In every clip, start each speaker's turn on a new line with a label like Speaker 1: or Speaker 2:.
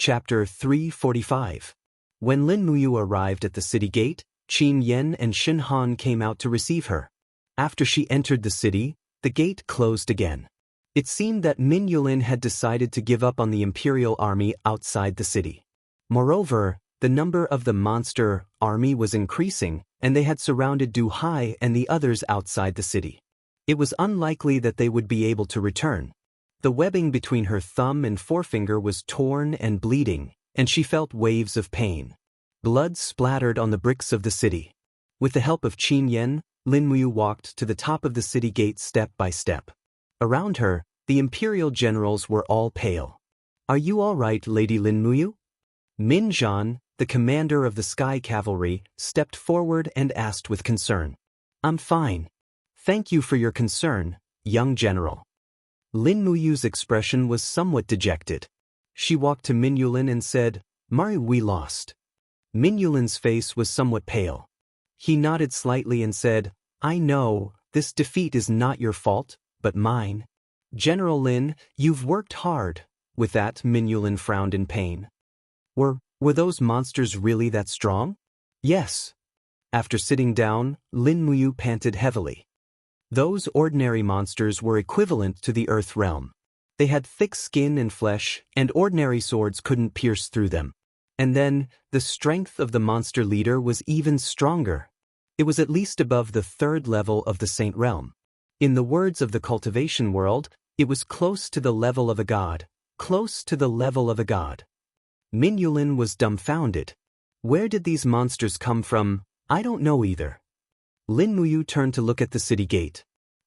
Speaker 1: Chapter 345. When Lin Muyu arrived at the city gate, Qin Yan and Shin Han came out to receive her. After she entered the city, the gate closed again. It seemed that Min Yulin had decided to give up on the imperial army outside the city. Moreover, the number of the monster army was increasing, and they had surrounded Du Hai and the others outside the city. It was unlikely that they would be able to return. The webbing between her thumb and forefinger was torn and bleeding, and she felt waves of pain. Blood splattered on the bricks of the city. With the help of Qin Yan, Lin Muyu walked to the top of the city gate step by step. Around her, the imperial generals were all pale. "Are you all right, Lady Lin Muyu?" Min Zhan, the commander of the Sky Cavalry, stepped forward and asked with concern. "I'm fine. Thank you for your concern, young general." Lin Muyu's expression was somewhat dejected. She walked to Min Yulin and said, "Mari, we lost." Min Yulin's face was somewhat pale. He nodded slightly and said, "I know, this defeat is not your fault, but mine. General Lin, you've worked hard." With that, Min Yulin frowned in pain. Were those monsters really that strong?" "Yes." After sitting down, Lin Muyu panted heavily. Those ordinary monsters were equivalent to the Earth realm. They had thick skin and flesh, and ordinary swords couldn't pierce through them. And then, the strength of the monster leader was even stronger. It was at least above the third level of the Saint realm. In the words of the cultivation world, it was close to the level of a god. Close to the level of a god. Min Yulin was dumbfounded. Where did these monsters come from? I don't know either. Lin Muyu turned to look at the city gate.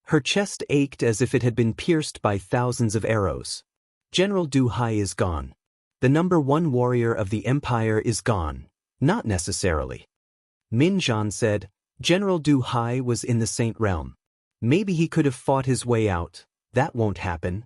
Speaker 1: Her chest ached as if it had been pierced by thousands of arrows. General Du Hai is gone. The #1 warrior of the empire is gone. Not necessarily. Min Zhan said, "General Du Hai was in the Saint realm. Maybe he could have fought his way out. That won't happen."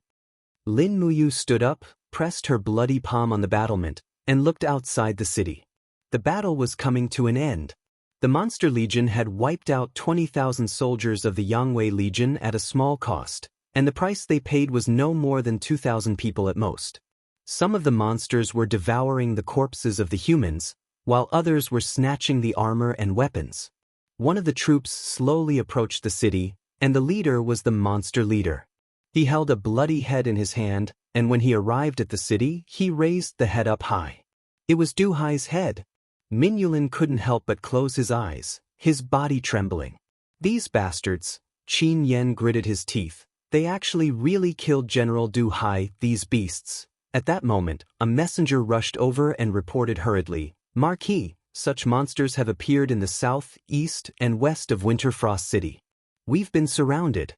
Speaker 1: Lin Muyu stood up, pressed her bloody palm on the battlement, and looked outside the city. The battle was coming to an end. The Monster Legion had wiped out 20,000 soldiers of the Yangwei Legion at a small cost, and the price they paid was no more than 2,000 people at most. Some of the monsters were devouring the corpses of the humans, while others were snatching the armor and weapons. One of the troops slowly approached the city, and the leader was the monster leader. He held a bloody head in his hand, and when he arrived at the city, he raised the head up high. It was Du Hai's head. Min Yulin couldn't help but close his eyes, his body trembling. "These bastards," Qin Yan gritted his teeth. "They actually really killed General Du Hai, these beasts." At that moment, a messenger rushed over and reported hurriedly, "Marquis, such monsters have appeared in the south, east, and west of Winterfrost City. We've been surrounded."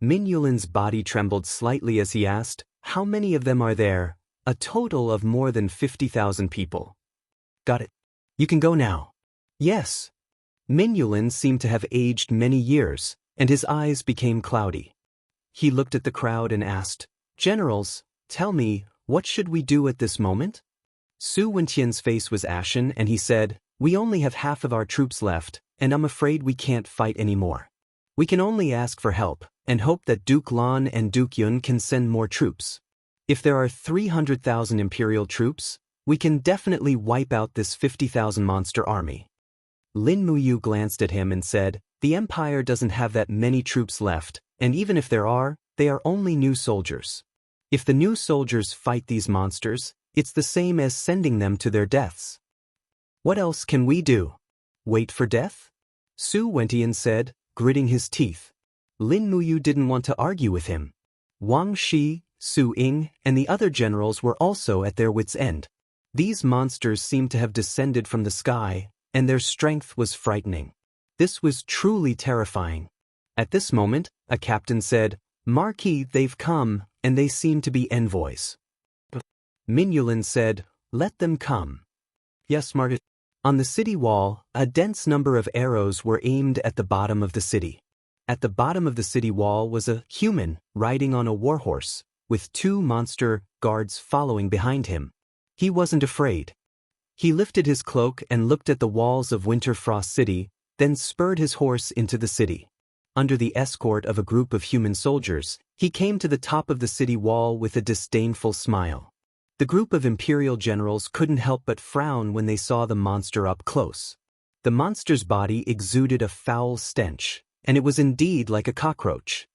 Speaker 1: Min Yulin's body trembled slightly as he asked, "How many of them are there?" "A total of more than 50,000 people." "Got it. You can go now." "Yes." Min Yulin seemed to have aged many years, and his eyes became cloudy. He looked at the crowd and asked, "Generals, tell me, what should we do at this moment?" Su Wentian's face was ashen and he said, "We only have half of our troops left, and I'm afraid we can't fight anymore. We can only ask for help, and hope that Duke Lan and Duke Yun can send more troops. If there are 300,000 imperial troops, we can definitely wipe out this 50,000 monster army." Lin Muyu glanced at him and said, "The empire doesn't have that many troops left, and even if there are, they are only new soldiers. If the new soldiers fight these monsters, it's the same as sending them to their deaths. What else can we do? Wait for death?" Su Wentian said, gritting his teeth. Lin Muyu didn't want to argue with him. Wang Shi, Su Ying, and the other generals were also at their wits' end. These monsters seemed to have descended from the sky, and their strength was frightening. This was truly terrifying. At this moment, a captain said, "Marquis, they've come, and they seem to be envoys." Min Yulin said, "Let them come." "Yes, Marquis." On the city wall, a dense number of arrows were aimed at the bottom of the city. At the bottom of the city wall was a human riding on a warhorse, with 2 monster guards following behind him. He wasn't afraid. He lifted his cloak and looked at the walls of Winterfrost City, then spurred his horse into the city. Under the escort of a group of human soldiers, he came to the top of the city wall with a disdainful smile. The group of imperial generals couldn't help but frown when they saw the monster up close. The monster's body exuded a foul stench, and it was indeed like a cockroach.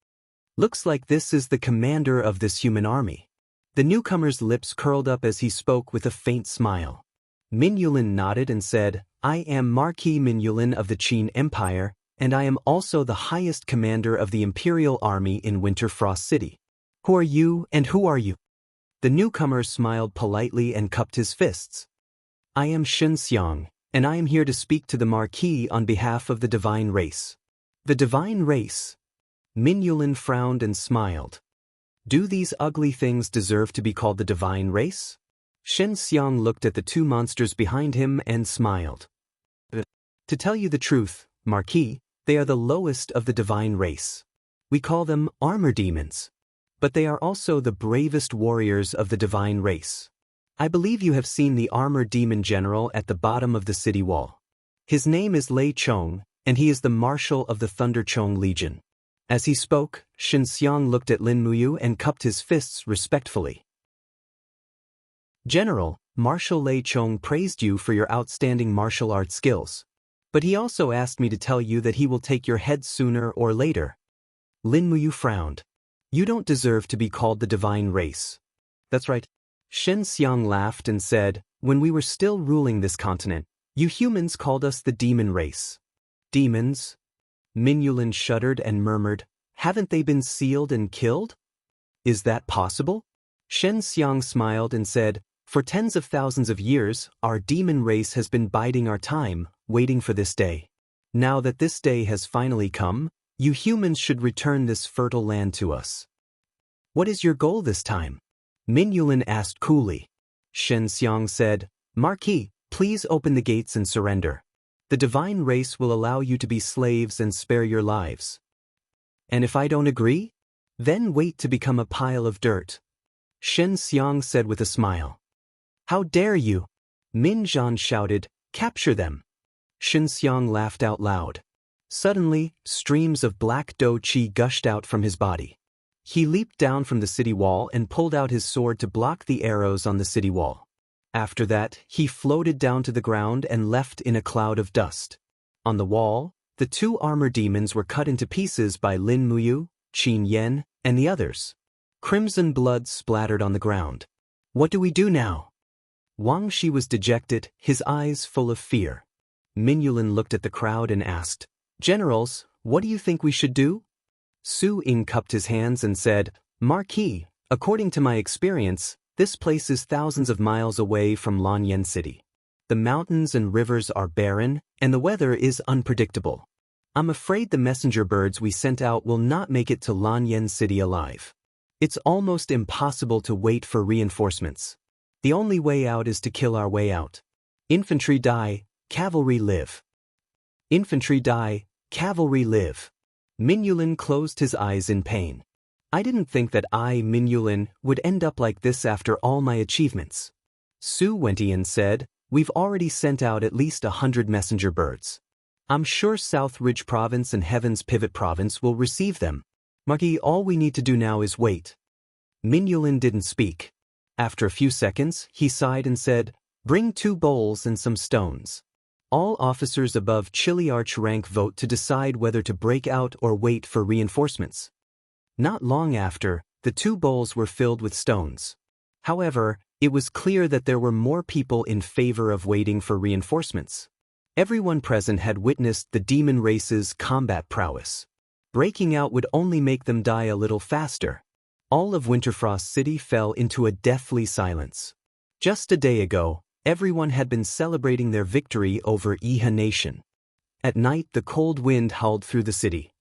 Speaker 1: Looks like this is the commander of this human army. The newcomer's lips curled up as he spoke with a faint smile. Min Yulin nodded and said, I am Marquis Min Yulin of the Qin Empire, and I am also the highest commander of the imperial army in Winterfrost City. Who are you and who are you? The newcomer smiled politely and cupped his fists. I am Xianxia, and I am here to speak to the Marquis on behalf of the divine race. The divine race? Min Yulin frowned and smiled. Do these ugly things deserve to be called the divine race? Xianxia looked at the two monsters behind him and smiled. To tell you the truth, Marquis, they are the lowest of the divine race. We call them armor demons. But they are also the bravest warriors of the divine race. I believe you have seen the armor demon general at the bottom of the city wall. His name is Lei Chong, and he is the marshal of the Thunder Chong Legion. As he spoke, Xianxia looked at Lin Muyu and cupped his fists respectfully. General, Marshal Lei Chong praised you for your outstanding martial arts skills. But he also asked me to tell you that he will take your head sooner or later. Lin Muyu frowned. You don't deserve to be called the divine race. That's right. Xianxia laughed and said, when we were still ruling this continent, you humans called us the demon race. Demons? Min Yulin shuddered and murmured, haven't they been sealed and killed? Is that possible? Xianxia smiled and said, for tens of thousands of years, our demon race has been biding our time, waiting for this day. Now that this day has finally come, you humans should return this fertile land to us. What is your goal this time? Min Yulin asked coolly. Xianxia said, Marquis, please open the gates and surrender. The divine race will allow you to be slaves and spare your lives. And if I don't agree? Then wait to become a pile of dirt. Xianxia said with a smile. How dare you? Min Zhan shouted, capture them. Xianxia laughed out loud. Suddenly, streams of black dou qi gushed out from his body. He leaped down from the city wall and pulled out his sword to block the arrows on the city wall. After that, he floated down to the ground and left in a cloud of dust. On the wall, the two armor demons were cut into pieces by Lin Muyu, Qin Yan, and the others. Crimson blood splattered on the ground. What do we do now? Wang Shi was dejected, his eyes full of fear. Min Yulin looked at the crowd and asked, Generals, what do you think we should do? Su Ying cupped his hands and said, Marquis, according to my experience, this place is thousands of miles away from Lanyan City. The mountains and rivers are barren, and the weather is unpredictable. I'm afraid the messenger birds we sent out will not make it to Lanyan City alive. It's almost impossible to wait for reinforcements. The only way out is to kill our way out. Infantry die, cavalry live. Infantry die, cavalry live. Min Yulin closed his eyes in pain. I didn't think that I, Min Yulin, would end up like this after all my achievements. Su Wentian said, we've already sent out at least 100 messenger birds. I'm sure South Ridge Province and Heaven's Pivot Province will receive them. Marquis, all we need to do now is wait. Min Yulin didn't speak. After a few seconds, he sighed and said, bring 2 bowls and some stones. All officers above Chiliarch rank vote to decide whether to break out or wait for reinforcements. Not long after, the 2 bowls were filled with stones. However, it was clear that there were more people in favor of waiting for reinforcements. Everyone present had witnessed the demon race's combat prowess. Breaking out would only make them die a little faster. All of Winterfrost City fell into a deathly silence. Just a day ago, everyone had been celebrating their victory over Iha Nation. At night, the cold wind howled through the city.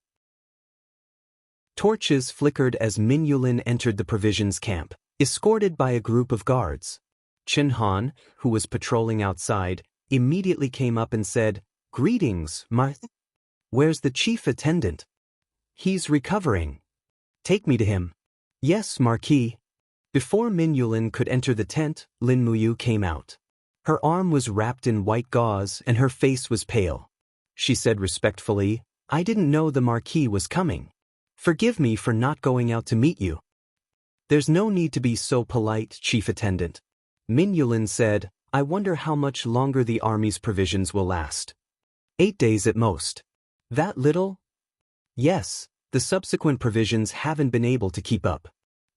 Speaker 1: Torches flickered as Min Yulin entered the provisions camp, escorted by a group of guards. Chen Han, who was patrolling outside, immediately came up and said, Greetings, Where's the chief attendant? He's recovering. Take me to him. Yes, Marquis. Before Min Yulin could enter the tent, Lin Muyu came out. Her arm was wrapped in white gauze and her face was pale. She said respectfully, I didn't know the Marquis was coming. Forgive me for not going out to meet you. There's no need to be so polite, chief attendant. Min Yulin said, I wonder how much longer the army's provisions will last. 8 days at most. That little? Yes, the subsequent provisions haven't been able to keep up.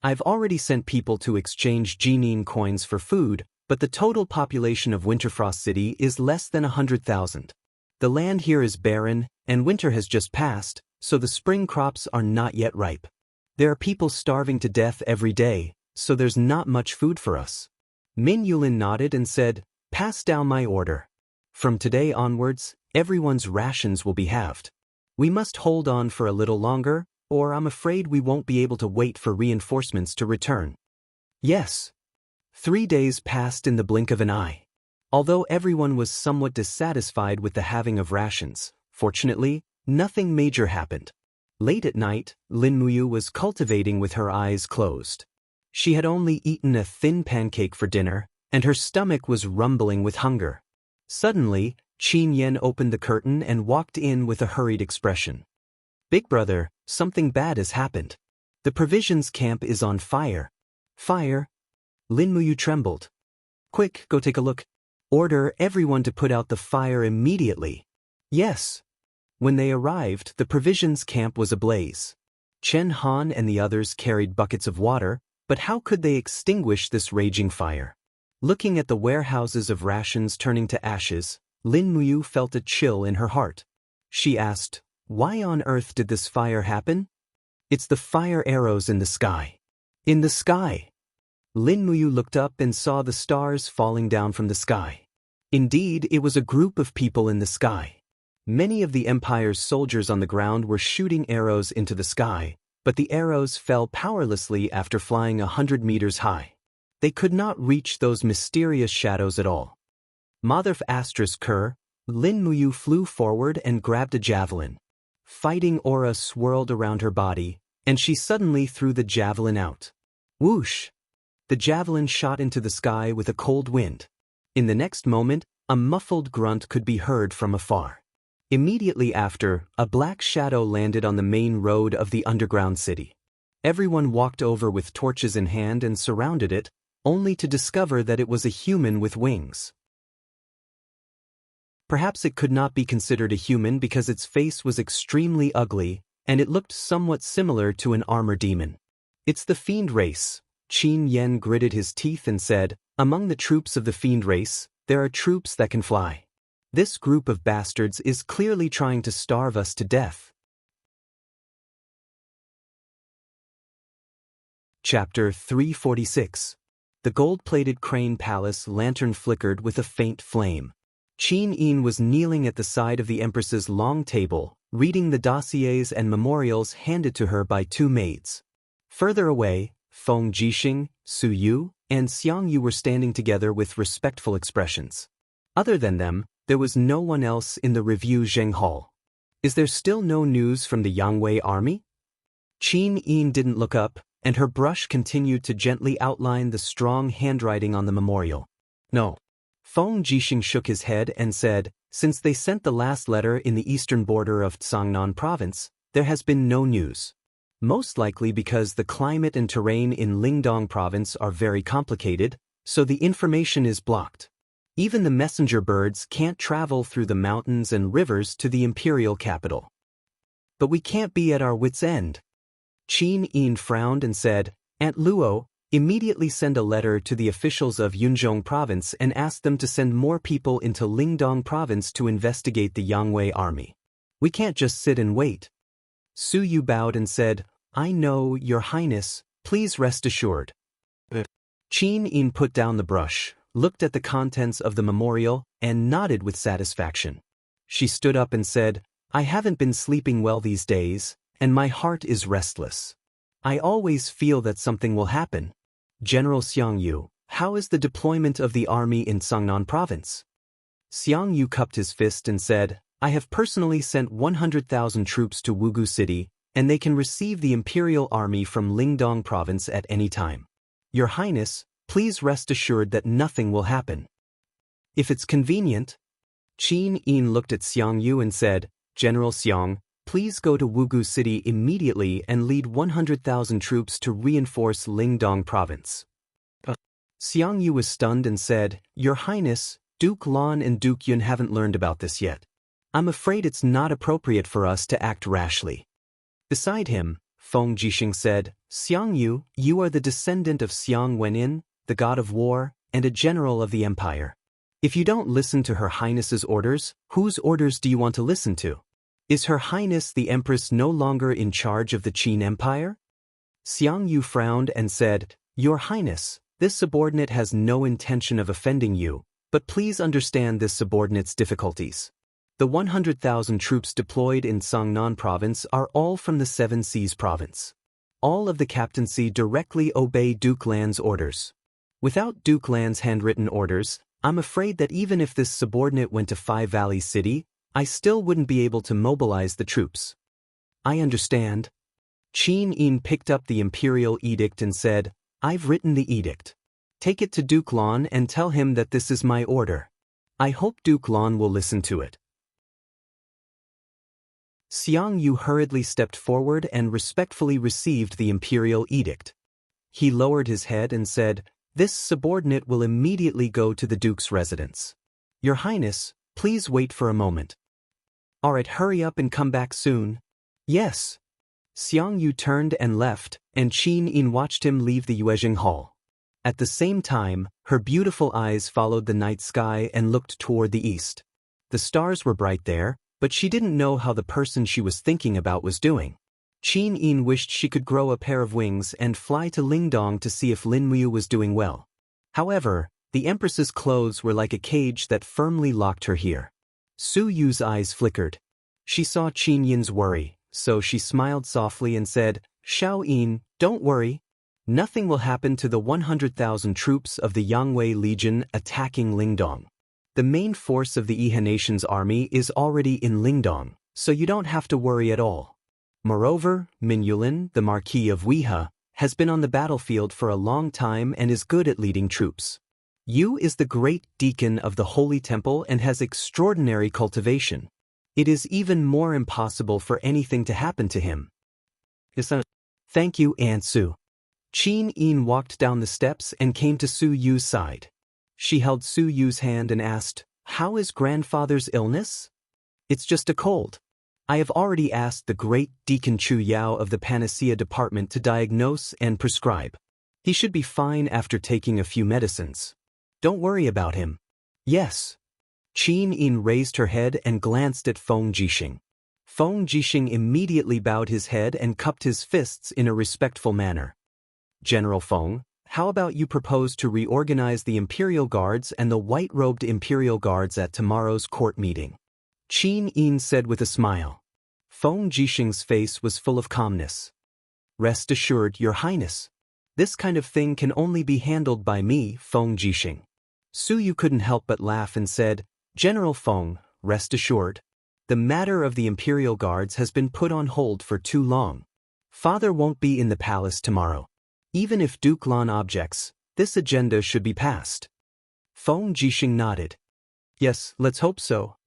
Speaker 1: I've already sent people to exchange Jinin coins for food, but the total population of Winterfrost City is less than 100,000. The land here is barren, and winter has just passed, so the spring crops are not yet ripe. There are people starving to death every day, so there's not much food for us. Min Yulin nodded and said, pass down my order. From today onwards, everyone's rations will be halved. We must hold on for a little longer, or I'm afraid we won't be able to wait for reinforcements to return. Yes. 3 days passed in the blink of an eye. Although everyone was somewhat dissatisfied with the halving of rations, fortunately, nothing major happened. Late at night, Lin Muyu was cultivating with her eyes closed. She had only eaten a thin pancake for dinner, and her stomach was rumbling with hunger. Suddenly, Qin Yan opened the curtain and walked in with a hurried expression. Big brother, something bad has happened. The provisions camp is on fire. Fire? Lin Muyu trembled. Quick, go take a look. Order everyone to put out the fire immediately. Yes. When they arrived, the provisions camp was ablaze. Chen Han and the others carried buckets of water, but how could they extinguish this raging fire? Looking at the warehouses of rations turning to ashes, Lin Muyu felt a chill in her heart. She asked, why on earth did this fire happen? It's the fire arrows in the sky. In the sky. Lin Muyu looked up and saw the stars falling down from the sky. Indeed, it was a group of people in the sky. Many of the Empire's soldiers on the ground were shooting arrows into the sky, but the arrows fell powerlessly after flying 100 meters high. They could not reach those mysterious shadows at all. Mother *Ker, Lin Muyu flew forward and grabbed a javelin. Fighting aura swirled around her body, and she suddenly threw the javelin out. Whoosh! The javelin shot into the sky with a cold wind. In the next moment, a muffled grunt could be heard from afar. Immediately after, a black shadow landed on the main road of the underground city. Everyone walked over with torches in hand and surrounded it, only to discover that it was a human with wings. Perhaps it could not be considered a human because its face was extremely ugly, and it looked somewhat similar to an armor demon. It's the fiend race. Qin Yan gritted his teeth and said, among the troops of the fiend race, there are troops that can fly. This group of bastards is clearly trying to starve us to death. Chapter 346. The gold-plated crane palace lantern flickered with a faint flame. Qin Yin was kneeling at the side of the Empress's long table, reading the dossiers and memorials handed to her by 2 maids. Further away, Feng Jixing, Su Yu, and Xiang Yu were standing together with respectful expressions. Other than them, there was no one else in the review Zheng Hall. Is there still no news from the Yangwei army? Qin Yin didn't look up, and her brush continued to gently outline the strong handwriting on the memorial. No. Feng Jixing shook his head and said, since they sent the last letter in the eastern border of Tsangnan province, there has been no news. Most likely because the climate and terrain in Lingdong province are very complicated, so the information is blocked. Even the messenger birds can't travel through the mountains and rivers to the imperial capital. But we can't be at our wits' end. Qin Yin frowned and said, Aunt Luo, immediately send a letter to the officials of Yunzhong province and ask them to send more people into Lingdong province to investigate the Yangwei army. We can't just sit and wait. Su Yu bowed and said, I know, Your Highness, please rest assured. Qin Yin put down the brush, looked at the contents of the memorial, and nodded with satisfaction. She stood up and said, I haven't been sleeping well these days, and my heart is restless. I always feel that something will happen. General Xiang Yu, how is the deployment of the army in Tsangnan province? Xiang Yu cupped his fist and said, I have personally sent 100,000 troops to Wugu City, and they can receive the imperial army from Lingdong province at any time. Your Highness, please rest assured that nothing will happen. If it's convenient. Qin Yin looked at Xiang Yu and said, General Xiang, please go to Wugu City immediately and lead 100,000 troops to reinforce Lingdong province. Xianxia was stunned and said, "Your Highness, Duke Lan and Duke Yun haven't learned about this yet. I'm afraid it's not appropriate for us to act rashly." Beside him, Feng Jixing said, "Xianxia, you are the descendant of Xiang Wenin, the god of war, and a general of the empire. If you don't listen to Her Highness's orders, whose orders do you want to listen to? Is Her Highness the Empress no longer in charge of the Qin Empire?" Xianxia frowned and said, "Your Highness, this subordinate has no intention of offending you, but please understand this subordinate's difficulties. The 100,000 troops deployed in Songnan province are all from the Seven Seas province. All of the captaincy directly obey Duke Lan's orders. Without Duke Lan's handwritten orders, I'm afraid that even if this subordinate went to Five Valleys City, I still wouldn't be able to mobilize the troops." "I understand." Qin Yin picked up the imperial edict and said, "I've written the edict. Take it to Duke Lan and tell him that this is my order. I hope Duke Lan will listen to it." Xianxia hurriedly stepped forward and respectfully received the imperial edict. He lowered his head and said, "This subordinate will immediately go to the Duke's residence. Your Highness, please wait for a moment." "Alright, hurry up and come back soon." "Yes." Xianxia turned and left, and Qin Yin watched him leave the Yuezheng Hall. At the same time, her beautiful eyes followed the night sky and looked toward the east. The stars were bright there, but she didn't know how the person she was thinking about was doing. Qin Yin wished she could grow a pair of wings and fly to Lingdong to see if Lin Muyu was doing well. However, the Empress's clothes were like a cage that firmly locked her here. Su Yu's eyes flickered. She saw Qin Yin's worry, so she smiled softly and said, "Shao Yin, don't worry. Nothing will happen to the 100,000 troops of the Yangwei Legion attacking Lingdong. The main force of the Yihe Nation's army is already in Lingdong, so you don't have to worry at all. Moreover, Min Yulin, the Marquis of Wuxia, has been on the battlefield for a long time and is good at leading troops. Yu is the great deacon of the Holy Temple and has extraordinary cultivation. It is even more impossible for anything to happen to him." "Thank you, Aunt Su." Qin Yin walked down the steps and came to Su Yu's side. She held Su Yu's hand and asked, "How is grandfather's illness?" "It's just a cold. I have already asked the great Deacon Chu Yao of the Panacea Department to diagnose and prescribe. He should be fine after taking a few medicines. Don't worry about him." "Yes." Qin Yin raised her head and glanced at Feng Jixing. Feng Jixing immediately bowed his head and cupped his fists in a respectful manner. "General Feng, how about you propose to reorganize the Imperial Guards and the white-robed Imperial Guards at tomorrow's court meeting?" Qin Yin said with a smile. Feng Jixing's face was full of calmness. "Rest assured, Your Highness. This kind of thing can only be handled by me, Feng Jixing." Su Yu couldn't help but laugh and said, "General Feng, rest assured. The matter of the Imperial Guards has been put on hold for too long. Father won't be in the palace tomorrow. Even if Duke Lan objects, this agenda should be passed." Feng Jixing nodded. "Yes, let's hope so."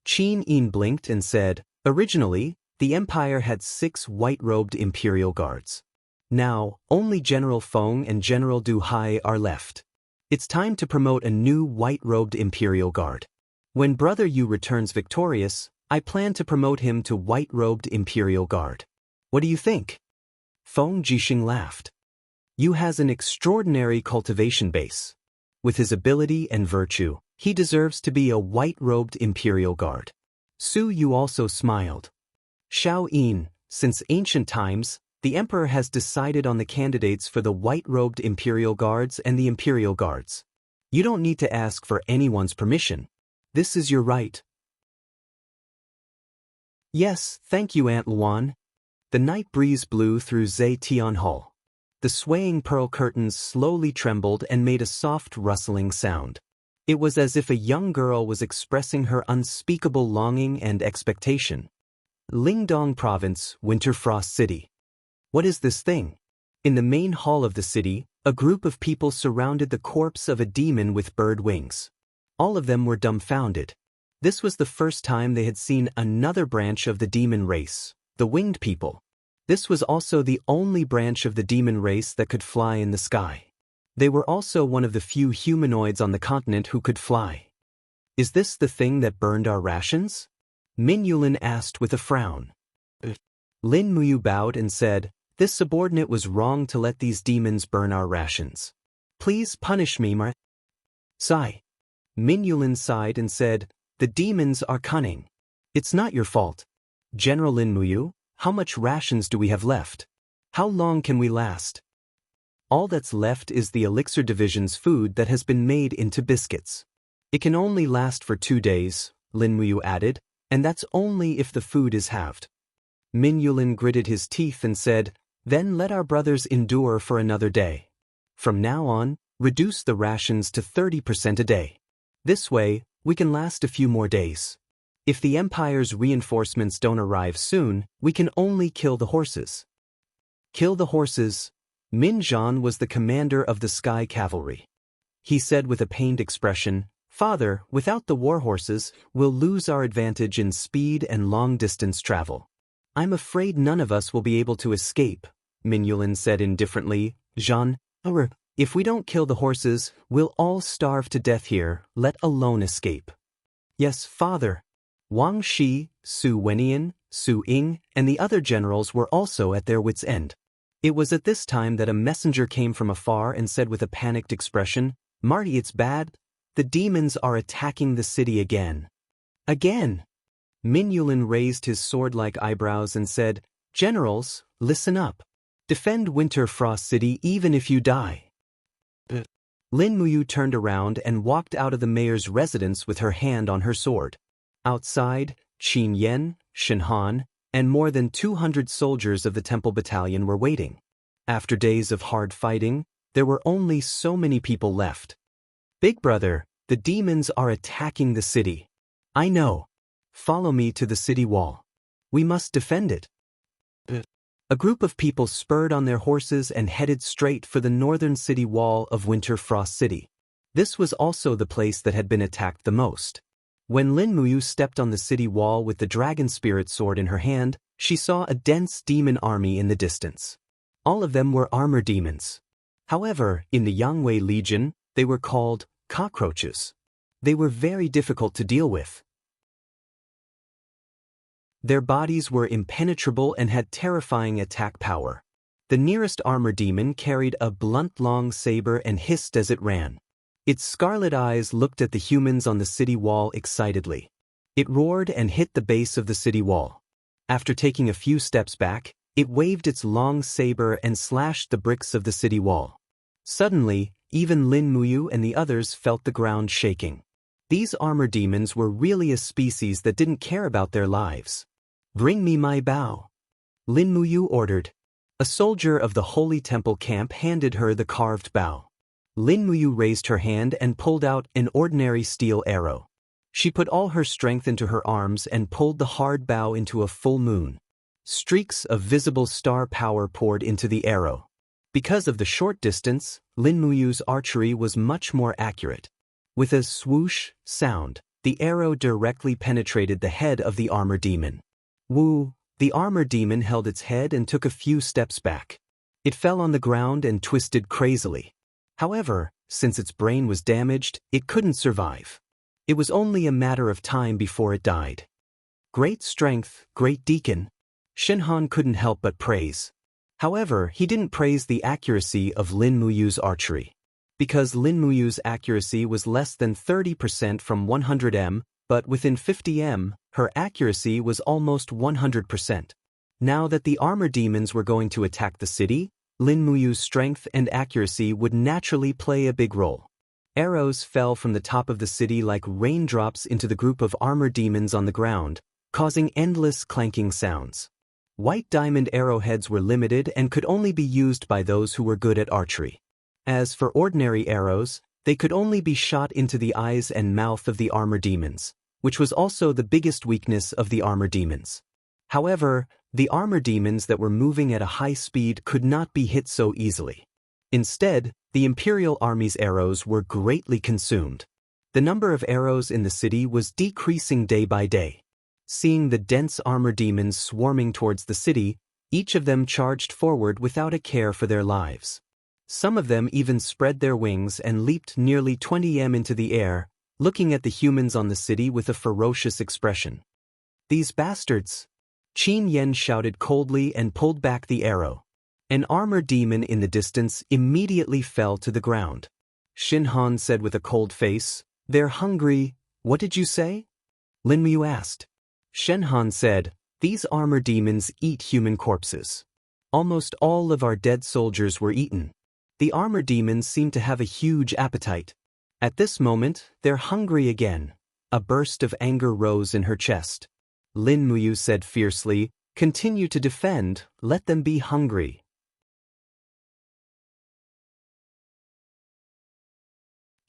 Speaker 1: Qin Yin blinked and said, "Originally, the Empire had 6 white-robed Imperial Guards. Now, only General Feng and General Du Hai are left. It's time to promote a new white-robed Imperial Guard. When Brother Yu returns victorious, I plan to promote him to white-robed Imperial Guard. What do you think?" Feng Jixing laughed. "Yu has an extraordinary cultivation base. With his ability and virtue, he deserves to be a white-robed Imperial Guard." Su Yu also smiled. "Shao Yin, since ancient times, the Emperor has decided on the candidates for the white-robed Imperial Guards and the Imperial Guards. You don't need to ask for anyone's permission. This is your right." "Yes, thank you, Aunt Luan." The night breeze blew through Zetian Hall. The swaying pearl curtains slowly trembled and made a soft rustling sound. It was as if a young girl was expressing her unspeakable longing and expectation. Lingdong Province, Winter Frost City. What is this thing? In the main hall of the city, a group of people surrounded the corpse of a demon with bird wings. All of them were dumbfounded. This was the first time they had seen another branch of the demon race, the winged people. This was also the only branch of the demon race that could fly in the sky. They were also one of the few humanoids on the continent who could fly. Is this the thing that burned our rations? Min Yulin asked with a frown. Lin Muyu bowed and said, "This subordinate was wrong to let these demons burn our rations. Please punish me, my." Sigh. Min Yulin sighed and said, "The demons are cunning. It's not your fault. General Lin Muyu, how much rations do we have left? How long can we last?" "All that's left is the Elixir Division's food that has been made into biscuits. It can only last for 2 days, Lin Muyu added, and that's only if the food is halved. Min Yulin gritted his teeth and said, "Then let our brothers endure for another day. From now on, reduce the rations to 30% a day. This way, we can last a few more days. If the Empire's reinforcements don't arrive soon, we can only kill the horses." Kill the horses? Min Zhan was the commander of the Sky Cavalry. He said with a pained expression, "Father, without the war horses, we'll lose our advantage in speed and long-distance travel. I'm afraid none of us will be able to escape," Min Yulin said indifferently. "Zhan, if we don't kill the horses, we'll all starve to death here, let alone escape." "Yes, father." Wang Shi, Su Wenian, Su Ying, and the other generals were also at their wits' end. It was at this time that a messenger came from afar and said with a panicked expression, "Marty, it's bad. The demons are attacking the city again." "Again?" Min Yulin raised his sword-like eyebrows and said, "Generals, listen up. Defend Winter Frost City even if you die." Lin Muyu turned around and walked out of the mayor's residence with her hand on her sword. Outside, Qin Yan, Shen Han, and more than 200 soldiers of the Temple Battalion were waiting. After days of hard fighting, there were only so many people left. "Big brother, the demons are attacking the city." "I know. Follow me to the city wall. We must defend it." A group of people spurred on their horses and headed straight for the northern city wall of Winter Frost City. This was also the place that had been attacked the most. When Lin Muyu stepped on the city wall with the dragon spirit sword in her hand, she saw a dense demon army in the distance. All of them were armor demons. However, in the Yangwei Legion, they were called cockroaches. They were very difficult to deal with. Their bodies were impenetrable and had terrifying attack power. The nearest armor demon carried a blunt long saber and hissed as it ran. Its scarlet eyes looked at the humans on the city wall excitedly. It roared and hit the base of the city wall. After taking a few steps back, it waved its long saber and slashed the bricks of the city wall. Suddenly, even Lin Muyu and the others felt the ground shaking. These armor demons were really a species that didn't care about their lives. "Bring me my bow," Lin Muyu ordered. A soldier of the Holy Temple camp handed her the carved bow. Lin Muyu raised her hand and pulled out an ordinary steel arrow. She put all her strength into her arms and pulled the hard bow into a full moon. Streaks of visible star power poured into the arrow. Because of the short distance, Lin Muyu's archery was much more accurate. With a swoosh sound, the arrow directly penetrated the head of the armor demon. Woo! The armor demon held its head and took a few steps back. It fell on the ground and twisted crazily. However, since its brain was damaged, it couldn't survive. It was only a matter of time before it died. "Great strength, great deacon," Shen Han couldn't help but praise. However, he didn't praise the accuracy of Lin Muyu's archery. Because Lin Muyu's accuracy was less than 30% from 100 m, but within 50 m, her accuracy was almost 100%. Now that the armor demons were going to attack the city, Lin Muyu's strength and accuracy would naturally play a big role. Arrows fell from the top of the city like raindrops into the group of armor demons on the ground, causing endless clanking sounds. White diamond arrowheads were limited and could only be used by those who were good at archery. As for ordinary arrows, they could only be shot into the eyes and mouth of the armor demons, which was also the biggest weakness of the armor demons. However, the armor demons that were moving at a high speed could not be hit so easily. Instead, the Imperial Army's arrows were greatly consumed. The number of arrows in the city was decreasing day by day. Seeing the dense armor demons swarming towards the city, each of them charged forward without a care for their lives. Some of them even spread their wings and leaped nearly 20 m into the air, looking at the humans on the city with a ferocious expression. "These bastards!" Qin Yan shouted coldly and pulled back the arrow. An armor demon in the distance immediately fell to the ground. Xinhan said with a cold face, "They're hungry." "What did you say?" Lin Muyu asked. Xinhan said, "These armor demons eat human corpses. Almost all of our dead soldiers were eaten. The armor demons seem to have a huge appetite. At this moment, they're hungry again." A burst of anger rose in her chest. Lin Muyu said fiercely, "Continue to defend, let them be hungry."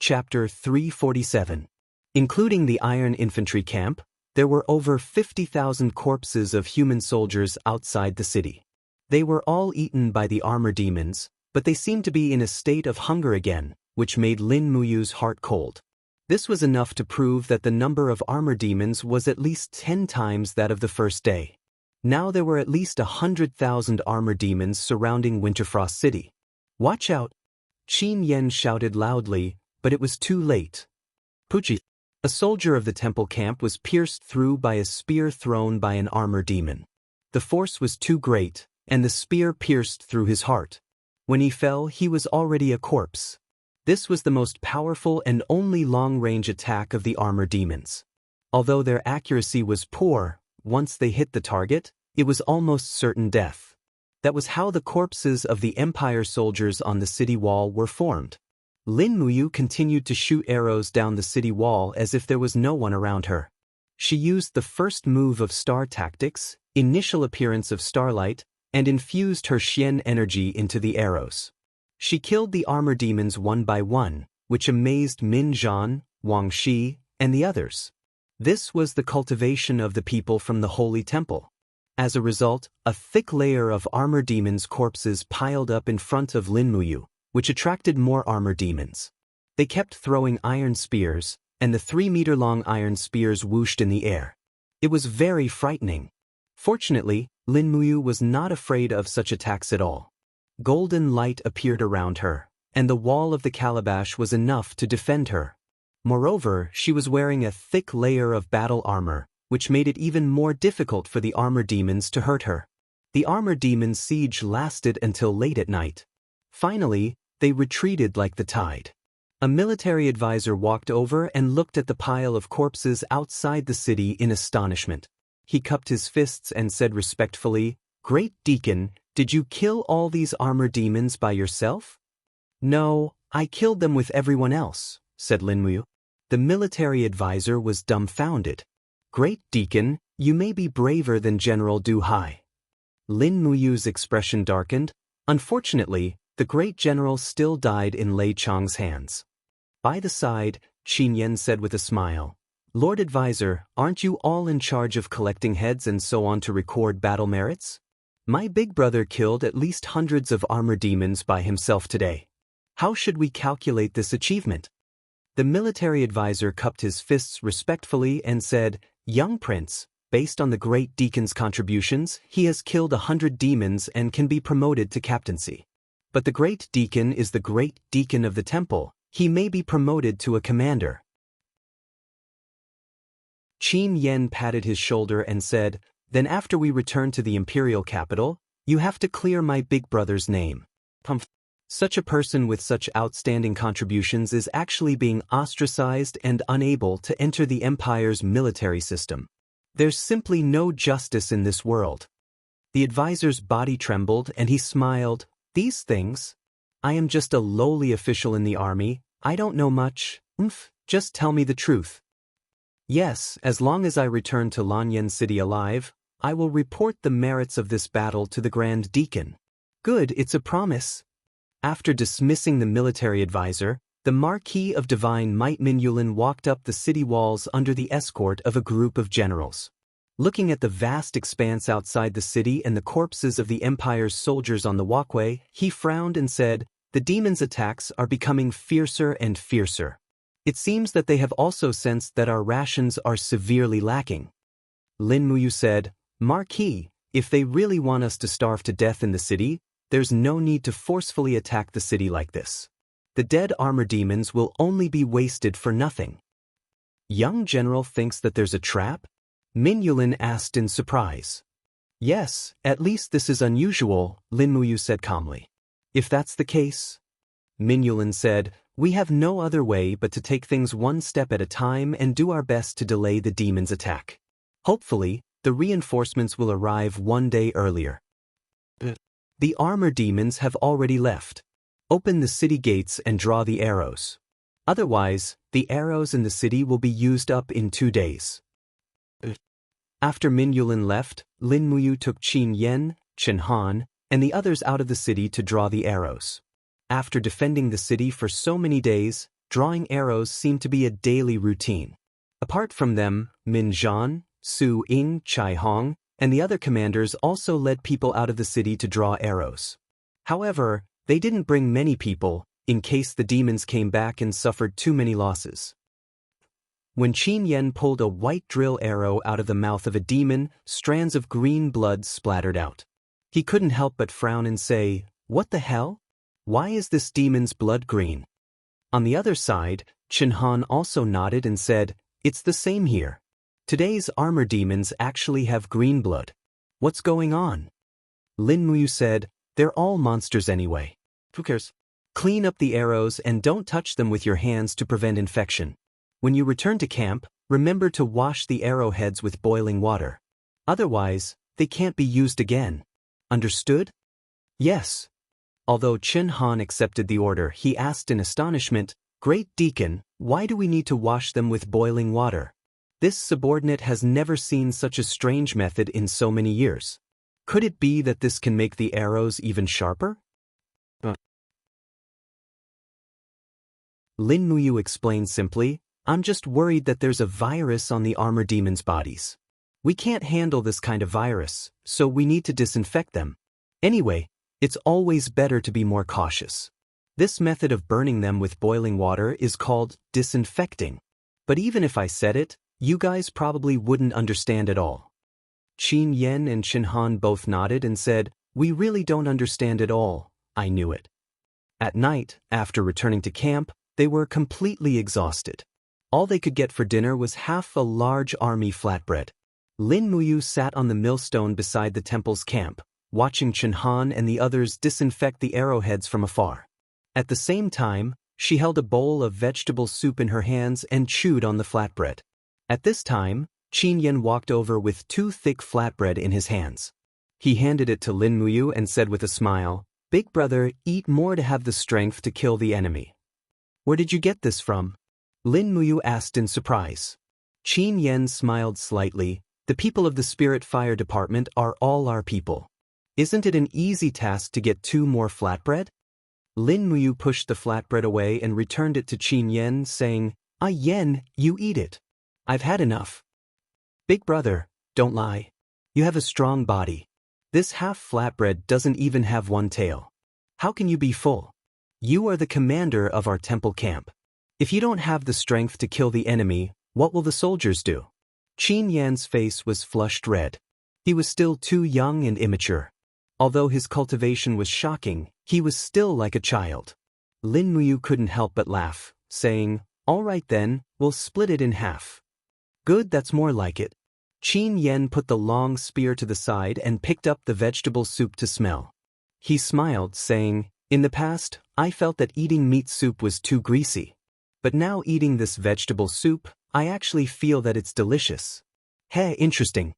Speaker 1: Chapter 347. Including the Iron Infantry camp, there were over 50,000 corpses of human soldiers outside the city. They were all eaten by the armor demons, but they seemed to be in a state of hunger again, which made Lin Muyu's heart cold. This was enough to prove that the number of armor demons was at least 10 times that of the first day. Now there were at least 100,000 armor demons surrounding Winterfrost City. "Watch out!" Qin Yan shouted loudly, but it was too late. Puchi, a soldier of the temple camp, was pierced through by a spear thrown by an armor demon. The force was too great, and the spear pierced through his heart. When he fell, he was already a corpse. This was the most powerful and only long-range attack of the armor demons. Although their accuracy was poor, once they hit the target, it was almost certain death. That was how the corpses of the Empire soldiers on the city wall were formed. Lin Muyu continued to shoot arrows down the city wall as if there was no one around her. She used the first move of star tactics, initial appearance of starlight, and infused her Xian energy into the arrows. She killed the armor demons one by one, which amazed Min Zhan, Wang Shi, and the others. This was the cultivation of the people from the Holy Temple. As a result, a thick layer of armor demons' corpses piled up in front of Lin Muyu, which attracted more armor demons. They kept throwing iron spears, and the 3-meter-long iron spears whooshed in the air. It was very frightening. Fortunately, Lin Muyu was not afraid of such attacks at all. Golden light appeared around her, and the wall of the calabash was enough to defend her. Moreover, she was wearing a thick layer of battle armor, which made it even more difficult for the armor demons to hurt her. The armor demons' siege lasted until late at night. Finally, they retreated like the tide. A military advisor walked over and looked at the pile of corpses outside the city in astonishment. He cupped his fists and said respectfully, "Great Deacon, did you kill all these armor demons by yourself?" "No, I killed them with everyone else," said Lin Muyu. The military advisor was dumbfounded. "Great Deacon, you may be braver than General Du Hai." Lin Muyu's expression darkened. Unfortunately, the great general still died in Lei Chang's hands. By the side, Qin Yan said with a smile, "Lord Advisor, aren't you all in charge of collecting heads and so on to record battle merits? My big brother killed at least hundreds of armor demons by himself today. How should we calculate this achievement?" The military advisor cupped his fists respectfully and said, "Young prince, based on the great deacon's contributions, he has killed 100 demons and can be promoted to captaincy. But the great deacon is the great deacon of the temple. He may be promoted to a commander." Qin Yan patted his shoulder and said, "Then after we return to the imperial capital, you have to clear my big brother's name." Such a person with such outstanding contributions is actually being ostracized and unable to enter the empire's military system. There's simply no justice in this world. The advisor's body trembled and he smiled. "These things? I am just a lowly official in the army. I don't know much. Just tell me the truth." "Yes, as long as I return to Lanyan City alive, I will report the merits of this battle to the Grand Deacon." "Good, it's a promise." After dismissing the military advisor, the Marquis of Divine Might Minyulin walked up the city walls under the escort of a group of generals. Looking at the vast expanse outside the city and the corpses of the Empire's soldiers on the walkway, he frowned and said, "The demons' attacks are becoming fiercer and fiercer. It seems that they have also sensed that our rations are severely lacking." Lin Muyu said, "Marquis, if they really want us to starve to death in the city, there's no need to forcefully attack the city like this. The dead armor demons will only be wasted for nothing. Young General thinks that there's a trap? Min Yulin asked in surprise. Yes, at least this is unusual, Lin Muyu said calmly. If that's the case, Min Yulin said, we have no other way but to take things one step at a time and do our best to delay the demon's attack. Hopefully, the reinforcements will arrive one day earlier. The armor demons have already left. Open the city gates and draw the arrows. Otherwise, the arrows in the city will be used up in 2 days. After Min Yulin left, Lin Muyu took Qin Yan, Chen Han, and the others out of the city to draw the arrows. After defending the city for so many days, drawing arrows seemed to be a daily routine. Apart from them, Min Zhan, Su Ying, Chai Hong, and the other commanders also led people out of the city to draw arrows. However, they didn't bring many people, in case the demons came back and suffered too many losses. When Qin Yan pulled a white drill arrow out of the mouth of a demon, strands of green blood splattered out. He couldn't help but frown and say, "What the hell? Why is this demon's blood green?" On the other side, Chen Han also nodded and said, "It's the same here. Today's armor demons actually have green blood. What's going on?" Lin Muyu said, "They're all monsters anyway. Who cares? Clean up the arrows and don't touch them with your hands to prevent infection. When you return to camp, remember to wash the arrowheads with boiling water. Otherwise, they can't be used again. Understood?" "Yes." Although Chen Han accepted the order, he asked in astonishment, "Great Deacon, why do we need to wash them with boiling water? This subordinate has never seen such a strange method in so many years. Could it be that this can make the arrows even sharper?" Lin Muyu explained simply, "I'm just worried that there's a virus on the armor demons' bodies. We can't handle this kind of virus, so we need to disinfect them. Anyway, it's always better to be more cautious. This method of burning them with boiling water is called disinfecting. But even if I said it, you guys probably wouldn't understand at all." Qin Yan and Chen Han both nodded and said, "We really don't understand at all. I knew it." At night, after returning to camp, they were completely exhausted. All they could get for dinner was half a large army flatbread. Lin Muyu sat on the millstone beside the temple's camp, watching Chen Han and the others disinfect the arrowheads from afar. At the same time, she held a bowl of vegetable soup in her hands and chewed on the flatbread. At this time, Qin Yan walked over with 2 thick flatbread in his hands. He handed it to Lin Muyu and said with a smile, "Big brother, eat more to have the strength to kill the enemy." "Where did you get this from?" Lin Muyu asked in surprise. Qin Yan smiled slightly. "The people of the Spirit Fire Department are all our people. Isn't it an easy task to get 2 more flatbread?" Lin Muyu pushed the flatbread away and returned it to Qin Yan, saying, "Ah Yan, you eat it. I've had enough." "Big brother, don't lie. You have a strong body. This half flatbread doesn't even have 1 tail. How can you be full? You are the commander of our temple camp. If you don't have the strength to kill the enemy, what will the soldiers do?" Qin Yan's face was flushed red. He was still too young and immature. Although his cultivation was shocking, he was still like a child. Lin Muyu couldn't help but laugh, saying, "All right then, we'll split it in half." "Good, that's more like it." Qin Yan put the long spear to the side and picked up the vegetable soup to smell. He smiled, saying, "In the past, I felt that eating meat soup was too greasy. But now eating this vegetable soup, I actually feel that it's delicious. Hey, interesting."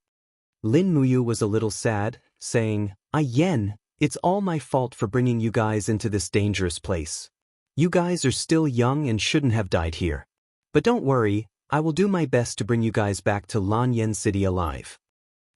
Speaker 1: Lin Muyu was a little sad, saying, "Ah Yan, it's all my fault for bringing you guys into this dangerous place. You guys are still young and shouldn't have died here. But don't worry, I will do my best to bring you guys back to Lanyan City alive."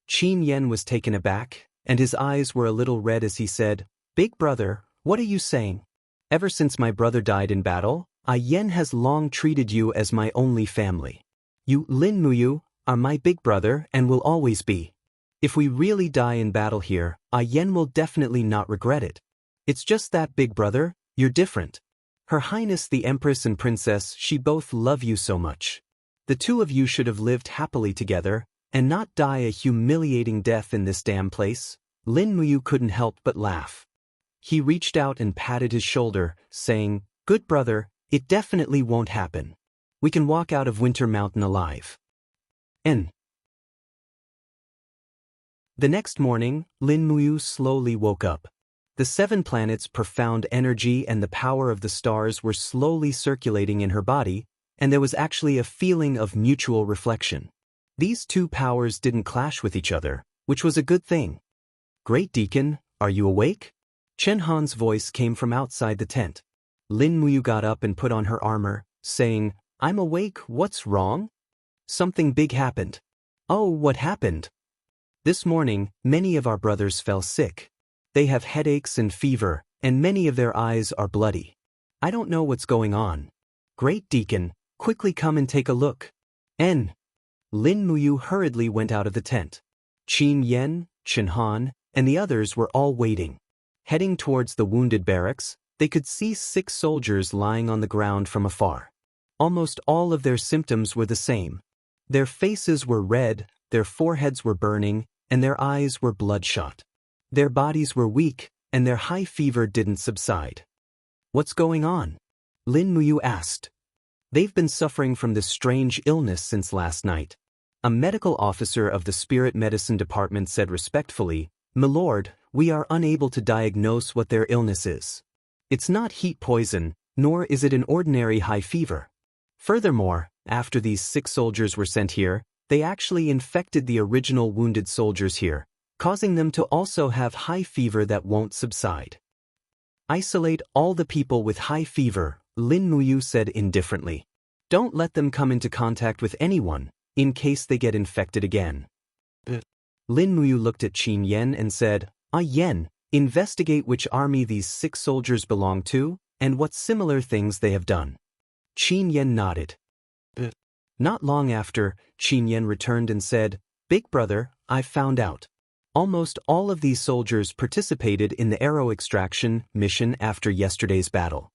Speaker 1: Qin Yan was taken aback, and his eyes were a little red as he said, "Big brother, what are you saying? Ever since my brother died in battle, Ah Yan has long treated you as my only family. You, Lin Muyu, are my big brother and will always be. If we really die in battle here, Ah Yan will definitely not regret it. It's just that, big brother, you're different. Her Highness the Empress and Princess, she both love you so much. The 2 of you should have lived happily together, and not die a humiliating death in this damn place." Lin Muyu couldn't help but laugh. He reached out and patted his shoulder, saying, "Good brother, it definitely won't happen. We can walk out of Winter Mountain alive." N. The next morning, Lin Muyu slowly woke up. The 7 planets' profound energy and the power of the stars were slowly circulating in her body, and there was actually a feeling of mutual reflection. These 2 powers didn't clash with each other, which was a good thing. "Great Deacon, are you awake?" Chen Han's voice came from outside the tent. Lin Muyu got up and put on her armor, saying, "I'm awake, what's wrong?" "Something big happened." "Oh, what happened?" "This morning, many of our brothers fell sick. They have headaches and fever, and many of their eyes are bloody. I don't know what's going on. Great Deacon, quickly come and take a look." N. Lin Muyu hurriedly went out of the tent. Qin Yan, Chen Han, and the others were all waiting. Heading towards the wounded barracks, they could see 6 soldiers lying on the ground from afar. Almost all of their symptoms were the same. Their faces were red, their foreheads were burning, and their eyes were bloodshot. Their bodies were weak, and their high fever didn't subside. "What's going on?" Lin Muyu asked. "They've been suffering from this strange illness since last night." A medical officer of the spirit medicine department said respectfully, "Milord, we are unable to diagnose what their illness is. It's not heat poison, nor is it an ordinary high fever. Furthermore, after these 6 soldiers were sent here, they actually infected the original wounded soldiers here, causing them to also have high fever that won't subside." "Isolate all the people with high fever," Lin Muyu said indifferently. "Don't let them come into contact with anyone, in case they get infected again." Lin Muyu looked at Qin Yan and said, Yan, investigate which army these 6 soldiers belong to, and what similar things they have done." Qin Yan nodded. Not long after, Qin Yan returned and said, "Big brother, I've found out. Almost all of these soldiers participated in the arrow extraction mission after yesterday's battle."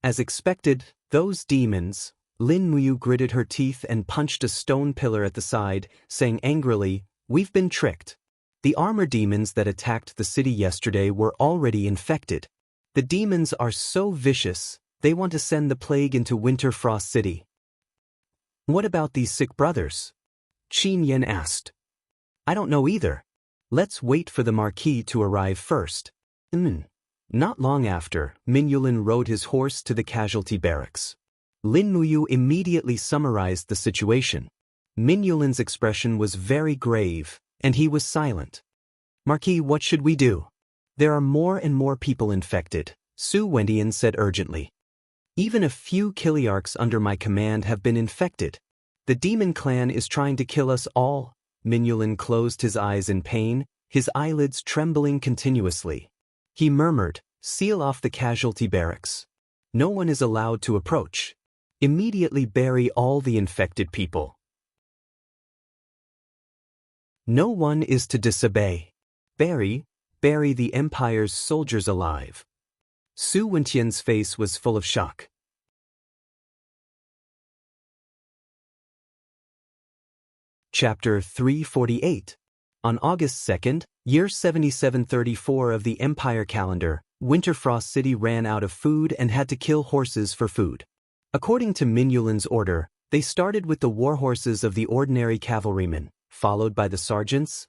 Speaker 1: As expected, those demons. Lin Muyu gritted her teeth and punched a stone pillar at the side, saying angrily, "We've been tricked. The armor demons that attacked the city yesterday were already infected. The demons are so vicious, they want to send the plague into Winter Frost City." "What about these sick brothers?" Qin Yan asked. "I don't know either. Let's wait for the Marquis to arrive first." Not long after, Minyulin rode his horse to the casualty barracks. Lin Muyu immediately summarized the situation. Minyulin's expression was very grave, and he was silent. "Marquis, what should we do?" "There are more and more people infected," Su Wendian said urgently. "Even a few Kiliarchs under my command have been infected. The demon clan is trying to kill us all." Minyulin closed his eyes in pain, his eyelids trembling continuously. He murmured, "Seal off the casualty barracks. No one is allowed to approach. Immediately bury all the infected people. No one is to disobey. Bury the Empire's soldiers alive." Su Wentian's face was full of shock. Chapter 348. On August 2nd, year 7734 of the Empire calendar, Winterfrost City ran out of food and had to kill horses for food. According to Minyulin's order, they started with the warhorses of the ordinary cavalrymen, followed by the sergeants,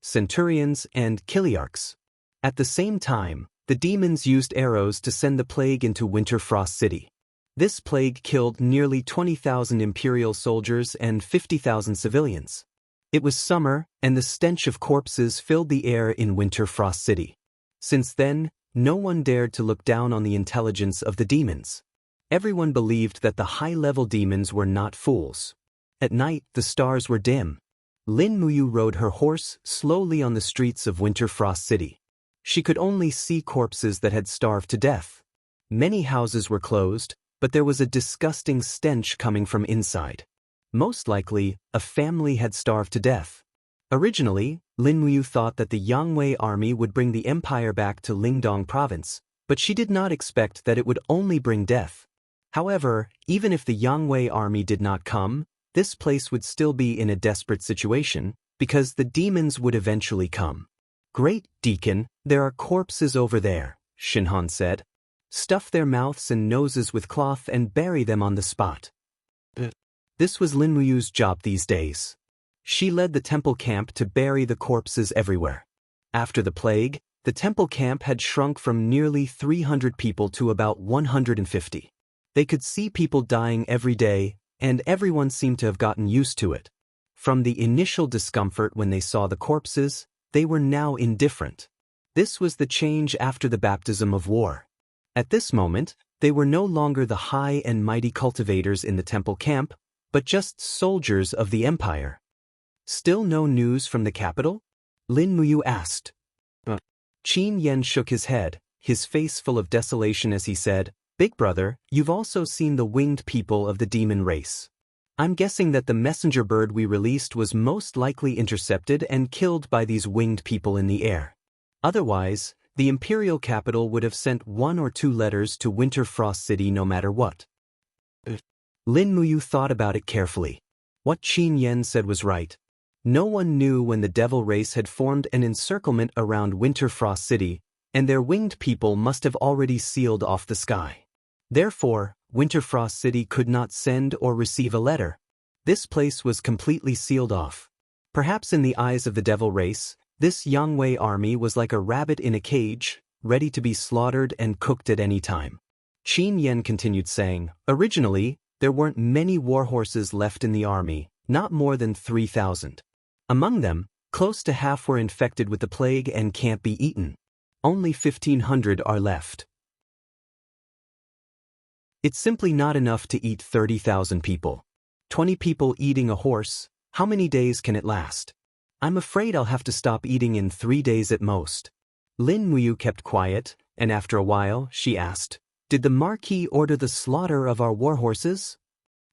Speaker 1: centurions, and Kiliarchs. At the same time, the demons used arrows to send the plague into Winterfrost City. This plague killed nearly 20,000 Imperial soldiers and 50,000 civilians. It was summer, and the stench of corpses filled the air in Winterfrost City. Since then, no one dared to look down on the intelligence of the demons. Everyone believed that the high-level demons were not fools. At night, the stars were dim. Lin Muyu rode her horse slowly on the streets of Winterfrost City. She could only see corpses that had starved to death. Many houses were closed, but there was a disgusting stench coming from inside. Most likely, a family had starved to death. Originally, Lin Muyu thought that the Yangwei army would bring the empire back to Lingdong province, but she did not expect that it would only bring death. However, even if the Yangwei army did not come, this place would still be in a desperate situation, because the demons would eventually come. Great Deacon, there are corpses over there, Xianxia said. Stuff their mouths and noses with cloth and bury them on the spot. This was Lin Muyu's job these days. She led the temple camp to bury the corpses everywhere. After the plague, the temple camp had shrunk from nearly 300 people to about 150. They could see people dying every day, and everyone seemed to have gotten used to it. From the initial discomfort when they saw the corpses, they were now indifferent. This was the change after the baptism of war. At this moment, they were no longer the high and mighty cultivators in the temple camp, but just soldiers of the empire. Still no news from the capital? Lin Muyu asked. Qin Yan shook his head, his face full of desolation as he said, "Big brother, you've also seen the winged people of the demon race. I'm guessing that the messenger bird we released was most likely intercepted and killed by these winged people in the air. Otherwise, the imperial capital would have sent 1 or 2 letters to Winter Frost City no matter what." Lin Muyu thought about it carefully. What Qin Yan said was right. No one knew when the devil race had formed an encirclement around Winter Frost City, and their winged people must have already sealed off the sky. Therefore, Winter Frost City could not send or receive a letter. This place was completely sealed off. Perhaps in the eyes of the devil race, this Yangwei army was like a rabbit in a cage, ready to be slaughtered and cooked at any time. Qin Yan continued saying, "Originally, there weren't many war horses left in the army, not more than 3,000. Among them, close to half were infected with the plague and can't be eaten. Only 1,500 are left. It's simply not enough to eat 30,000 people. 20 people eating a horse, how many days can it last? I'm afraid I'll have to stop eating in 3 days at most." Lin Muyu kept quiet, and after a while, she asked, "Did the Marquis order the slaughter of our war horses?"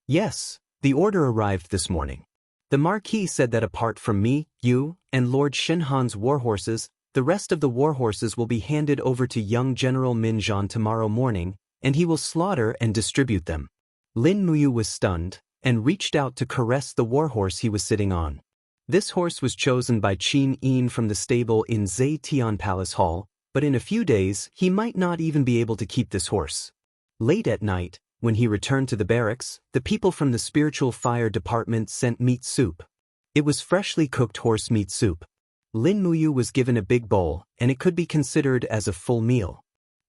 Speaker 1: "Yes, the order arrived this morning. The Marquis said that apart from me, you, and Lord Shenhan's war horses, the rest of the war horses will be handed over to young General Minzhan tomorrow morning, and he will slaughter and distribute them." Lin Muyu was stunned, and reached out to caress the war horse he was sitting on. This horse was chosen by Qin Yin from the stable in Zetian Palace Hall, but in a few days he might not even be able to keep this horse. Late at night, when he returned to the barracks, the people from the spiritual fire department sent meat soup. It was freshly cooked horse meat soup. Lin Muyu was given a big bowl, and it could be considered as a full meal.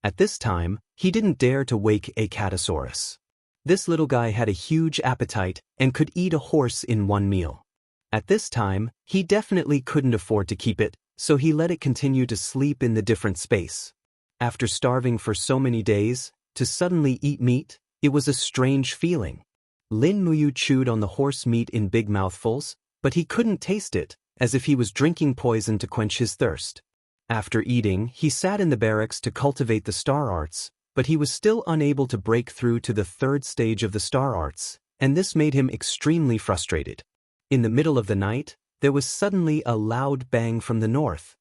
Speaker 1: At this time, he didn't dare to wake a Catasaurus. This little guy had a huge appetite and could eat a horse in one meal. At this time, he definitely couldn't afford to keep it, so he let it continue to sleep in the different space. After starving for so many days, to suddenly eat meat, it was a strange feeling. Lin Muyu chewed on the horse meat in big mouthfuls, but he couldn't taste it, as if he was drinking poison to quench his thirst. After eating, he sat in the barracks to cultivate the star arts, but he was still unable to break through to the 3rd stage of the star arts, and this made him extremely frustrated. In the middle of the night, there was suddenly a loud bang from the north.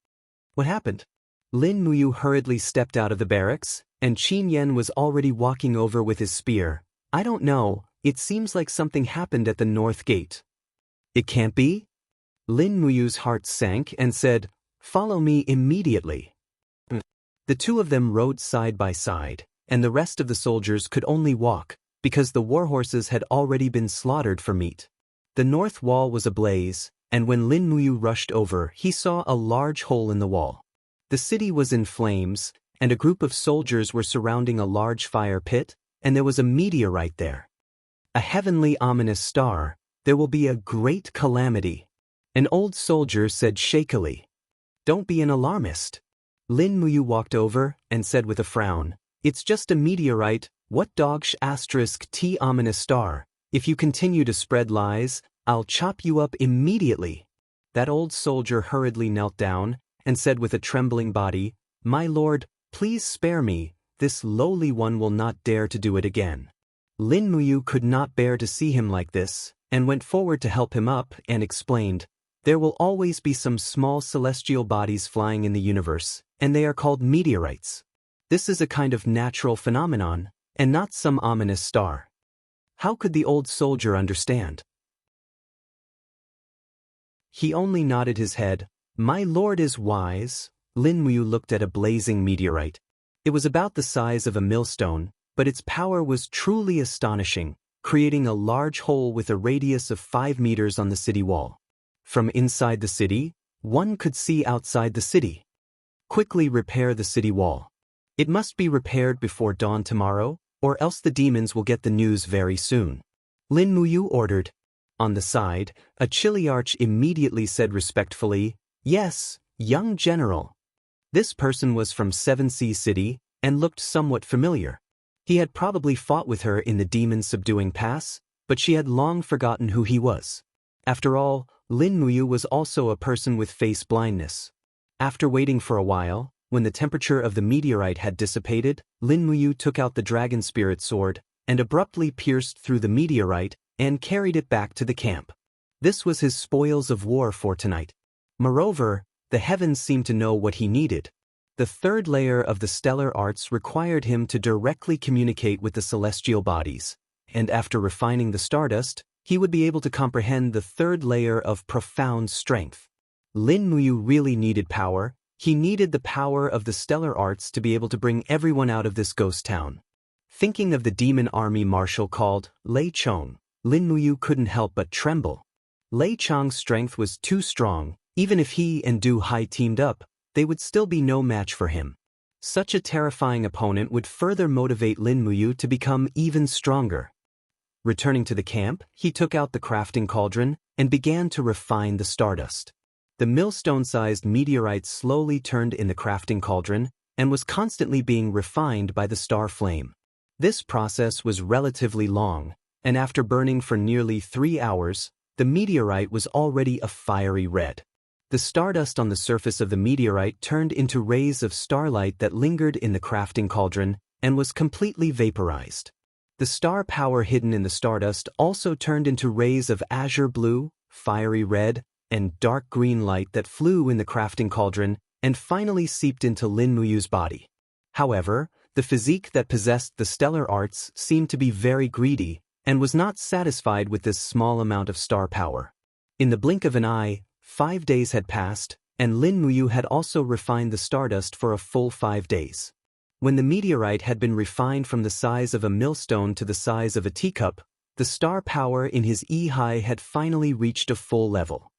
Speaker 1: What happened? Lin Muyu hurriedly stepped out of the barracks, and Qin Yan was already walking over with his spear. "I don't know, it seems like something happened at the north gate." "It can't be?" Lin Muyu's heart sank and said, "Follow me immediately." The two of them rode side by side, and the rest of the soldiers could only walk, because the war horses had already been slaughtered for meat. The north wall was ablaze, and when Lin Muyu rushed over, he saw a large hole in the wall. The city was in flames, and a group of soldiers were surrounding a large fire pit, and there was a meteorite there. "A heavenly ominous star, there will be a great calamity," an old soldier said shakily. "Don't be an alarmist." Lin Muyu walked over and said with a frown, "It's just a meteorite, what dogsh asterisk t ominous star. If you continue to spread lies, I'll chop you up immediately." That old soldier hurriedly knelt down and said with a trembling body, "My lord, please spare me, this lowly one will not dare to do it again." Lin Muyu could not bear to see him like this, and went forward to help him up and explained, "There will always be some small celestial bodies flying in the universe, and they are called meteorites. This is a kind of natural phenomenon, and not some ominous star." How could the old soldier understand? He only nodded his head, My lord is wise. Lin Muyu looked at a blazing meteorite. It was about the size of a millstone, but its power was truly astonishing, creating a large hole with a radius of 5 meters on the city wall. From inside the city, one could see outside the city. Quickly repair the city wall. It must be repaired before dawn tomorrow, or else the demons will get the news very soon. Lin Muyu ordered. On the side, a Chiliarch immediately said respectfully, "Yes, young general." This person was from 7C City and looked somewhat familiar. He had probably fought with her in the demon-subduing pass, but she had long forgotten who he was. After all, Lin Muyu was also a person with face blindness. After waiting for a while, when the temperature of the meteorite had dissipated, Lin Muyu took out the dragon spirit sword and abruptly pierced through the meteorite and carried it back to the camp. This was his spoils of war for tonight. Moreover, the heavens seemed to know what he needed. The third layer of the stellar arts required him to directly communicate with the celestial bodies, and after refining the stardust, he would be able to comprehend the third layer of profound strength. Lin Muyu really needed power. He needed the power of the stellar arts to be able to bring everyone out of this ghost town. Thinking of the demon army marshal called Lei Chong, Lin Muyu couldn't help but tremble. Lei Chong's strength was too strong. Even if he and Du Hai teamed up, they would still be no match for him. Such a terrifying opponent would further motivate Lin Muyu to become even stronger. Returning to the camp, he took out the crafting cauldron and began to refine the stardust. The millstone-sized meteorite slowly turned in the crafting cauldron and was constantly being refined by the star flame. This process was relatively long, and after burning for nearly 3 hours, the meteorite was already a fiery red. The stardust on the surface of the meteorite turned into rays of starlight that lingered in the crafting cauldron and was completely vaporized. The star power hidden in the stardust also turned into rays of azure blue, fiery red, and dark green light that flew in the crafting cauldron and finally seeped into Lin Muyu's body. However, the physique that possessed the stellar arts seemed to be very greedy and was not satisfied with this small amount of star power. In the blink of an eye, 5 days had passed, and Lin Muyu had also refined the stardust for a full 5 days. When the meteorite had been refined from the size of a millstone to the size of a teacup, the star power in his Yi had finally reached a full level.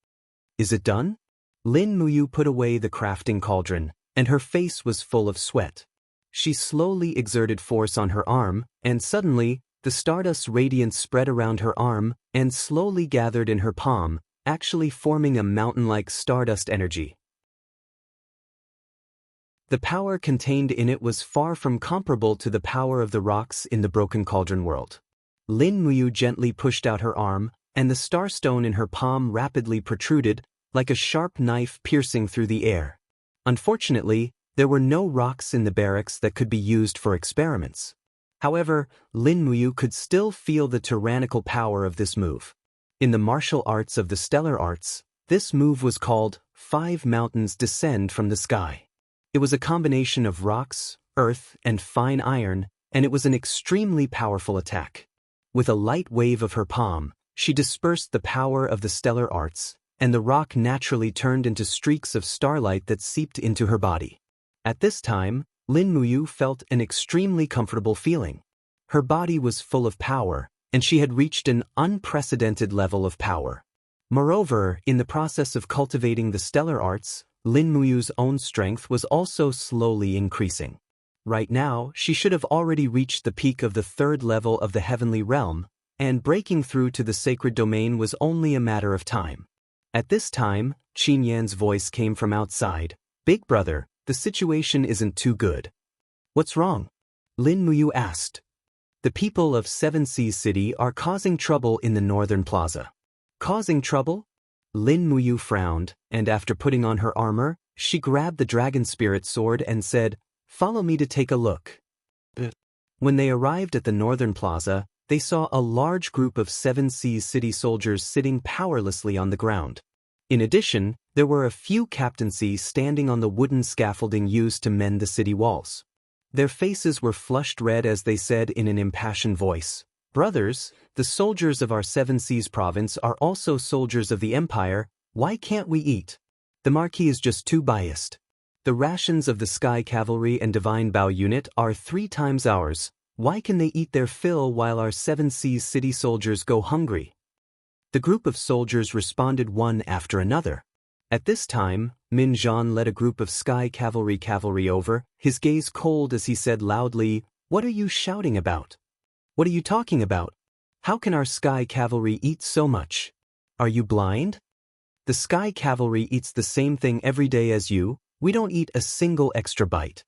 Speaker 1: Is it done? Lin Muyu put away the crafting cauldron, and her face was full of sweat. She slowly exerted force on her arm, and suddenly, the stardust's radiance spread around her arm and slowly gathered in her palm, actually forming a mountain-like stardust energy. The power contained in it was far from comparable to the power of the rocks in the Broken Cauldron world. Lin Muyu gently pushed out her arm, and the starstone in her palm rapidly protruded, like a sharp knife piercing through the air. Unfortunately, there were no rocks in the barracks that could be used for experiments. However, Lin Muyu could still feel the tyrannical power of this move. In the martial arts of the stellar arts, this move was called 5 Mountains Descend from the Sky. It was a combination of rocks, earth, and fine iron, and it was an extremely powerful attack. With a light wave of her palm, she dispersed the power of the stellar arts, and the rock naturally turned into streaks of starlight that seeped into her body. At this time, Lin Muyu felt an extremely comfortable feeling. Her body was full of power, and she had reached an unprecedented level of power. Moreover, in the process of cultivating the stellar arts, Lin Muyu's own strength was also slowly increasing. Right now, she should have already reached the peak of the 3rd level of the heavenly realm, and breaking through to the sacred domain was only a matter of time. At this time, Qin Yan's voice came from outside. "Big brother, the situation isn't too good." "What's wrong?" Lin Muyu asked. "The people of 7C City are causing trouble in the northern plaza." "Causing trouble?" Lin Muyu frowned, and after putting on her armor, she grabbed the dragon spirit sword and said, "Follow me to take a look." When they arrived at the northern plaza, they saw a large group of 7C City soldiers sitting powerlessly on the ground. In addition, there were a few captaincies standing on the wooden scaffolding used to mend the city walls. Their faces were flushed red as they said in an impassioned voice, "Brothers, the soldiers of our 7C's province are also soldiers of the Empire. Why can't we eat?" The Marquis is just too biased. The rations of the Sky Cavalry and Divine Bow Unit are 3 times ours. Why can they eat their fill while our Seven Seas City soldiers go hungry? The group of soldiers responded one after another. At this time, Min Zhan led a group of Sky Cavalry over, his gaze cold as he said loudly, "What are you shouting about? What are you talking about? How can our Sky Cavalry eat so much? Are you blind? The Sky Cavalry eats the same thing every day as you. We don't eat a single extra bite."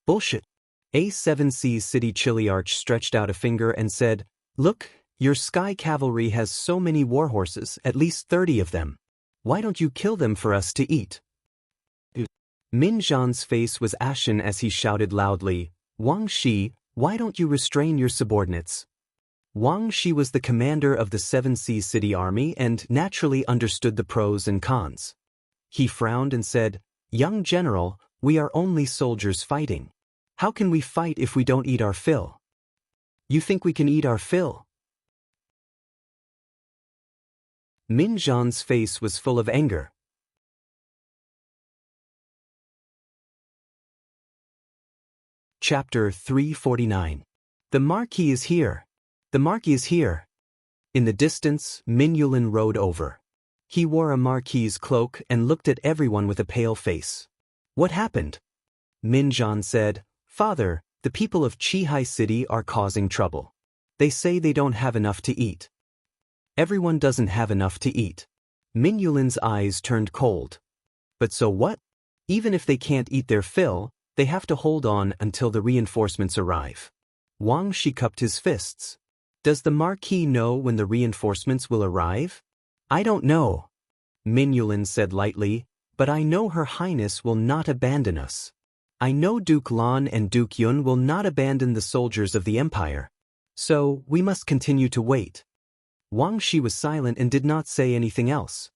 Speaker 1: Bullshit. A Seven Seas City Chiliarch stretched out a finger and said, "Look, your Sky Cavalry has so many warhorses, at least 30 of them. Why don't you kill them for us to eat?" Min Zhan's face was ashen as he shouted loudly, "Wang Shi, why don't you restrain your subordinates?" Wang Shi was the commander of the Seven Seas City Army and naturally understood the pros and cons. He frowned and said, "Young general, we are only soldiers fighting. How can we fight if we don't eat our fill? You think we can eat our fill?" Min Zhan's face was full of anger. Chapter 349. The Marquis is here. The Marquis is here. In the distance, Min Yulin rode over. He wore a Marquis's cloak and looked at everyone with a pale face. "What happened?" Min Zhan said, "Father, the people of Qihai City are causing trouble. They say they don't have enough to eat." "Everyone doesn't have enough to eat." Min Yulin's eyes turned cold. "But so what? Even if they can't eat their fill, they have to hold on until the reinforcements arrive." Wang Shi cupped his fists. "Does the Marquis know when the reinforcements will arrive?" "I don't know," Min Yulin said lightly, "but I know Her Highness will not abandon us. I know Duke Lan and Duke Yun will not abandon the soldiers of the Empire. So, we must continue to wait." Wang Shi was silent and did not say anything else.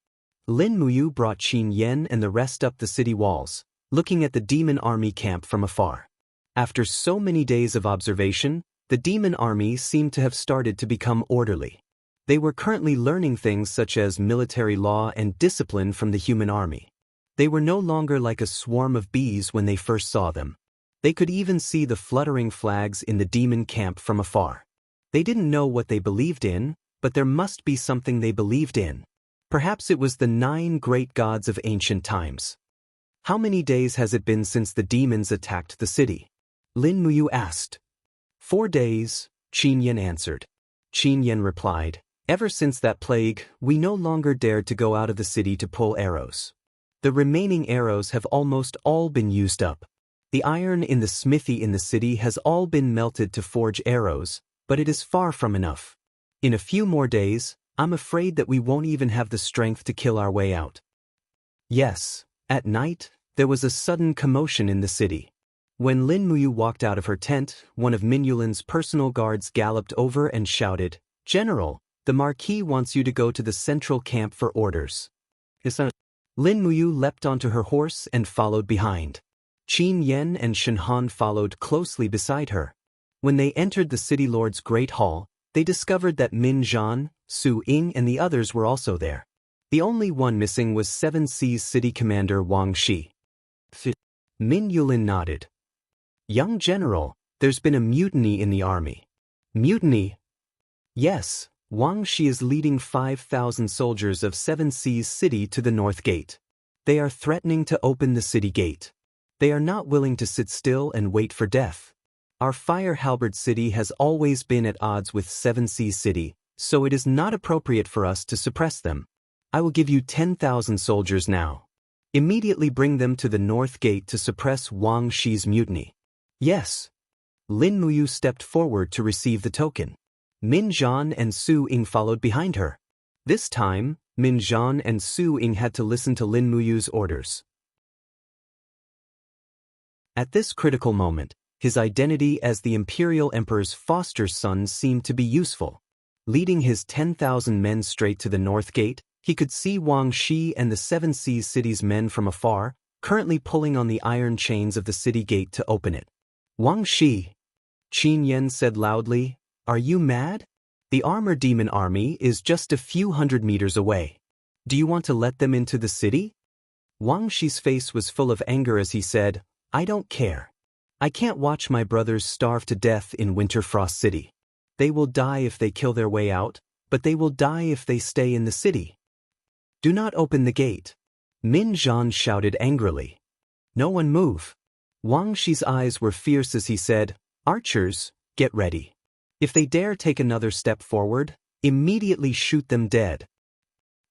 Speaker 1: Lin Muyu brought Qin Yan and the rest up the city walls, looking at the demon army camp from afar. After so many days of observation, the demon army seemed to have started to become orderly. They were currently learning things such as military law and discipline from the human army. They were no longer like a swarm of bees when they first saw them. They could even see the fluttering flags in the demon camp from afar. They didn't know what they believed in, but there must be something they believed in. Perhaps it was the 9 great gods of ancient times. "How many days has it been since the demons attacked the city?" Lin Muyu asked. 4 days, Qin Yan answered. Qin Yan replied, "Ever since that plague, we no longer dared to go out of the city to pull arrows. The remaining arrows have almost all been used up. The iron in the smithy in the city has all been melted to forge arrows, but it is far from enough. In a few more days, I'm afraid that we won't even have the strength to kill our way out." Yes, at night, there was a sudden commotion in the city. When Lin Muyu walked out of her tent, one of Min Yulin's personal guards galloped over and shouted, "General, the Marquis wants you to go to the central camp for orders." Lin Muyu leapt onto her horse and followed behind. Qin Yan and Shen Han followed closely beside her. When they entered the city lord's great hall, they discovered that Min Zhan, Su Ying and the others were also there. The only one missing was Seven Seas City Commander Wang Shi. Min Yulin nodded. "Young general, there's been a mutiny in the army." "Mutiny?" "Yes, Wang Shi is leading 5,000 soldiers of Seven Seas City to the North Gate. They are threatening to open the city gate. They are not willing to sit still and wait for death. Our Fire Halberd City has always been at odds with Seven Seas City, so it is not appropriate for us to suppress them. I will give you 10,000 soldiers now. Immediately bring them to the North Gate to suppress Wang Shi's mutiny." "Yes." Lin Muyu stepped forward to receive the token. Min Zhan and Su Ying followed behind her. This time, Min Zhan and Su Ying had to listen to Lin Muyu's orders. At this critical moment, his identity as the Imperial Emperor's foster son seemed to be useful. Leading his 10,000 men straight to the North Gate, he could see Wang Shi and the Seven Seas City's men from afar, currently pulling on the iron chains of the city gate to open it. "Wang Shi," Qin Yan said loudly, "are you mad? The armored demon army is just a few hundred meters away. Do you want to let them into the city?" Wang Shi's face was full of anger as he said, I don't care. I can't watch my brothers starve to death in Winter Frost City. They will die if they kill their way out, but they will die if they stay in the city. Do not open the gate. Min Zhan shouted angrily. No one move. Wang Shi's eyes were fierce as he said, Archers, get ready. If they dare take another step forward, immediately shoot them dead.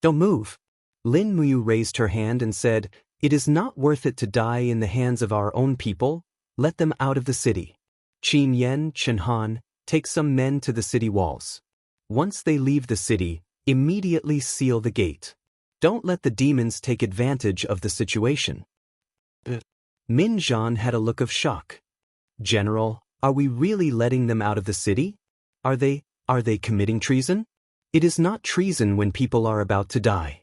Speaker 1: Don't move. Lin Muyu raised her hand and said, It is not worth it to die in the hands of our own people. Let them out of the city. Qin Yan, Chen Han, take some men to the city walls. Once they leave the city, immediately seal the gate. Don't let the demons take advantage of the situation. Min Zhan had a look of shock. General, are we really letting them out of the city? Are they committing treason? It is not treason when people are about to die.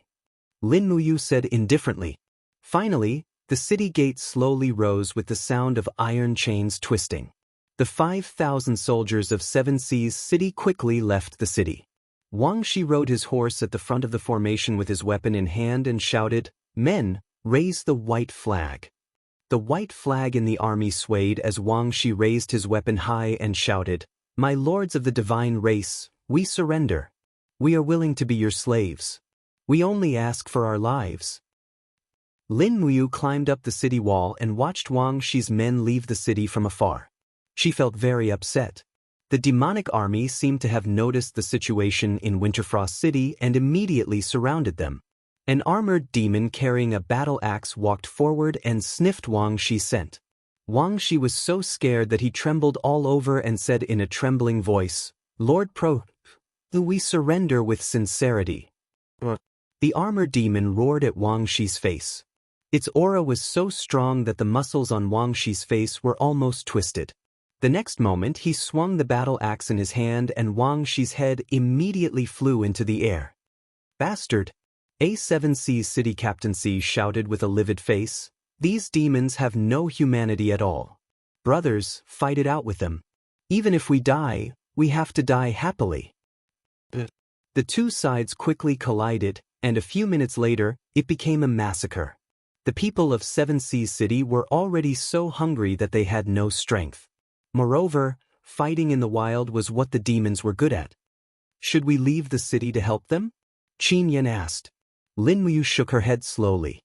Speaker 1: Lin Muyu said indifferently. Finally, the city gate slowly rose with the sound of iron chains twisting. The 5,000 soldiers of Seven Seas City quickly left the city. Wang Shi rode his horse at the front of the formation with his weapon in hand and shouted, Men, raise the white flag. The white flag in the army swayed as Wang Shi raised his weapon high and shouted, My lords of the divine race, we surrender. We are willing to be your slaves. We only ask for our lives. Lin Muyu climbed up the city wall and watched Wang Shi's men leave the city from afar. She felt very upset. The demonic army seemed to have noticed the situation in Winterfrost City and immediately surrounded them. An armored demon carrying a battle axe walked forward and sniffed Wang Shi's scent. Wang Shi was so scared that he trembled all over and said in a trembling voice, Lord Pro, we surrender with sincerity. The armored demon roared at Wang Shi's face. Its aura was so strong that the muscles on Wang Shi's face were almost twisted. The next moment he swung the battle axe in his hand and Wang Shi's head immediately flew into the air. Bastard! A7 Seas City Captaincy shouted with a livid face. These demons have no humanity at all. Brothers, fight it out with them. Even if we die, we have to die happily. The two sides quickly collided, and a few minutes later, it became a massacre. The people of Seven Seas City were already so hungry that they had no strength. Moreover, fighting in the wild was what the demons were good at. Should we leave the city to help them? Qin Yan asked. Lin Muyu shook her head slowly.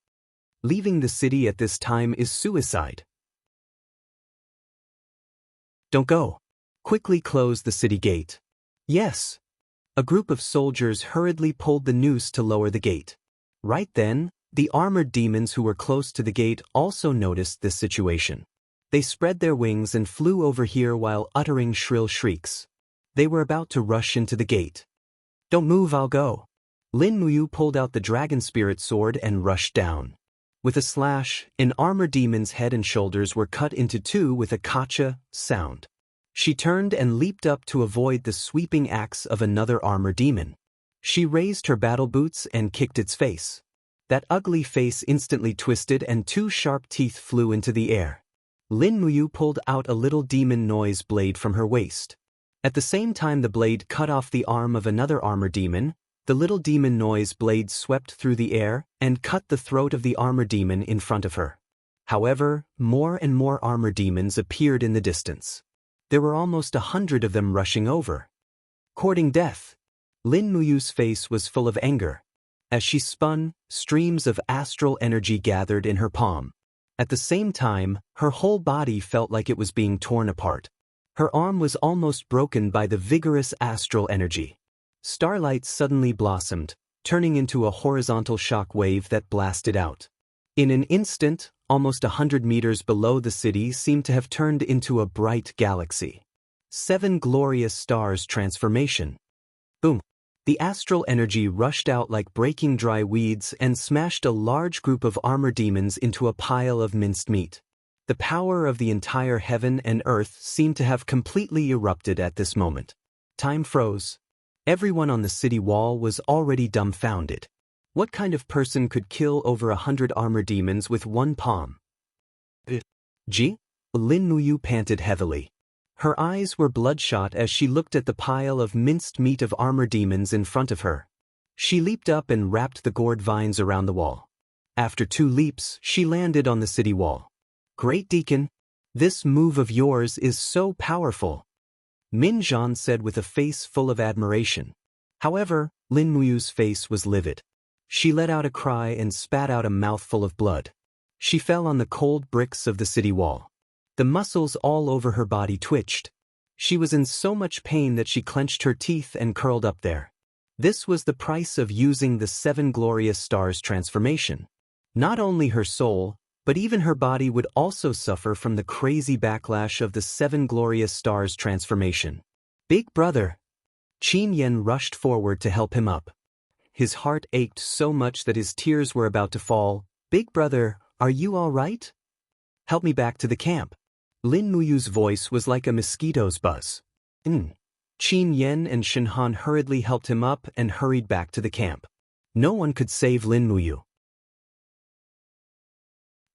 Speaker 1: Leaving the city at this time is suicide. Don't go. Quickly close the city gate. Yes. A group of soldiers hurriedly pulled the noose to lower the gate. Right then, the armored demons who were close to the gate also noticed this situation. They spread their wings and flew over here while uttering shrill shrieks. They were about to rush into the gate. Don't move, I'll go. Lin Muyu pulled out the dragon spirit sword and rushed down. With a slash, an armored demon's head and shoulders were cut into two with a kacha sound. She turned and leaped up to avoid the sweeping axe of another armored demon. She raised her battle boots and kicked its face. That ugly face instantly twisted and two sharp teeth flew into the air. Lin Muyu pulled out a little demon noise blade from her waist. At the same time the blade cut off the arm of another armored demon, the little demon noise blade swept through the air and cut the throat of the armored demon in front of her. However, more and more armored demons appeared in the distance. There were almost 100 of them rushing over. Courting death. Lin Muyu's face was full of anger. As she spun, streams of astral energy gathered in her palm. At the same time, her whole body felt like it was being torn apart. Her arm was almost broken by the vigorous astral energy. Starlight suddenly blossomed, turning into a horizontal shock wave that blasted out. In an instant, almost 100 meters below the city seemed to have turned into a bright galaxy. 7 glorious stars transformation. Boom. The astral energy rushed out like breaking dry weeds and smashed a large group of armor demons into a pile of minced meat. The power of the entire heaven and earth seemed to have completely erupted at this moment. Time froze. Everyone on the city wall was already dumbfounded. What kind of person could kill over 100 armor demons with one palm? Lin Muyu panted heavily. Her eyes were bloodshot as she looked at the pile of minced meat of armor demons in front of her. She leaped up and wrapped the gourd vines around the wall. After 2 leaps, she landed on the city wall. "Great Deacon, this move of yours is so powerful," Min Zhan said with a face full of admiration. However, Lin Muyu's face was livid. She let out a cry and spat out a mouthful of blood. She fell on the cold bricks of the city wall. The muscles all over her body twitched. She was in so much pain that she clenched her teeth and curled up there. This was the price of using the 7 glorious stars transformation. Not only her soul, but even her body would also suffer from the crazy backlash of the 7 glorious stars transformation. "Big brother!" Qin Yan rushed forward to help him up. His heart ached so much that his tears were about to fall. "Big brother, are you all right? Help me back to the camp." Lin Muyu's voice was like a mosquito's buzz. Qin Yan and Shinhan hurriedly helped him up and hurried back to the camp. No one could save Lin Muyu.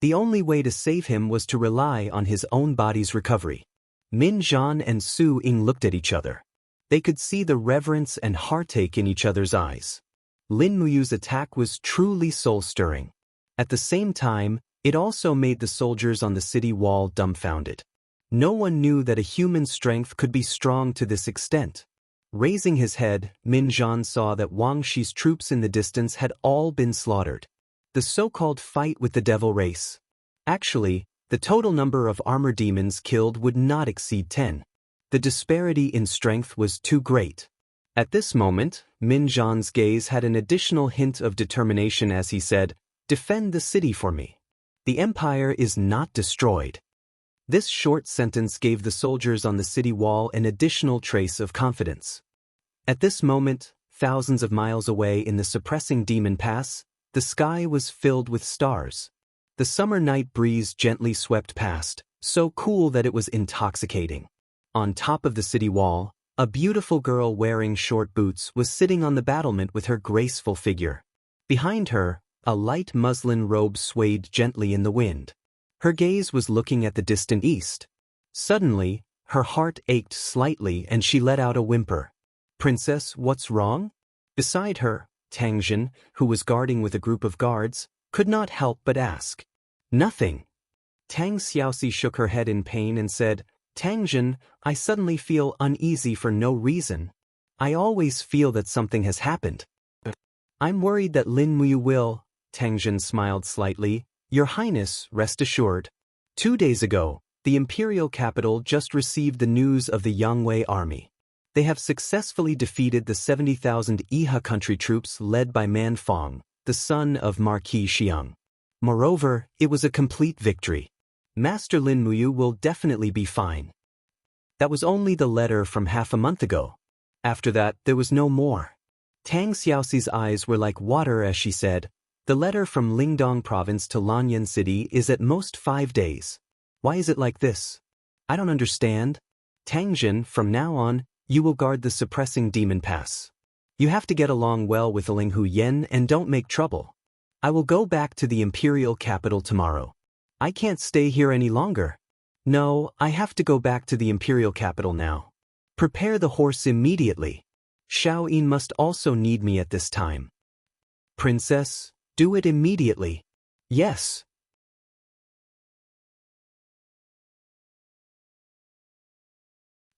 Speaker 1: The only way to save him was to rely on his own body's recovery. Min Zhan and Su Ying looked at each other. They could see the reverence and heartache in each other's eyes. Lin Muyu's attack was truly soul-stirring. At the same time, it also made the soldiers on the city wall dumbfounded. No one knew that a human strength could be strong to this extent. Raising his head, Min Zhan saw that Wang Shi's troops in the distance had all been slaughtered. The so-called fight with the devil race. Actually, the total number of armor demons killed would not exceed 10. The disparity in strength was too great. At this moment, Min Zhan's gaze had an additional hint of determination as he said, "Defend the city for me. The empire is not destroyed." This short sentence gave the soldiers on the city wall an additional trace of confidence. At this moment, thousands of miles away in the suppressing demon pass, the sky was filled with stars. The summer night breeze gently swept past, so cool that it was intoxicating. On top of the city wall, a beautiful girl wearing short boots was sitting on the battlement with her graceful figure. Behind her, a light muslin robe swayed gently in the wind. Her gaze was looking at the distant east. Suddenly, her heart ached slightly and she let out a whimper. "Princess, what's wrong?" Beside her, Tangjin, who was guarding with a group of guards, could not help but ask. "Nothing." Tang Xiaoxi shook her head in pain and said, "Tangjin, I suddenly feel uneasy for no reason. I always feel that something has happened." "I'm worried that Lin Muyu will." Tangjin smiled slightly. "Your Highness, rest assured. 2 days ago, the imperial capital just received the news of the Yangwei army. They have successfully defeated the 70,000 Iha country troops led by Man Fong, the son of Marquis Xiang. Moreover, it was a complete victory. Master Lin Muyu will definitely be fine." That was only the letter from half a month ago. After that, there was no more. Tang Xiaoxi's eyes were like water as she said, "The letter from Lingdong province to Lanyan city is at most 5 days. Why is it like this? I don't understand. Tangjin, from now on, you will guard the suppressing demon pass. You have to get along well with Linghu Yen and don't make trouble. I will go back to the imperial capital tomorrow. I can't stay here any longer. No, I have to go back to the imperial capital now. Prepare the horse immediately. Xiao Yin must also need me at this time. Princess, do it immediately." "Yes."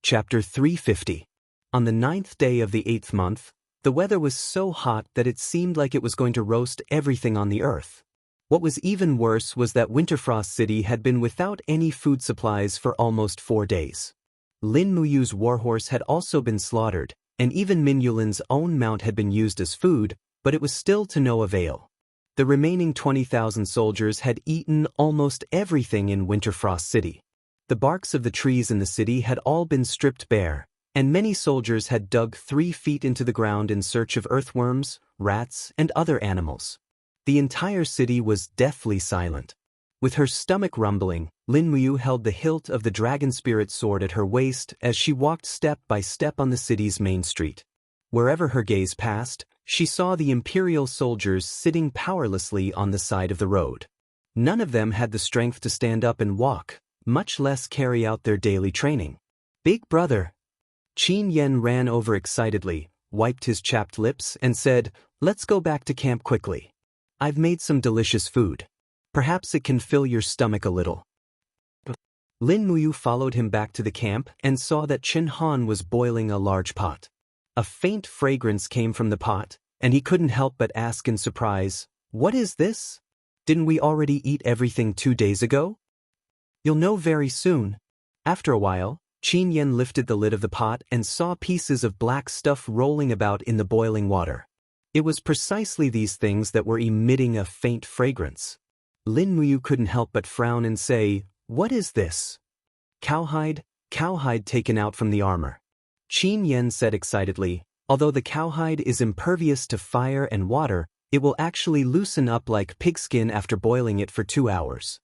Speaker 1: Chapter 350. On the 9th day of the 8th month, the weather was so hot that it seemed like it was going to roast everything on the earth. What was even worse was that Winterfrost City had been without any food supplies for almost 4 days. Lin Muyu's warhorse had also been slaughtered, and even Min Yulin's own mount had been used as food, but it was still to no avail. The remaining 20,000 soldiers had eaten almost everything in Winterfrost City. The barks of the trees in the city had all been stripped bare, and many soldiers had dug 3 feet into the ground in search of earthworms, rats, and other animals. The entire city was deathly silent. With her stomach rumbling, Lin Muyu held the hilt of the dragon spirit sword at her waist as she walked step by step on the city's main street. Wherever her gaze passed, she saw the imperial soldiers sitting powerlessly on the side of the road. None of them had the strength to stand up and walk, much less carry out their daily training. "Big brother." Qin Yan ran over excitedly, wiped his chapped lips, and said, "Let's go back to camp quickly." I've made some delicious food. Perhaps it can fill your stomach a little. Lin Muyu followed him back to the camp and saw that Chen Han was boiling a large pot. A faint fragrance came from the pot, and he couldn't help but ask in surprise, "What is this? Didn't we already eat everything 2 days ago?" "You'll know very soon." After a while, Qin Yan lifted the lid of the pot and saw pieces of black stuff rolling about in the boiling water. It was precisely these things that were emitting a faint fragrance. Lin Muyu couldn't help but frown and say, "What is this?" "Cowhide taken out from the armor." Qin Yan said excitedly, "Although the cowhide is impervious to fire and water, it will actually loosen up like pigskin after boiling it for 2 hours.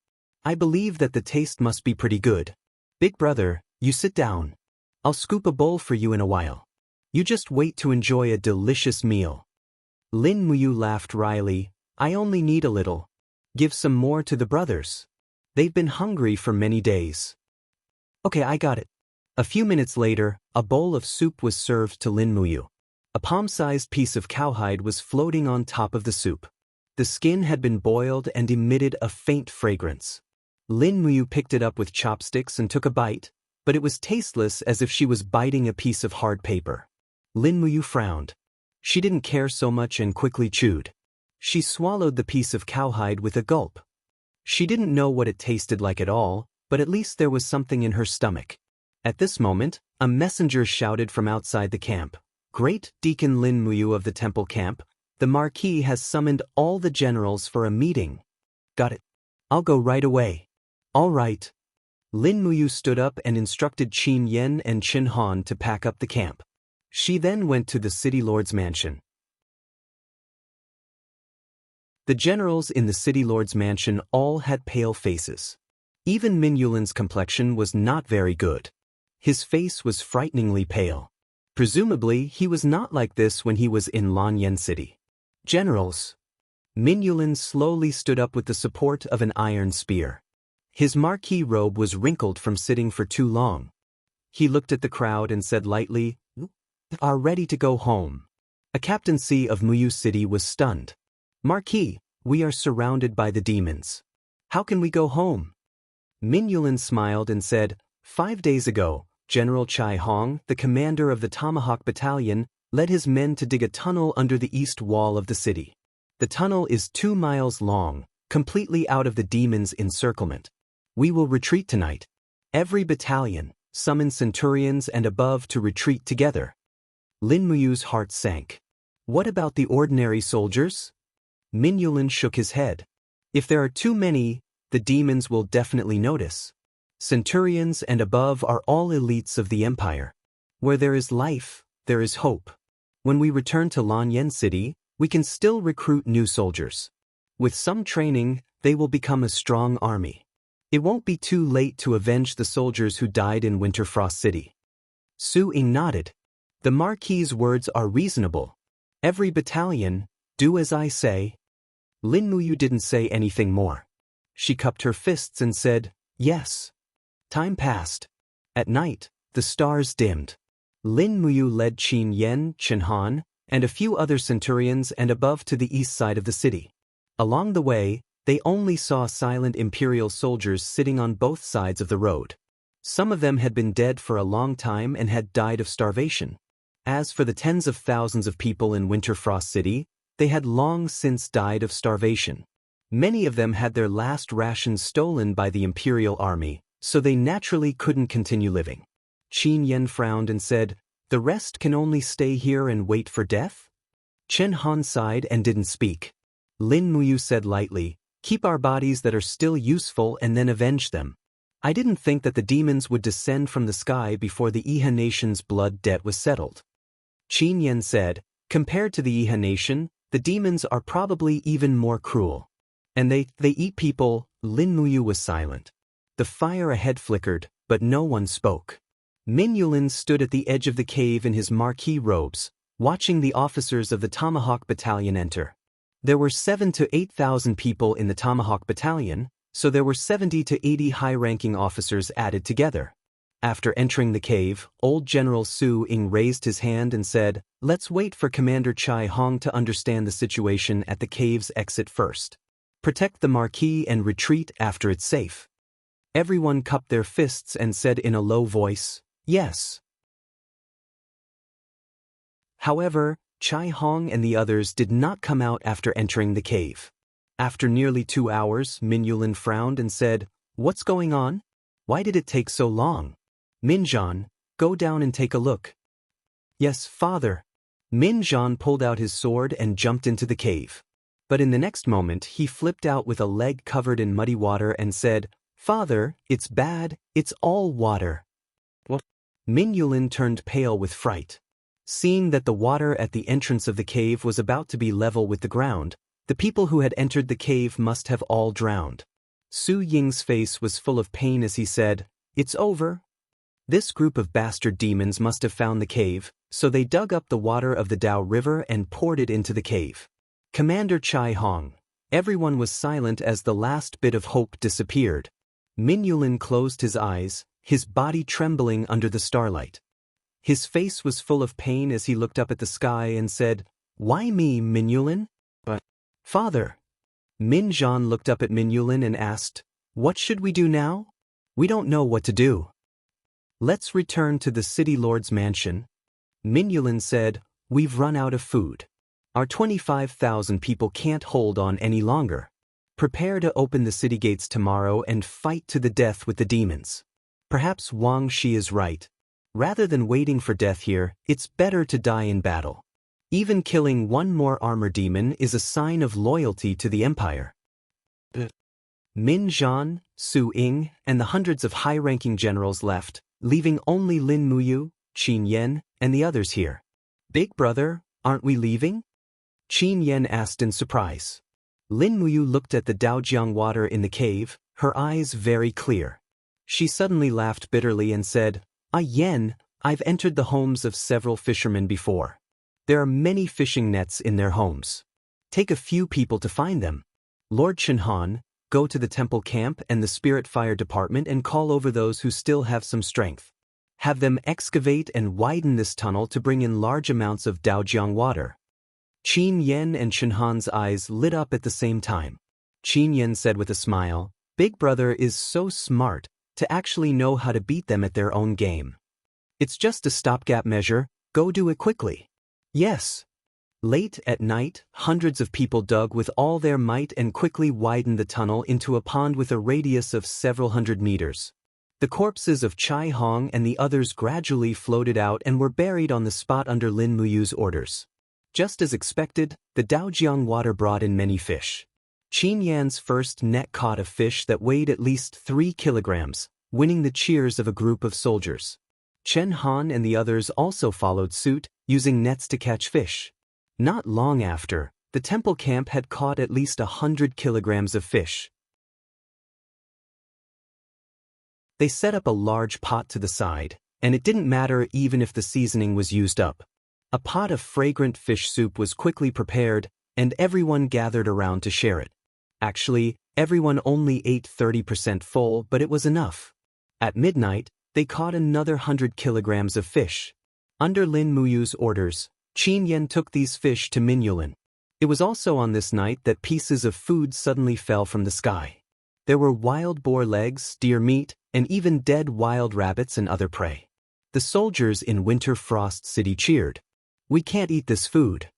Speaker 1: I believe that the taste must be pretty good. Big brother, you sit down. I'll scoop a bowl for you in a while. You just wait to enjoy a delicious meal." Lin Muyu laughed wryly, "I only need a little. Give some more to the brothers. They've been hungry for many days." "Okay, I got it." A few minutes later, a bowl of soup was served to Lin Muyu. A palm-sized piece of cowhide was floating on top of the soup. The skin had been boiled and emitted a faint fragrance. Lin Muyu picked it up with chopsticks and took a bite, but it was tasteless, as if she was biting a piece of hard paper. Lin Muyu frowned. She didn't care so much and quickly chewed. She swallowed the piece of cowhide with a gulp. She didn't know what it tasted like at all, but at least there was something in her stomach. At this moment, a messenger shouted from outside the camp, "Great Deacon Lin Muyu of the temple camp, the Marquis has summoned all the generals for a meeting." "Got it. I'll go right away." "All right." Lin Muyu stood up and instructed Qin Yan and Chen Han to pack up the camp. She then went to the city lord's mansion. The generals in the city lord's mansion all had pale faces. Even Min Yulin's complexion was not very good. His face was frighteningly pale. Presumably, he was not like this when he was in Lanyan City. "Generals." Min Yulin slowly stood up with the support of an iron spear. His marquee robe was wrinkled from sitting for too long. He looked at the crowd and said lightly, "Are ready to go home." A captaincy of Muyu City was stunned. "Marquis, we are surrounded by the demons. How can we go home?" Min Yulin smiled and said, 5 days ago, General Chai Hong, the commander of the Tomahawk Battalion, led his men to dig a tunnel under the east wall of the city. The tunnel is 2 miles long, completely out of the demons' encirclement. We will retreat tonight. Every battalion, summon centurions and above to retreat together." Lin Muyu's heart sank. "What about the ordinary soldiers?" Min Yulin shook his head. "If there are too many, the demons will definitely notice. Centurions and above are all elites of the empire. Where there is life, there is hope. When we return to Lanyan City, we can still recruit new soldiers. With some training, they will become a strong army. It won't be too late to avenge the soldiers who died in Winterfrost City." Su Ying nodded. "The Marquis's words are reasonable. Every battalion, do as I say." Lin Muyu didn't say anything more. She cupped her fists and said, "Yes." Time passed. At night, the stars dimmed. Lin Muyu led Qin Yan, Chen Han, and a few other centurions and above to the east side of the city. Along the way, they only saw silent imperial soldiers sitting on both sides of the road. Some of them had been dead for a long time and had died of starvation. As for the tens of thousands of people in Winterfrost City, they had long since died of starvation. Many of them had their last rations stolen by the imperial army, so they naturally couldn't continue living. Qin Yan frowned and said, "The rest can only stay here and wait for death?" Chen Han sighed and didn't speak. Lin Muyu said lightly, "Keep our bodies that are still useful and then avenge them. I didn't think that the demons would descend from the sky before the Iha nation's blood debt was settled." Qin Yan said, "Compared to the Iha nation, the demons are probably even more cruel. And they eat people." Lin Muyu was silent. The fire ahead flickered, but no one spoke. Min Yulin stood at the edge of the cave in his marquee robes, watching the officers of the Tomahawk Battalion enter. There were 7,000 to 8,000 people in the Tomahawk Battalion, so there were 70 to 80 high-ranking officers added together. After entering the cave, old General Su Ying raised his hand and said, "Let's wait for Commander Chai Hong to understand the situation at the cave's exit first. Protect the marquee and retreat after it's safe." Everyone cupped their fists and said in a low voice, "Yes." However, Chai Hong and the others did not come out after entering the cave. After nearly 2 hours, Min Yulin frowned and said, "What's going on? Why did it take so long?" "Min Zhan, go down and take a look." "Yes, father." Min Zhan pulled out his sword and jumped into the cave. But in the next moment he flipped out with a leg covered in muddy water and said, "Father, it's bad, it's all water." "What?" Min Yulin turned pale with fright. Seeing that the water at the entrance of the cave was about to be level with the ground, the people who had entered the cave must have all drowned. Su Ying's face was full of pain as he said, "It's over." This group of bastard demons must have found the cave, so they dug up the water of the Dao River and poured it into the cave. Commander Chai Hong. Everyone was silent as the last bit of hope disappeared. Min Yulin closed his eyes, his body trembling under the starlight. His face was full of pain as he looked up at the sky and said, "Why me, Min Yulin?" "But, father." Min Zhan looked up at Min Yulin and asked, "What should we do now? We don't know what to do." "Let's return to the city lord's mansion." Min Yulin said, "We've run out of food. Our 25,000 people can't hold on any longer. Prepare to open the city gates tomorrow and fight to the death with the demons. Perhaps Wang Shi is right. Rather than waiting for death here, it's better to die in battle. Even killing one more armor demon is a sign of loyalty to the empire." Min Zhan, Su Ying, and the hundreds of high-ranking generals left, leaving only Lin Muyu, Qin Yan, and the others here. "Big brother, aren't we leaving?" Qin Yan asked in surprise. Lin Muyu looked at the Daojiang water in the cave, her eyes very clear. She suddenly laughed bitterly and said, "Ah Yan, I've entered the homes of several fishermen before. There are many fishing nets in their homes. Take a few people to find them. Lord Shenhan, go to the temple camp and the spirit fire department and call over those who still have some strength. Have them excavate and widen this tunnel to bring in large amounts of Daojiang water." Qin Yan and Shenhan's eyes lit up at the same time. Qin Yan said with a smile, "Big brother is so smart to actually know how to beat them at their own game. It's just a stopgap measure, go do it quickly." "Yes." Late at night, hundreds of people dug with all their might and quickly widened the tunnel into a pond with a radius of several hundred meters. The corpses of Chai Hong and the others gradually floated out and were buried on the spot under Lin Muyu's orders. Just as expected, the Daojiang water brought in many fish. Qin Yan's first net caught a fish that weighed at least 3 kilograms, winning the cheers of a group of soldiers. Chen Han and the others also followed suit, using nets to catch fish. Not long after, the temple camp had caught at least 100 kilograms of fish. They set up a large pot to the side, and it didn't matter even if the seasoning was used up. A pot of fragrant fish soup was quickly prepared, and everyone gathered around to share it. Actually, everyone only ate 30% full, but it was enough. At midnight, they caught another 100 kilograms of fish. Under Lin Muyu's orders, Qin Yan took these fish to Min Yulin. It was also on this night that pieces of food suddenly fell from the sky. There were wild boar legs, deer meat, and even dead wild rabbits and other prey. The soldiers in Winter Frost City cheered. "We can't eat this food."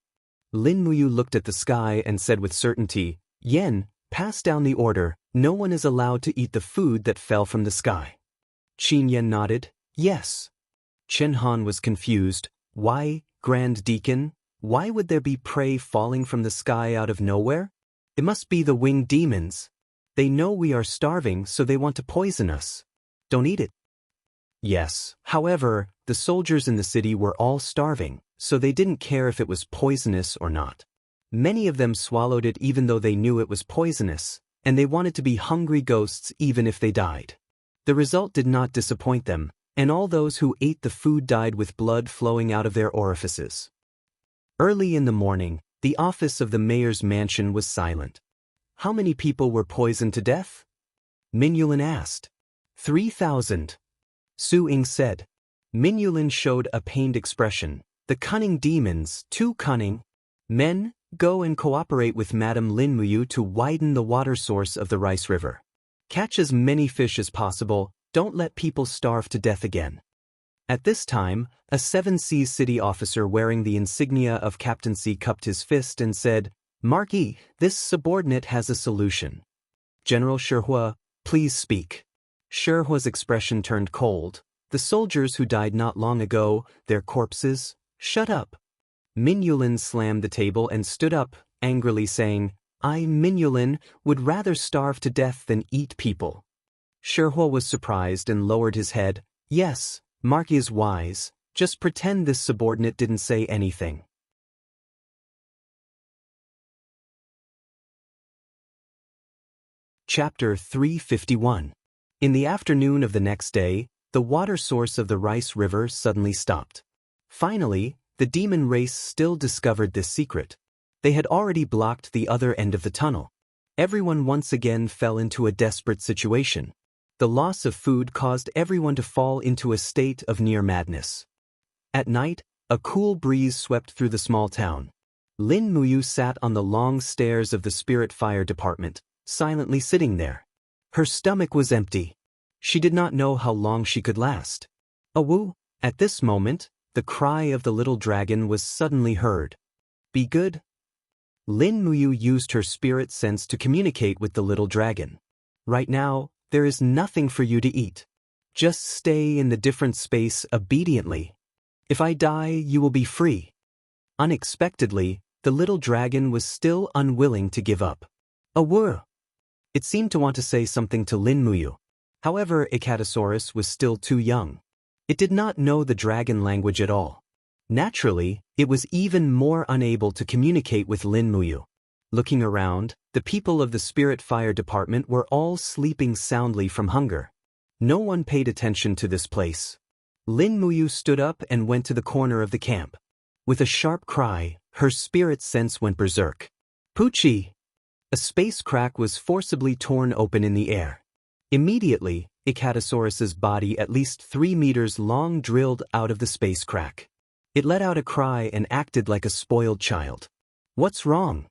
Speaker 1: Lin Muyu looked at the sky and said with certainty, "Yan, pass down the order, no one is allowed to eat the food that fell from the sky." Qin Yan nodded, "Yes." Chen Han was confused. "Why, Grand Deacon, why would there be prey falling from the sky out of nowhere? It must be the winged demons. They know we are starving, so they want to poison us. Don't eat it." Yes, however, the soldiers in the city were all starving, so they didn't care if it was poisonous or not. Many of them swallowed it even though they knew it was poisonous, and they wanted to be hungry ghosts even if they died. The result did not disappoint them, and all those who ate the food died with blood flowing out of their orifices. Early in the morning, the office of the mayor's mansion was silent. "How many people were poisoned to death?" Min Yulin asked. 3,000. Su Ying said. Min Yulin showed a pained expression. The cunning demons, too cunning. Men, go and cooperate with Madame Lin Muyu to widen the water source of the Rice River. Catch as many fish as possible, don't let people starve to death again. At this time, a Seven Seas city officer wearing the insignia of captaincy cupped his fist and said, Marquis, this subordinate has a solution. General Shihua, please speak. Shihua's expression turned cold. The soldiers who died not long ago, their corpses? Shut up. Min Yulin slammed the table and stood up, angrily saying, I, Min Yulin, would rather starve to death than eat people. Shihua was surprised and lowered his head. Yes, Marquis is wise. Just pretend this subordinate didn't say anything. Chapter 351. In the afternoon of the next day, the water source of the Rice River suddenly stopped. Finally, the demon race still discovered this secret. They had already blocked the other end of the tunnel. Everyone once again fell into a desperate situation. The loss of food caused everyone to fall into a state of near madness. At night, a cool breeze swept through the small town. Lin Muyu sat on the long stairs of the Spirit Fire Department, silently sitting there. Her stomach was empty. She did not know how long she could last. Awu! At this moment, the cry of the little dragon was suddenly heard. Be good. Lin Muyu used her spirit sense to communicate with the little dragon. Right now, there is nothing for you to eat. Just stay in the different space obediently. If I die, you will be free. Unexpectedly, the little dragon was still unwilling to give up. Awu! It seemed to want to say something to Lin Muyu. However, Icatosaurus was still too young. It did not know the dragon language at all. Naturally, it was even more unable to communicate with Lin Muyu. Looking around, the people of the Spirit Fire Department were all sleeping soundly from hunger. No one paid attention to this place. Lin Muyu stood up and went to the corner of the camp. With a sharp cry, her spirit sense went berserk. Poochie! A space crack was forcibly torn open in the air. Immediately, Icatosaurus's body at least 3 meters long drilled out of the space crack. It let out a cry and acted like a spoiled child. What's wrong?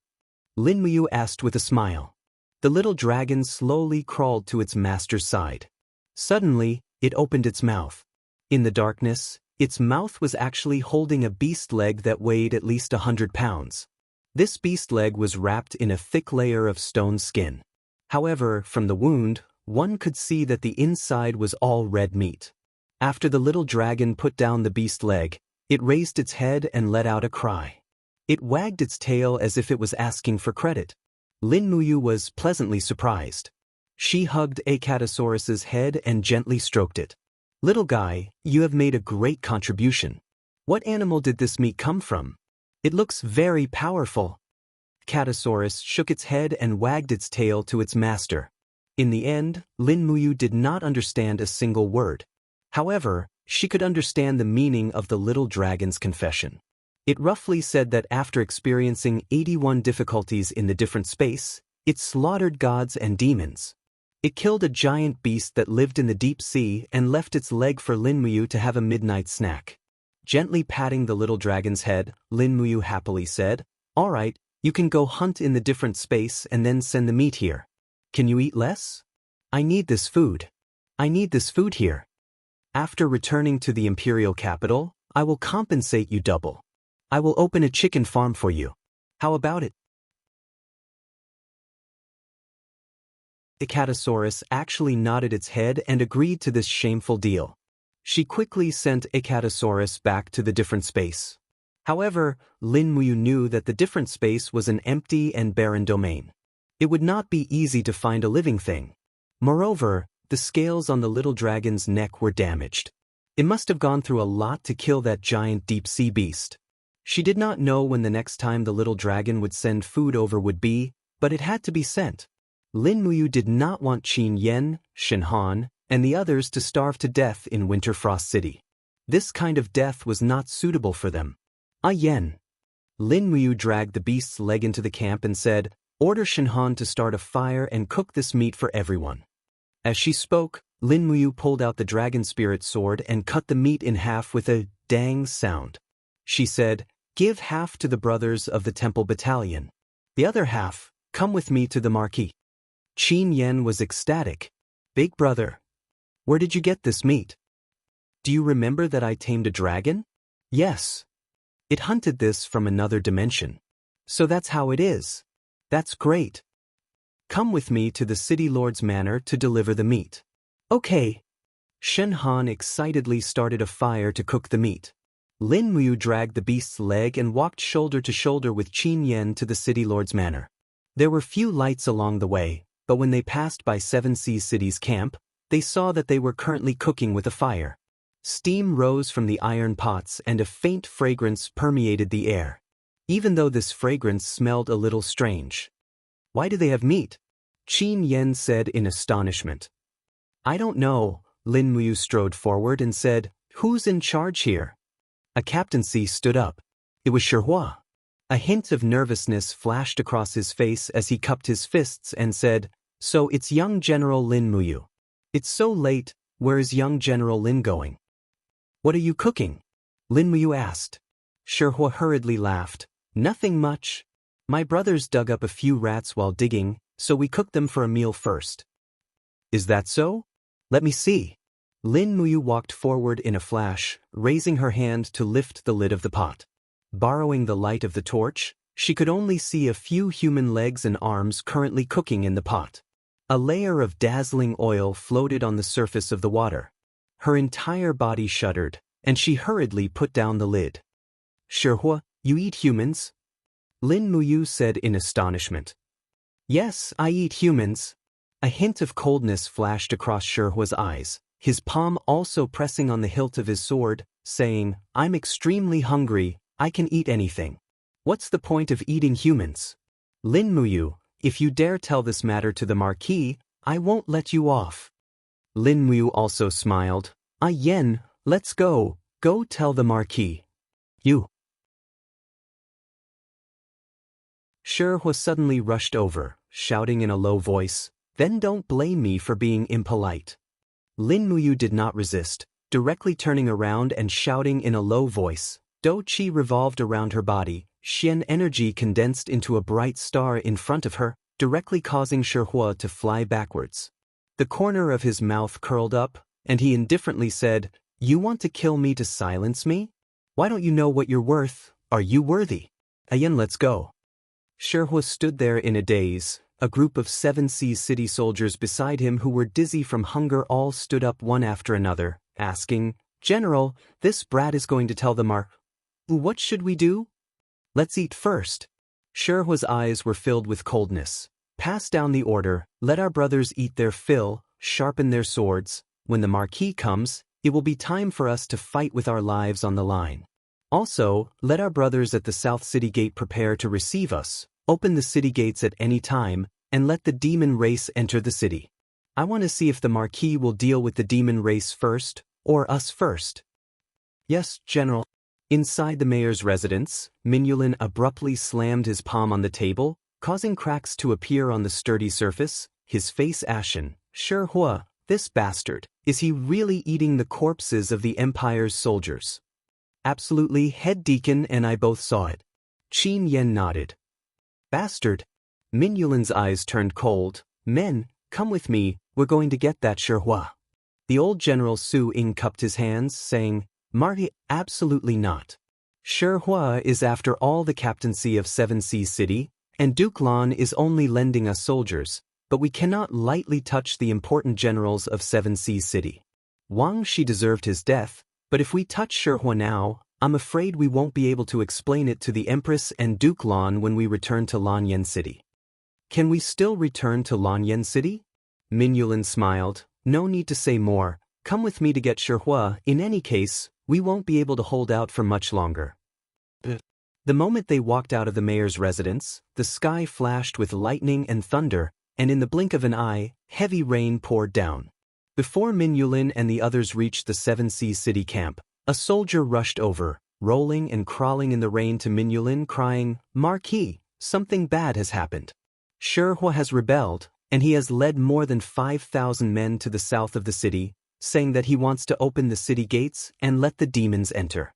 Speaker 1: Lin Muyu asked with a smile. The little dragon slowly crawled to its master's side. Suddenly, it opened its mouth. In the darkness, its mouth was actually holding a beast leg that weighed at least 100 pounds. This beast leg was wrapped in a thick layer of stone skin. However, from the wound, one could see that the inside was all red meat. After the little dragon put down the beast leg, it raised its head and let out a cry. It wagged its tail as if it was asking for credit. Lin Muyu was pleasantly surprised. She hugged Icatosaurus's head and gently stroked it. Little guy, you have made a great contribution. What animal did this meat come from? It looks very powerful. Icatosaurus shook its head and wagged its tail to its master. In the end, Lin Muyu did not understand a single word. However, she could understand the meaning of the little dragon's confession. It roughly said that after experiencing 81 difficulties in the different space, it slaughtered gods and demons. It killed a giant beast that lived in the deep sea and left its leg for Lin Muyu to have a midnight snack. Gently patting the little dragon's head, Lin Muyu happily said, All right, you can go hunt in the different space and then send the meat here. Can you eat less? I need this food. I need this food here. After returning to the imperial capital, I will compensate you double. I will open a chicken farm for you. How about it? Icatosaurus actually nodded its head and agreed to this shameful deal. She quickly sent Icatosaurus back to the different space. However, Lin Muyu knew that the different space was an empty and barren domain. It would not be easy to find a living thing. Moreover, the scales on the little dragon's neck were damaged. It must have gone through a lot to kill that giant deep-sea beast. She did not know when the next time the little dragon would send food over would be, but it had to be sent. Lin Muyu did not want Qin Yan, Shen Han, and the others to starve to death in Winter Frost City. This kind of death was not suitable for them. Yen. Lin Muyu dragged the beast's leg into the camp and said, Order Shen Han to start a fire and cook this meat for everyone. As she spoke, Lin Muyu pulled out the dragon spirit sword and cut the meat in half with a dang sound. She said, "Give half to the brothers of the temple battalion. The other half, come with me to the marquee." Qin Yen was ecstatic. "Big brother, where did you get this meat? Do you remember that I tamed a dragon?" "Yes. It hunted this from another dimension. So that's how it is. That's great. Come with me to the city lord's manor to deliver the meat." "Okay." Shen Han excitedly started a fire to cook the meat. Lin Muyu dragged the beast's leg and walked shoulder to shoulder with Qin Yen to the city lord's manor. There were few lights along the way, but when they passed by Seven Seas City's camp, they saw that they were currently cooking with a fire. Steam rose from the iron pots and a faint fragrance permeated the air. Even though this fragrance smelled a little strange. "Why do they have meat?" Qin Yen said in astonishment. "I don't know." Lin Muyu strode forward and said, "Who's in charge here?" A captaincy stood up. It was Shihua. A hint of nervousness flashed across his face as he cupped his fists and said, "So it's young General Lin Muyu. It's so late, where is young General Lin going?" "What are you cooking?" Lin Muyu asked. Shihua hurriedly laughed. "Nothing much. My brothers dug up a few rats while digging, so we cooked them for a meal first." "Is that so? Let me see." Lin Muyu walked forward in a flash, raising her hand to lift the lid of the pot. Borrowing the light of the torch, she could only see a few human legs and arms currently cooking in the pot. A layer of dazzling oil floated on the surface of the water. Her entire body shuddered, and she hurriedly put down the lid. "Shihua, you eat humans?" Lin Muyu said in astonishment. "Yes, I eat humans." A hint of coldness flashed across Shihua's eyes, his palm also pressing on the hilt of his sword, saying, "I'm extremely hungry, I can eat anything. What's the point of eating humans? Lin Muyu, if you dare tell this matter to the Marquis, I won't let you off." Lin Muyu also smiled. "Ah Yen, let's go tell the Marquis." "You." Shihua suddenly rushed over, shouting in a low voice, "Then don't blame me for being impolite." Lin Muyu did not resist, directly turning around and shouting in a low voice. Do Qi revolved around her body, Xian energy condensed into a bright star in front of her, directly causing Shihua to fly backwards. The corner of his mouth curled up, and he indifferently said, "You want to kill me to silence me? Why don't you know what you're worth? Are you worthy? Ayen, let's go." Shihua stood there in a daze. A group of Seven Seas City soldiers beside him who were dizzy from hunger all stood up one after another, asking, "General, this brat is going to tell the What should we do?" "Let's eat first." Shihua's eyes were filled with coldness. "Pass down the order, let our brothers eat their fill, sharpen their swords. When the Marquis comes, it will be time for us to fight with our lives on the line. Also, let our brothers at the South City Gate prepare to receive us. Open the city gates at any time, and let the demon race enter the city. I want to see if the Marquis will deal with the demon race first, or us first." "Yes, General." Inside the mayor's residence, Minulin abruptly slammed his palm on the table, causing cracks to appear on the sturdy surface, his face ashen. "Shihua, this bastard, is he really eating the corpses of the Empire's soldiers?" "Absolutely, head deacon and I both saw it." Qin Yen nodded. "Bastard." Minulin's eyes turned cold. "Men, come with me, we're going to get that Shihua." The old General Su Ying cupped his hands, saying, "Marty, absolutely not. Shihua is after all the captaincy of Seven Seas City, and Duke Lan is only lending us soldiers, but we cannot lightly touch the important generals of Seven Seas City. Wang Shi deserved his death, but if we touch Shihua now, I'm afraid we won't be able to explain it to the Empress and Duke Lan when we return to Lanyan City." "Can we still return to Lanyan City?" Minulin smiled. "No need to say more. Come with me to get Shihua. In any case, we won't be able to hold out for much longer." The moment they walked out of the mayor's residence, the sky flashed with lightning and thunder, and in the blink of an eye, heavy rain poured down. Before Minulin and the others reached the Seven Seas City camp, a soldier rushed over, rolling and crawling in the rain to Minulin, crying, "Marquis, something bad has happened. Shihua has rebelled, and he has led more than 5,000 men to the south of the city, saying that he wants to open the city gates and let the demons enter.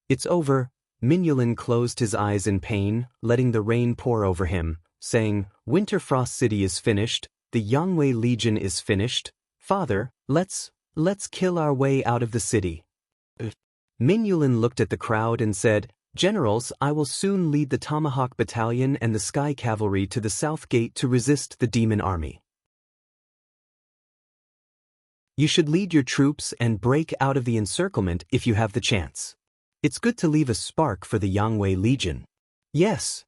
Speaker 1: It's over. Minulin closed his eyes in pain, letting the rain pour over him, saying, Winterfrost City is finished, the Yangwei Legion is finished. Father, let's kill our way out of the city. Minulin looked at the crowd and said, Generals, I will soon lead the Tomahawk Battalion and the Sky Cavalry to the South Gate to resist the demon army. You should lead your troops and break out of the encirclement if you have the chance. It's good to leave a spark for the Yangwei Legion. Yes.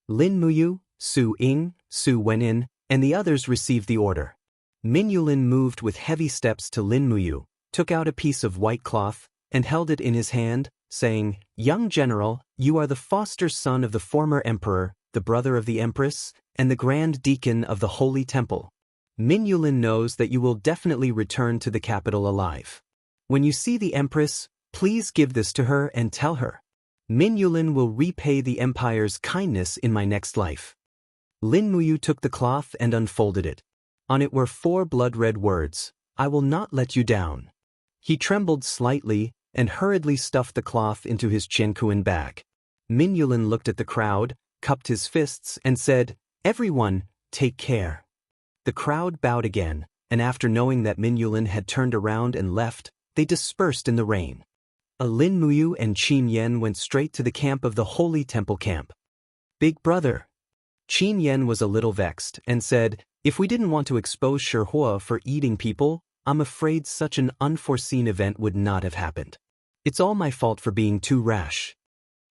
Speaker 1: Lin Muyu, Su Ying, Su Wenin, and the others received the order. Minulin moved with heavy steps to Lin Muyu, took out a piece of white cloth, and held it in his hand, saying, Young general, you are the foster son of the former emperor, the brother of the empress, and the grand deacon of the Holy Temple. Minulin knows that you will definitely return to the capital alive. When you see the empress, please give this to her and tell her. Minulin will repay the empire's kindness in my next life. Lin Muyu took the cloth and unfolded it. On it were 4 blood-red words, I will not let you down. He trembled slightly and hurriedly stuffed the cloth into his Qiankuan bag. Minulin looked at the crowd, cupped his fists, and said, Everyone, take care. The crowd bowed again, and after knowing that Minulin had turned around and left, they dispersed in the rain. Lin Muyu and Qin Yan went straight to the camp of the Holy Temple camp. Big brother. Qin Yan was a little vexed and said, If we didn't want to expose Shihua for eating people, I'm afraid such an unforeseen event would not have happened. It's all my fault for being too rash.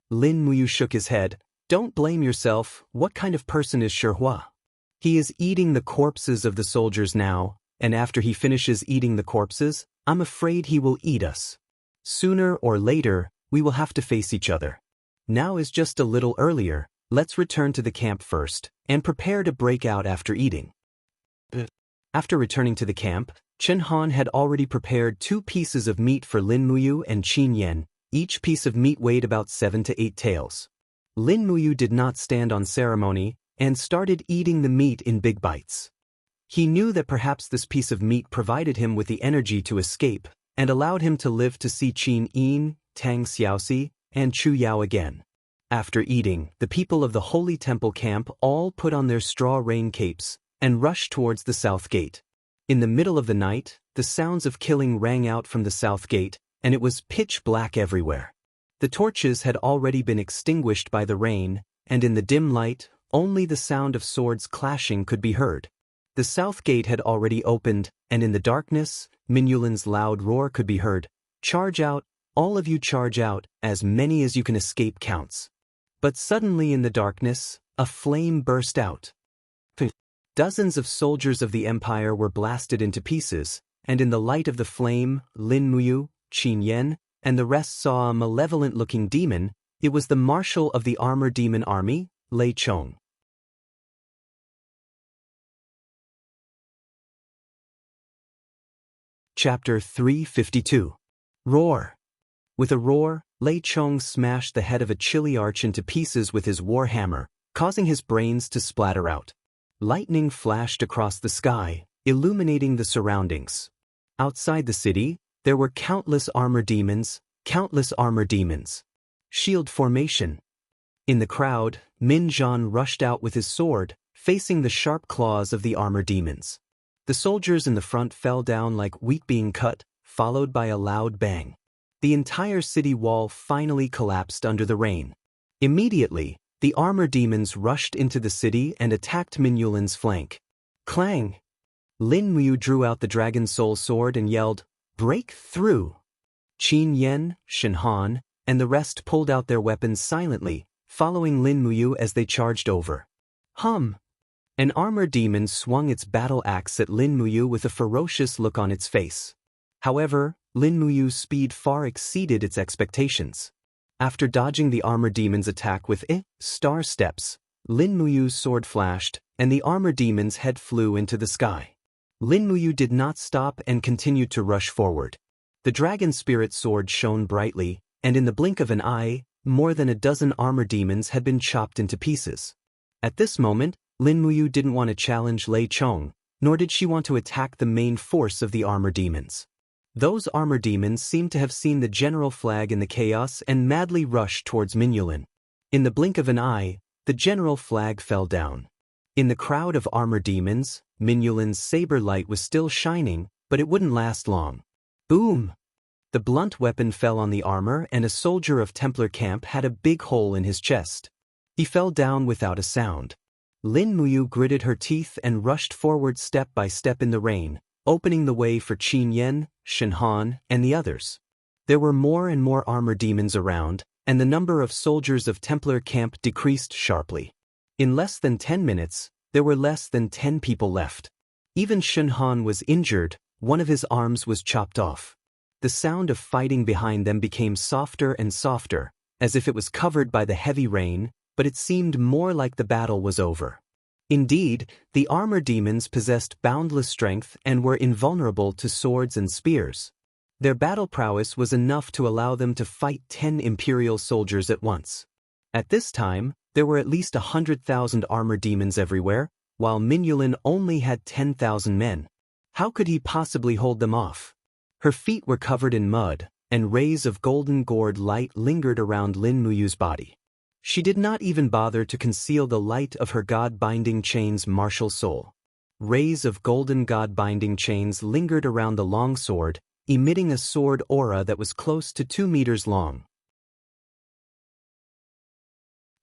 Speaker 1: Lin Muyu shook his head. Don't blame yourself. What kind of person is Shihua? He is eating the corpses of the soldiers now, and after he finishes eating the corpses, I'm afraid he will eat us. Sooner or later, we will have to face each other. Now is just a little earlier. Let's return to the camp first, and prepare to break out after eating. After returning to the camp, Chen Han had already prepared 2 pieces of meat for Lin Muyu and Qin Yan. Each piece of meat weighed about 7 to 8 taels. Lin Muyu did not stand on ceremony, and started eating the meat in big bites. He knew that perhaps this piece of meat provided him with the energy to escape, and allowed him to live to see Qin Yin, Tang Xiaoxi, and Chu Yao again. After eating, the people of the Holy Temple camp all put on their straw rain capes, and rushed towards the South Gate. In the middle of the night, the sounds of killing rang out from the South Gate, and it was pitch black everywhere. The torches had already been extinguished by the rain, and in the dim light, only the sound of swords clashing could be heard. The South Gate had already opened, and in the darkness, Minulin's loud roar could be heard. Charge out, all of you charge out, as many as you can escape counts. But suddenly in the darkness, a flame burst out. Dozens of soldiers of the Empire were blasted into pieces, and in the light of the flame, Lin Muyu, Qin Yan, and the rest saw a malevolent-looking demon. It was the marshal of the armor demon army, Lei Chong. Chapter 352. Roar. With a roar, Lei Chong smashed the head of a chili arch into pieces with his war hammer, causing his brains to splatter out. Lightning flashed across the sky, illuminating the surroundings. Outside the city, there were countless armor demons. Shield formation. In the crowd, Min Zhan rushed out with his sword, facing the sharp claws of the armor demons. The soldiers in the front fell down like wheat being cut, followed by a loud bang. The entire city wall finally collapsed under the rain. Immediately, the armor demons rushed into the city and attacked Minulin's flank. Clang! Lin Muyu drew out the Dragon Soul sword and yelled, "Break through!" Qin Yan, Shen Han, and the rest pulled out their weapons silently, following Lin Muyu as they charged over. Hum! An armor demon swung its battle axe at Lin Muyu with a ferocious look on its face. However, Lin Muyu's speed far exceeded its expectations. After dodging the armor demon's attack with star steps, Lin Muyu's sword flashed, and the armor demon's head flew into the sky. Lin Muyu did not stop and continued to rush forward. The dragon spirit sword shone brightly, and in the blink of an eye, more than a dozen armor demons had been chopped into pieces. At this moment, Lin Muyu didn't want to challenge Lei Chong, nor did she want to attack the main force of the armor demons. Those armor demons seemed to have seen the general flag in the chaos and madly rushed towards Mingyulin. In the blink of an eye, the general flag fell down. In the crowd of armor demons, Mingyulin's saber light was still shining, but it wouldn't last long. Boom! The blunt weapon fell on the armor and a soldier of Templar camp had a big hole in his chest. He fell down without a sound. Lin Muyu gritted her teeth and rushed forward step by step in the rain, opening the way for Qin Yan, Shen Han, and the others. There were more and more armor demons around, and the number of soldiers of Templar camp decreased sharply. In less than 10 minutes, there were less than 10 people left. Even Shen Han was injured, one of his arms was chopped off. The sound of fighting behind them became softer and softer, as if it was covered by the heavy rain, but it seemed more like the battle was over. Indeed, the armor demons possessed boundless strength and were invulnerable to swords and spears. Their battle prowess was enough to allow them to fight 10 imperial soldiers at once. At this time, there were at least 100,000 armor demons everywhere, while Mingyulin only had 10,000 men. How could he possibly hold them off? Her feet were covered in mud, and rays of golden gourd light lingered around Lin Muyu's body. She did not even bother to conceal the light of her god-binding chain's martial soul. Rays of golden god-binding chains lingered around the long sword, emitting a sword aura that was close to 2 meters long.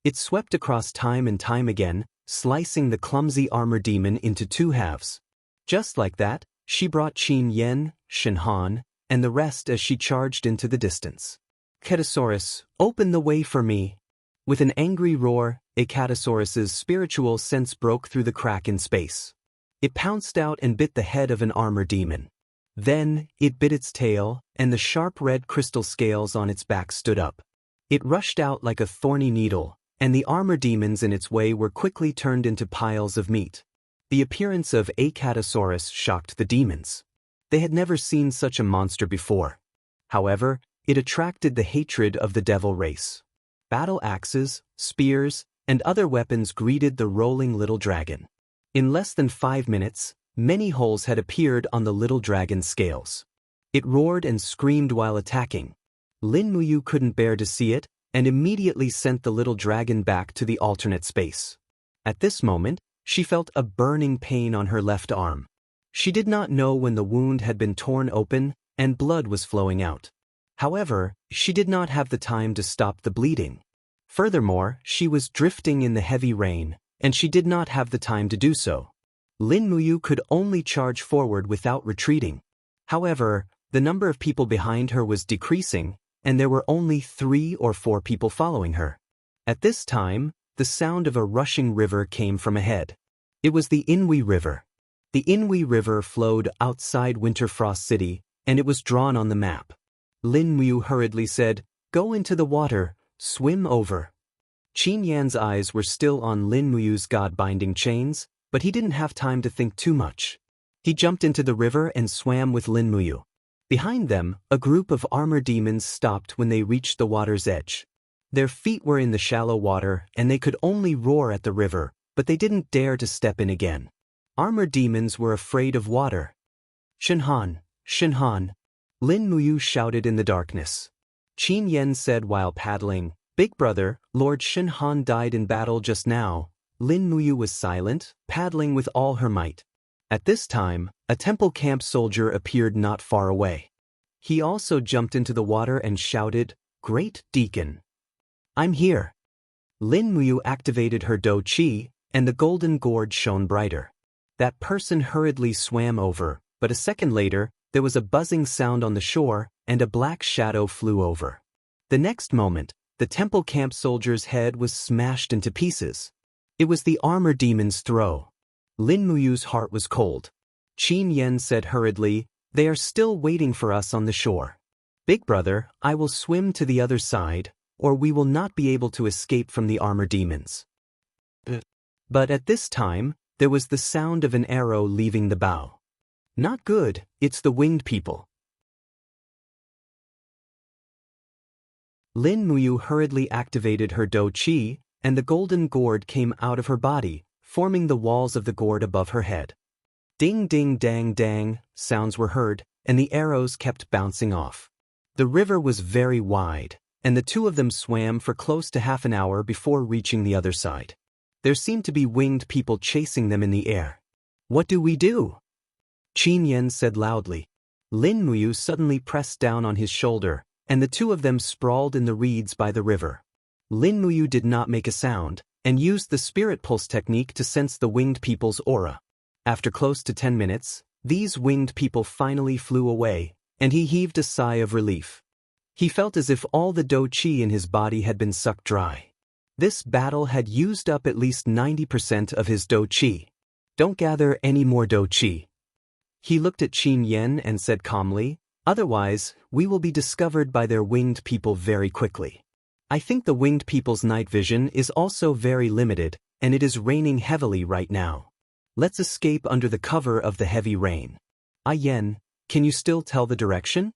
Speaker 1: It swept across time and time again, slicing the clumsy armor demon into 2 halves. Just like that, she brought Qin Yan, Shen Han, and the rest as she charged into the distance. Cetasaurus, open the way for me! With an angry roar, Acatosaurus's spiritual sense broke through the crack in space. It pounced out and bit the head of an armor demon. Then, it bit its tail, and the sharp red crystal scales on its back stood up. It rushed out like a thorny needle, and the armor demons in its way were quickly turned into piles of meat. The appearance of Acatosaurus shocked the demons. They had never seen such a monster before. However, it attracted the hatred of the devil race. Battle axes, spears, and other weapons greeted the rolling little dragon. In less than 5 minutes, many holes had appeared on the little dragon's scales. It roared and screamed while attacking. Lin Muyu couldn't bear to see it, and immediately sent the little dragon back to the alternate space. At this moment, she felt a burning pain on her left arm. She did not know when the wound had been torn open and blood was flowing out. However, she did not have the time to stop the bleeding. Furthermore, she was drifting in the heavy rain, and she did not have the time to do so. Lin Muyu could only charge forward without retreating. However, the number of people behind her was decreasing, and there were only 3 or 4 people following her. At this time, the sound of a rushing river came from ahead. It was the Inwi River. The Inwi River flowed outside Winterfrost City, and it was drawn on the map. Lin Muyu hurriedly said, "Go into the water, swim over." Qin Yan's eyes were still on Lin Muyu's god-binding chains, but he didn't have time to think too much. He jumped into the river and swam with Lin Muyu. Behind them, a group of armor demons stopped when they reached the water's edge. Their feet were in the shallow water, and they could only roar at the river, but they didn't dare to step in again. Armor demons were afraid of water. "Shen Han, Shen Han!" Lin Muyu shouted in the darkness. Qin Yan said while paddling, "Big brother, Lord Shen Han died in battle just now." Lin Muyu was silent, paddling with all her might. At this time, a temple camp soldier appeared not far away. He also jumped into the water and shouted, "Great Deacon! I'm here!" Lin Muyu activated her Do Chi, and the golden gourd shone brighter. That person hurriedly swam over, but a second later, there was a buzzing sound on the shore, and a black shadow flew over. The next moment, the temple camp soldier's head was smashed into pieces. It was the armor demon's throw. Lin Muyu's heart was cold. Qin Yan said hurriedly, "They are still waiting for us on the shore. Big brother, I will swim to the other side, or we will not be able to escape from the armor demons." But at this time, there was the sound of an arrow leaving the bow. "Not good, it's the winged people." Lin Muyu hurriedly activated her Do Chi, and the golden gourd came out of her body, forming the walls of the gourd above her head. Ding ding dang dang, sounds were heard, and the arrows kept bouncing off. The river was very wide, and the two of them swam for close to half an hour before reaching the other side. There seemed to be winged people chasing them in the air. What do we do? Qin Yan said loudly. Lin Muyu suddenly pressed down on his shoulder, and the two of them sprawled in the reeds by the river. Lin Muyu did not make a sound, and used the spirit pulse technique to sense the winged people's aura. After close to 10 minutes, these winged people finally flew away, and he heaved a sigh of relief. He felt as if all the dou qi in his body had been sucked dry. This battle had used up at least 90% of his dou qi. Don't gather any more dou qi. He looked at Qin Yan and said calmly, otherwise, we will be discovered by their winged people very quickly. I think the winged people's night vision is also very limited, and it is raining heavily right now. Let's escape under the cover of the heavy rain. Yan, can you still tell the direction?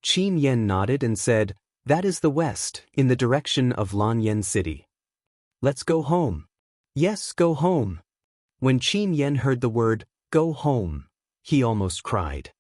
Speaker 1: Qin Yan nodded and said, that is the west, in the direction of Lanyan City. Let's go home. Yes, go home. When Qin Yan heard the word, go home, he almost cried.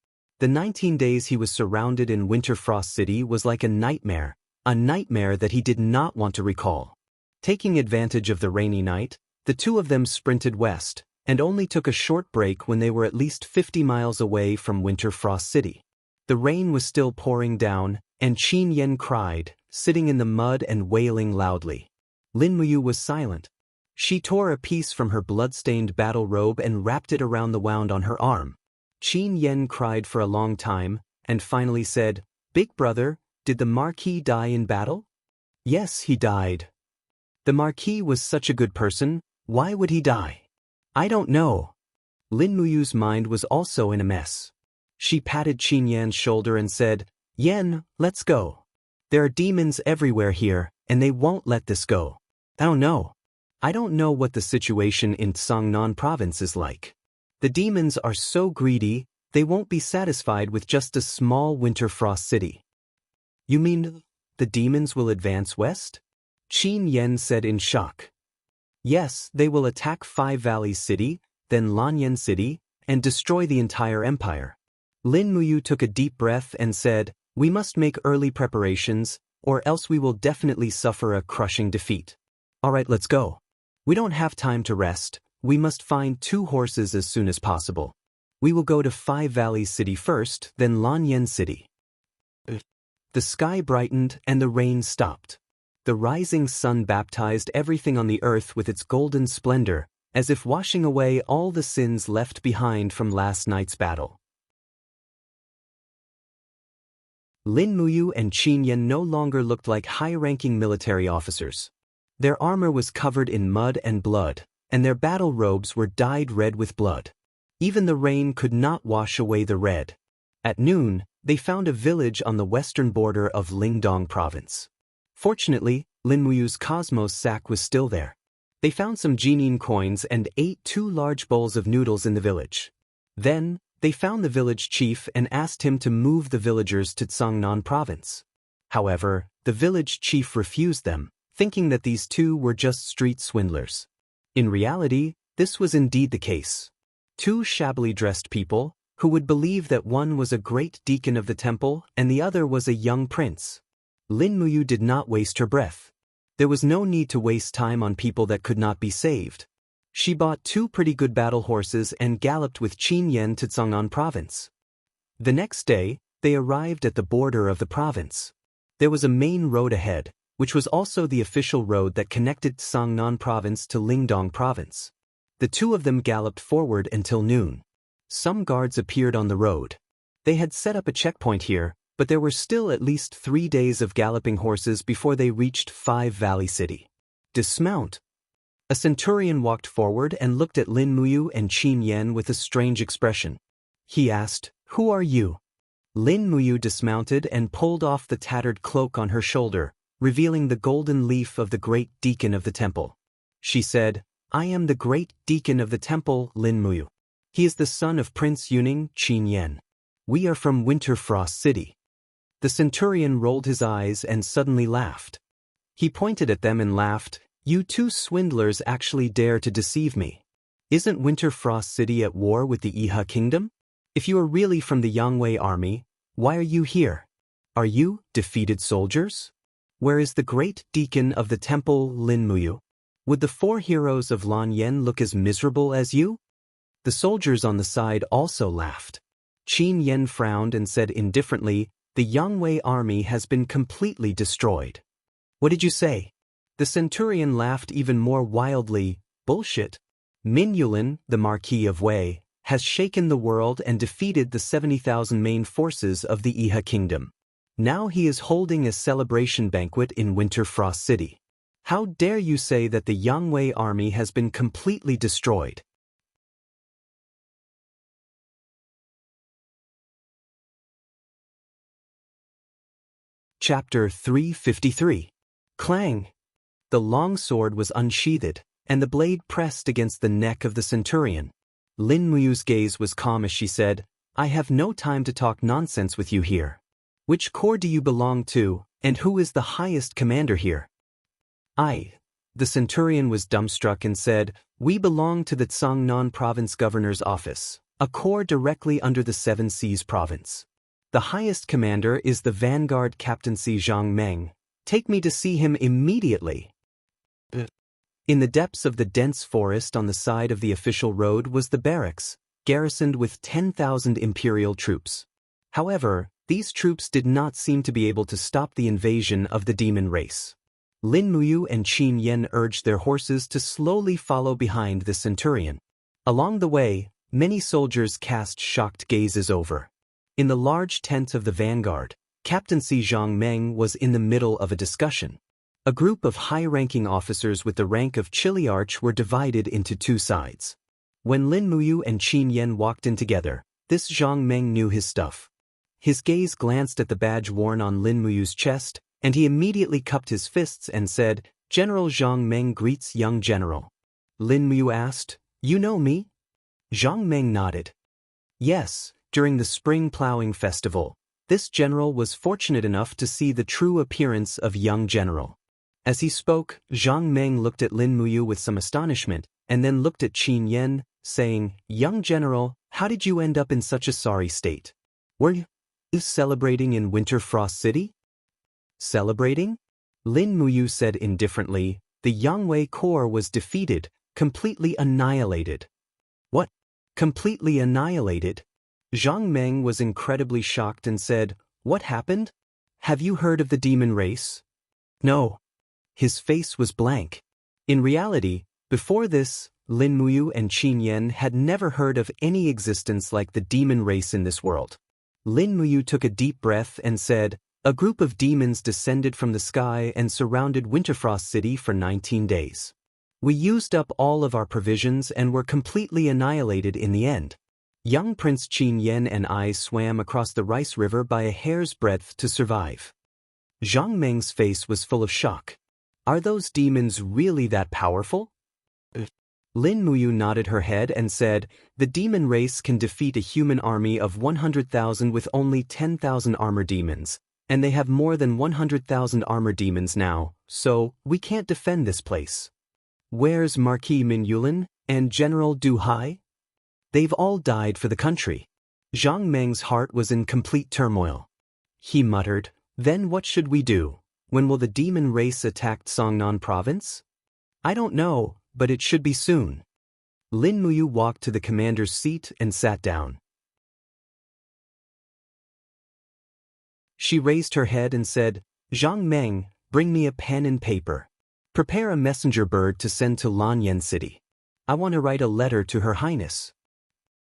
Speaker 1: The 19 days he was surrounded in Winter Frost City was like a nightmare that he did not want to recall. Taking advantage of the rainy night, the two of them sprinted west, and only took a short break when they were at least 50 miles away from Winter Frost City. The rain was still pouring down, and Qin Yan cried, sitting in the mud and wailing loudly. Lin Muyu was silent. She tore a piece from her blood-stained battle robe and wrapped it around the wound on her arm. Qin Yan cried for a long time, and finally said, Big brother, did the Marquis die in battle? Yes, he died. The Marquis was such a good person, why would he die? I don't know. Lin Muyu's mind was also in a mess. She patted Qin Yan's shoulder and said, Yan, let's go. There are demons everywhere here, and they won't let this go. I don't know what the situation in Tsangnan province is like. The demons are so greedy, they won't be satisfied with just a small Winter Frost city. You mean the demons will advance west? Qin Yan said in shock. Yes, they will attack Five Valleys City, then Lanyan City, and destroy the entire empire. Lin Muyu took a deep breath and said, we must make early preparations, or else we will definitely suffer a crushing defeat. Alright, let's go. We don't have time to rest, we must find 2 horses as soon as possible. We will go to Five Valleys City first, then Lanyan City. The sky brightened and the rain stopped. The rising sun baptized everything on the earth with its golden splendor, as if washing away all the sins left behind from last night's battle. Lin Muyu and Qin Yan no longer looked like high-ranking military officers. Their armor was covered in mud and blood, and their battle robes were dyed red with blood. Even the rain could not wash away the red. At noon, they found a village on the western border of Lingdong province. Fortunately, Lin Muyu's Cosmos sack was still there. They found some Jinin coins and ate 2 large bowls of noodles in the village. Then, they found the village chief and asked him to move the villagers to Tsangnan province. However, the village chief refused them, thinking that these 2 were just street swindlers. In reality, this was indeed the case. 2 shabbily dressed people, who would believe that one was a great deacon of the temple and the other was a young prince. Lin Muyu did not waste her breath. There was no need to waste time on people that could not be saved. She bought 2 pretty good battle horses and galloped with Qin Yan to Tsangnan province. The next day, they arrived at the border of the province. There was a main road ahead, which was also the official road that connected Tsangnan province to Lingdong province. The 2 of them galloped forward until noon. Some guards appeared on the road. They had set up a checkpoint here, but there were still at least 3 days of galloping horses before they reached Five Valley City. Dismount. A centurion walked forward and looked at Lin Muyu and Qin Yan with a strange expression. He asked, Who are you? Lin Muyu dismounted and pulled off the tattered cloak on her shoulder, revealing the golden leaf of the great deacon of the temple. She said, I am the great deacon of the temple, Lin Muyu. He is the son of Prince Yuning, Qin Yan. We are from Winter Frost City. The centurion rolled his eyes and suddenly laughed. He pointed at them and laughed, You 2 swindlers actually dare to deceive me. Isn't Winter Frost City at war with the Iha Kingdom? If you are really from the Yangwei army, why are you here? Are you defeated soldiers? Where is the great deacon of the temple Lin Muyu? Would the 4 heroes of Lan Yen look as miserable as you? The soldiers on the side also laughed. Qin Yen frowned and said indifferently, the Yangwei army has been completely destroyed. What did you say? The centurion laughed even more wildly. Bullshit. Min Yulin, the Marquis of Wei, has shaken the world and defeated the 70,000 main forces of the Iha Kingdom. Now he is holding a celebration banquet in Winter Frost City. How dare you say that the Yangwei army has been completely destroyed? Chapter 353. Clang! The long sword was unsheathed, and the blade pressed against the neck of the centurion. Lin Muyu's gaze was calm as she said, I have no time to talk nonsense with you here. Which corps do you belong to, and who is the highest commander here? The centurion was dumbstruck and said, we belong to the Tsangnan Province Governor's Office, a corps directly under the Seven Seas Province. The highest commander is the Vanguard Captaincy Zhang Meng. Take me to see him immediately. In the depths of the dense forest on the side of the official road was the barracks, garrisoned with 10,000 imperial troops. However, these troops did not seem to be able to stop the invasion of the demon race. Lin Muyu and Qin Yen urged their horses to slowly follow behind the centurion. Along the way, many soldiers cast shocked gazes over. In the large tent of the vanguard, Captaincy Zhang Meng was in the middle of a discussion. A group of high-ranking officers with the rank of Chiliarch were divided into 2 sides. When Lin Muyu and Qin Yen walked in together, this Zhang Meng knew his stuff. His gaze glanced at the badge worn on Lin Muyu's chest, and he immediately cupped his fists and said, General Zhang Meng greets young general. Lin Muyu asked, You know me? Zhang Meng nodded. Yes, during the spring plowing festival, this general was fortunate enough to see the true appearance of young general. As he spoke, Zhang Meng looked at Lin Muyu with some astonishment, and then looked at Qin Yen, saying, Young general, how did you end up in such a sorry state? Were you celebrating in Winter Frost City? Celebrating? Lin Muyu said indifferently, the Yangwei corps was defeated, completely annihilated. What? Completely annihilated? Zhang Meng was incredibly shocked and said, What happened? Have you heard of the demon race? No. His face was blank. In reality, before this, Lin Muyu and Qin Yen had never heard of any existence like the demon race in this world. Lin Muyu took a deep breath and said, A group of demons descended from the sky and surrounded Winterfrost City for 19 days. We used up all of our provisions and were completely annihilated in the end. Young Prince Qin Yen and I swam across the Rice River by a hair's breadth to survive. Zhang Meng's face was full of shock. Are those demons really that powerful? Lin Muyu nodded her head and said, The demon race can defeat a human army of 100,000 with only 10,000 armor demons, and they have more than 100,000 armor demons now, so we can't defend this place. Where's Marquis Min Yulin and General Du Hai? They've all died for the country. Zhang Meng's heart was in complete turmoil. He muttered, Then what should we do? When will the demon race attack Songnan province? I don't know, but it should be soon. Lin Muyu walked to the commander's seat and sat down. She raised her head and said, Zhang Meng, bring me a pen and paper. Prepare a messenger bird to send to Lanyan City. I want to write a letter to Her Highness.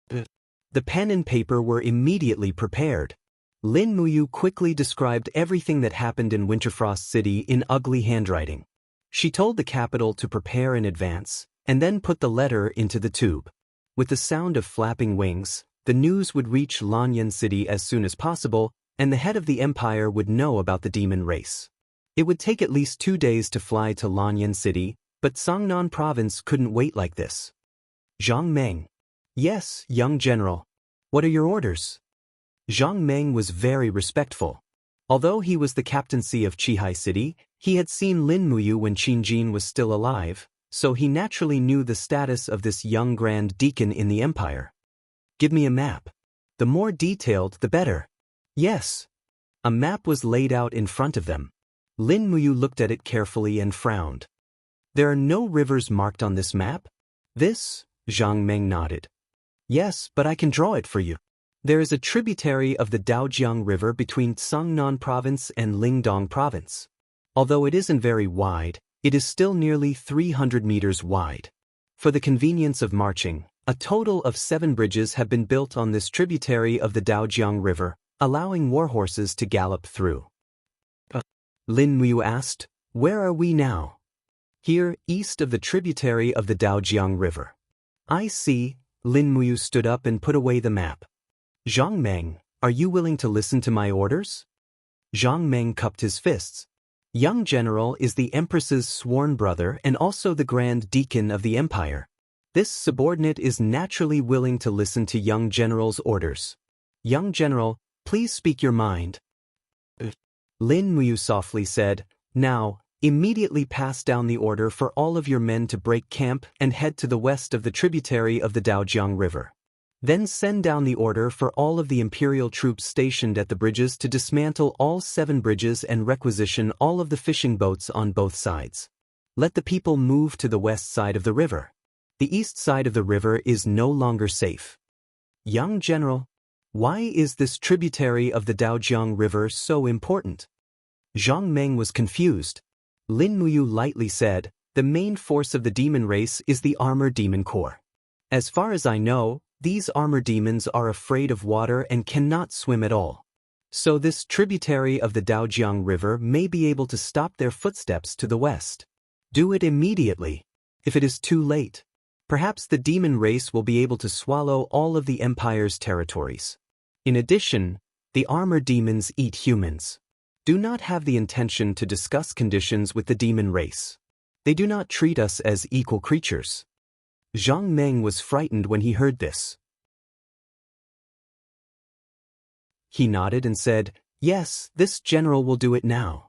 Speaker 1: The pen and paper were immediately prepared. Lin Muyu quickly described everything that happened in Winterfrost City in ugly handwriting. She told the capital to prepare in advance, and then put the letter into the tube. With the sound of flapping wings, the news would reach Lanyan City as soon as possible, and the head of the empire would know about the demon race. It would take at least 2 days to fly to Lanyan City, but Songnan province couldn't wait like this. Zhang Meng. Yes, young general. What are your orders? Zhang Meng was very respectful. Although he was the captaincy of Qihai City, he had seen Lin Muyu when Qin Jin was still alive, so he naturally knew the status of this young Grand Deacon in the empire. "Give me a map. The more detailed, the better." "Yes." A map was laid out in front of them. Lin Muyu looked at it carefully and frowned. "There are no rivers marked on this map?" "This?" Zhang Meng nodded. "Yes, but I can draw it for you. There is a tributary of the Daojiang River between Cangnan Province and Lingdong Province. Although it isn't very wide, it is still nearly 300 meters wide. For the convenience of marching, a total of 7 bridges have been built on this tributary of the Daojiang River, allowing warhorses to gallop through." Lin Muyu asked, "Where are we now?" "Here, east of the tributary of the Daojiang River." "I see." Lin Muyu stood up and put away the map. "Zhang Meng, are you willing to listen to my orders?" Zhang Meng cupped his fists. Young General is the Empress's sworn brother and also the Grand Deacon of the Empire. This subordinate is naturally willing to listen to Young General's orders. "Young General, please speak your mind." Lin Muyu softly said, "Now, immediately pass down the order for all of your men to break camp and head to the west of the tributary of the Daojiang River. Then send down the order for all of the imperial troops stationed at the bridges to dismantle all 7 bridges and requisition all of the fishing boats on both sides. Let the people move to the west side of the river. The east side of the river is no longer safe." "Young General, why is this tributary of the Daojiang River so important?" Zhang Meng was confused. Lin Muyu lightly said, "The main force of the demon race is the armor demon corps. As far as I know, these armor demons are afraid of water and cannot swim at all. So this tributary of the Daojiang River may be able to stop their footsteps to the west. Do it immediately. If it is too late, perhaps the demon race will be able to swallow all of the Empire's territories. In addition, the armor demons eat humans. Do not have the intention to discuss conditions with the demon race. They do not treat us as equal creatures." Zhang Meng was frightened when he heard this. He nodded and said, "Yes, this general will do it now."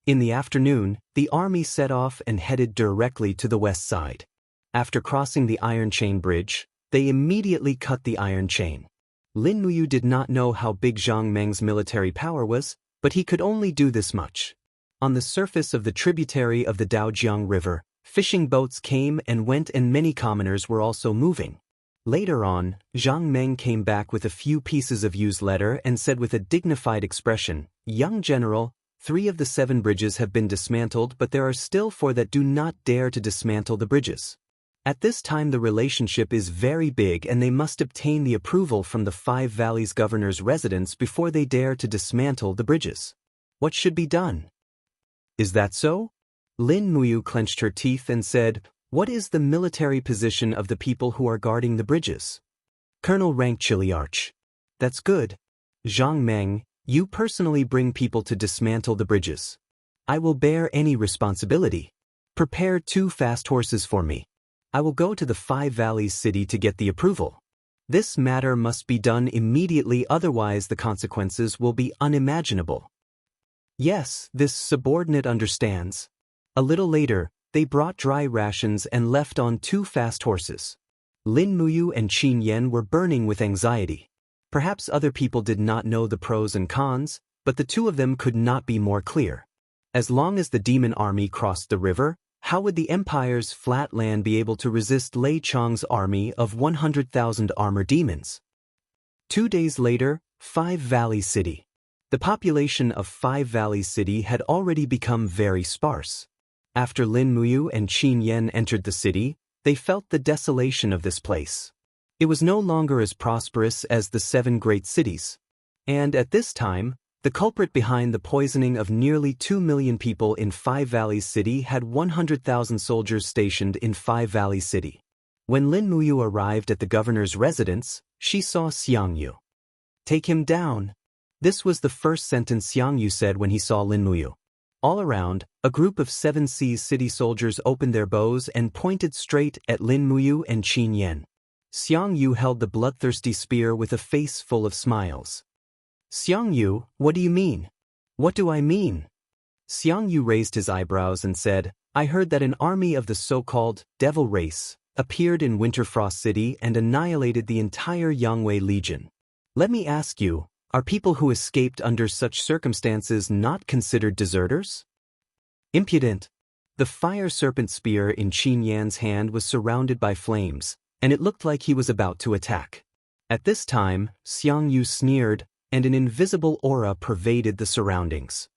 Speaker 1: In the afternoon, the army set off and headed directly to the west side. After crossing the Iron Chain Bridge, they immediately cut the iron chain. Lin Muyu did not know how big Zhang Meng's military power was, but he could only do this much. On the surface of the tributary of the Daojiang River, fishing boats came and went and many commoners were also moving. Later on, Zhang Meng came back with a few pieces of used letter and said with a dignified expression, "Young General, 3 of the 7 bridges have been dismantled, but there are still 4 that do not dare to dismantle the bridges. At this time the relationship is very big and they must obtain the approval from the 5 Valleys governor's residence before they dare to dismantle the bridges. What should be done?" "Is that so?" Lin Muyu clenched her teeth and said, "What is the military position of the people who are guarding the bridges?" "Colonel rank Chiliarch." "That's good. Zhang Meng, you personally bring people to dismantle the bridges. I will bear any responsibility. Prepare 2 fast horses for me. I will go to the 5 Valleys city to get the approval. This matter must be done immediately, otherwise the consequences will be unimaginable." Yes, this subordinate understands. A little later, they brought dry rations and left on 2 fast horses. Lin Muyu and Qin Yan were burning with anxiety. Perhaps other people did not know the pros and cons, but the 2 of them could not be more clear. As long as the demon army crossed the river, how would the Empire's flat land be able to resist Lei Chong's army of 100,000 armor demons? 2 days later, 5 Valleys City. The population of 5 Valleys City had already become very sparse. After Lin Muyu and Qin Yan entered the city, they felt the desolation of this place. It was no longer as prosperous as the 7 great cities. And at this time, the culprit behind the poisoning of nearly 2 million people in 5 Valleys City had 100,000 soldiers stationed in 5 Valleys City. When Lin Muyu arrived at the governor's residence, she saw Xianxia. "Take him down." This was the first sentence Xianxia said when he saw Lin Muyu. All around, a group of 7 Seas city soldiers opened their bows and pointed straight at Lin Muyu and Qin Yan. Xianxia held the bloodthirsty spear with a face full of smiles. "Xianxia, what do you mean?" "What do I mean?" Xianxia raised his eyebrows and said, I heard that an army of the so-called devil race appeared in Winterfrost City and annihilated the entire Yangwei Legion. Let me ask you, are people who escaped under such circumstances not considered deserters? Impudent. The fire serpent spear in Qin Yan's hand was surrounded by flames, and it looked like he was about to attack. At this time, Xianxia sneered, and an invisible aura pervaded the surroundings.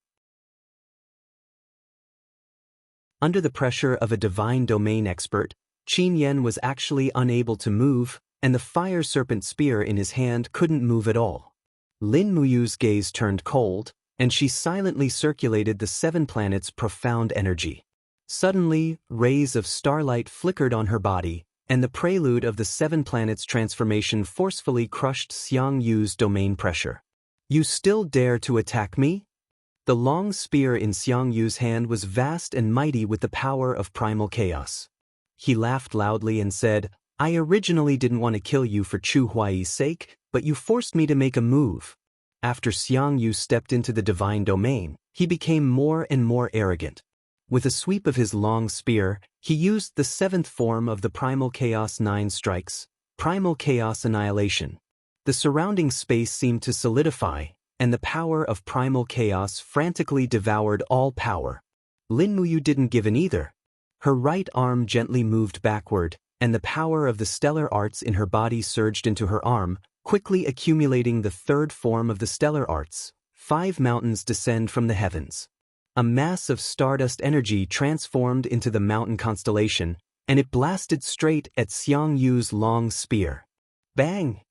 Speaker 1: Under the pressure of a divine domain expert, Qin Yan was actually unable to move, and the fire serpent spear in his hand couldn't move at all. Lin Muyu's gaze turned cold, and she silently circulated the 7 planets' profound energy. Suddenly, rays of starlight flickered on her body, and the prelude of the 7 planets' transformation forcefully crushed Xiangyu's domain pressure. You still dare to attack me? The long spear in Xiangyu's hand was vast and mighty with the power of primal chaos. He laughed loudly and said, I originally didn't want to kill you for Chu Huai's sake, but you forced me to make a move. After Xianxia stepped into the divine domain, he became more and more arrogant. With a sweep of his long spear, he used the 7th form of the Primal Chaos 9 strikes, Primal Chaos Annihilation. The surrounding space seemed to solidify, and the power of Primal Chaos frantically devoured all power. Lin Muyu didn't give in either. Her right arm gently moved backward, and the power of the stellar arts in her body surged into her arm, quickly accumulating the 3rd form of the stellar arts. 5 mountains descend from the heavens. A mass of stardust energy transformed into the mountain constellation, and it blasted straight at Xiangyu's long spear. Bang!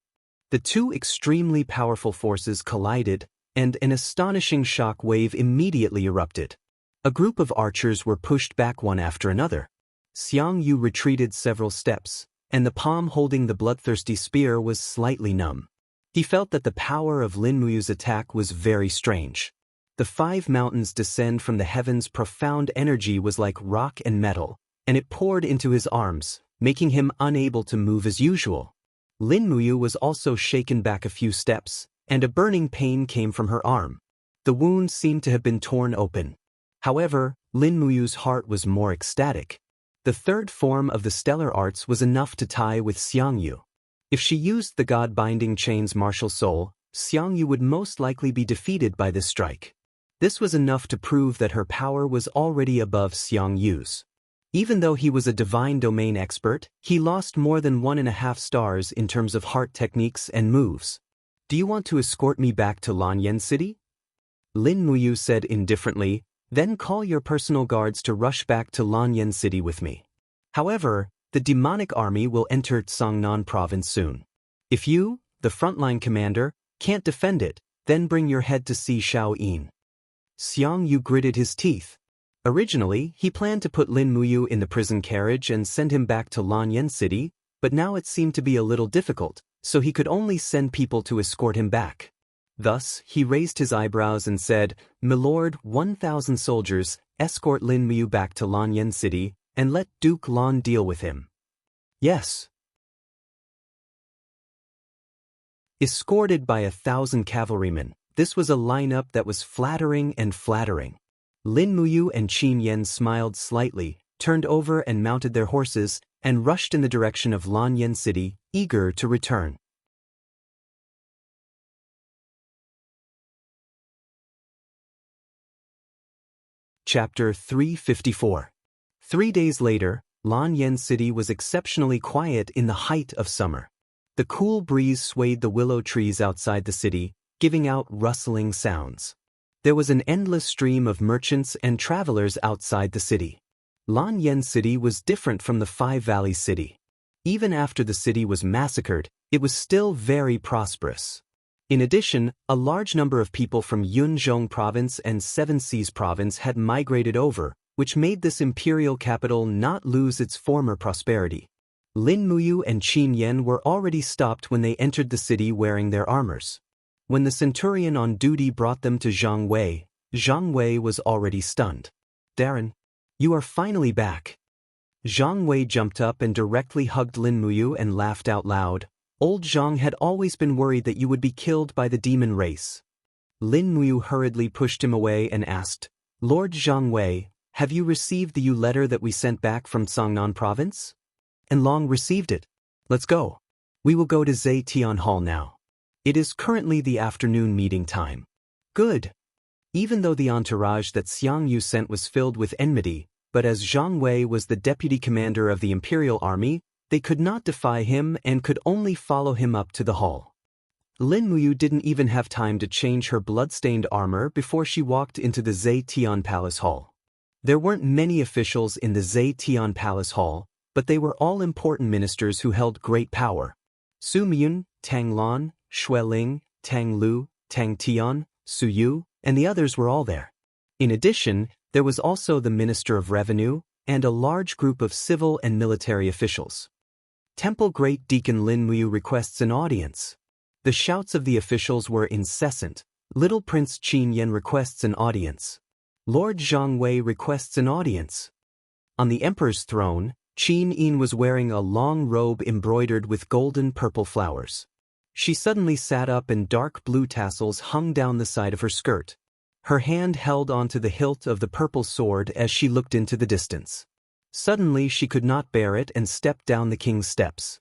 Speaker 1: The 2 extremely powerful forces collided, and an astonishing shock wave immediately erupted. A group of archers were pushed back one after another. Xianxia retreated several steps, and the palm holding the bloodthirsty spear was slightly numb. He felt that the power of Lin Muyu's attack was very strange. The 5 mountains descend from the heavens' profound energy was like rock and metal, and it poured into his arms, making him unable to move as usual. Lin Muyu was also shaken back a few steps, and a burning pain came from her arm. The wound seemed to have been torn open. However, Lin Muyu's heart was more ecstatic. The 3rd form of the stellar arts was enough to tie with Xianxia. If she used the God-binding chain's martial soul, Xianxia would most likely be defeated by this strike. This was enough to prove that her power was already above Xiangyu's. Even though he was a divine domain expert, he lost more than 1.5 stars in terms of heart techniques and moves. Do you want to escort me back to Lanyan City? Lin Muyu said indifferently, then call your personal guards to rush back to Lanyan City with me. However, the demonic army will enter Tsangnan province soon. If you, the frontline commander, can't defend it, then bring your head to see Shaoyin. Xianxia gritted his teeth. Originally, he planned to put Lin Muyu in the prison carriage and send him back to Lanyan City, but now it seemed to be a little difficult, so he could only send people to escort him back. Thus, he raised his eyebrows and said, Milord, 1,000 soldiers, escort Lin Muyu back to Lanyan City, and let Duke Lan deal with him. Yes. Escorted by 1,000 cavalrymen, this was a lineup that was flattering and flattering. Lin Muyu and Qin Yan smiled slightly, turned over and mounted their horses, and rushed in the direction of Lanyan City, eager to return. Chapter 354. 3 days later, Lanyan City was exceptionally quiet in the height of summer. The cool breeze swayed the willow trees outside the city, giving out rustling sounds. There was an endless stream of merchants and travelers outside the city. Lanyan City was different from the Five Valleys City. Even after the city was massacred, it was still very prosperous. In addition, a large number of people from Yunzhong Province and Seven Seas Province had migrated over, which made this imperial capital not lose its former prosperity. Lin Muyu and Qin Yan were already stopped when they entered the city wearing their armors. When the centurion on duty brought them to Zhang Wei was already stunned. Darren, you are finally back. Zhang Wei jumped up and directly hugged Lin Muyu and laughed out loud. Old Zhang had always been worried that you would be killed by the demon race. Lin Muyu hurriedly pushed him away and asked, Lord Zhang Wei, have you received the letter that we sent back from Songnan province? And Long received it. Let's go. We will go to Zetian Hall now. It is currently the afternoon meeting time. Good. Even though the entourage that Xianxia sent was filled with enmity, but as Zhang Wei was the deputy commander of the imperial army, they could not defy him and could only follow him up to the hall. Lin Muyu didn't even have time to change her blood-stained armor before she walked into the Zetian Palace Hall. There weren't many officials in the Zetian Palace Hall, but they were all important ministers who held great power. Su Myun, Tang Lan, Xue Ling, Tang Lu, Tang Tian, Su Yu, and the others were all there. In addition, there was also the Minister of Revenue and a large group of civil and military officials. Temple Great Deacon Lin Muyu requests an audience. The shouts of the officials were incessant. Little Prince Qin Yan requests an audience. Lord Zhang Wei requests an audience. On the emperor's throne, Qin Yin was wearing a long robe embroidered with golden purple flowers. She suddenly sat up and dark blue tassels hung down the side of her skirt. Her hand held onto the hilt of the purple sword as she looked into the distance. Suddenly she could not bear it and stepped down the king's steps.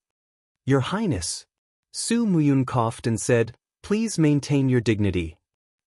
Speaker 1: Your Highness. Su Muyun coughed and said, Please maintain your dignity.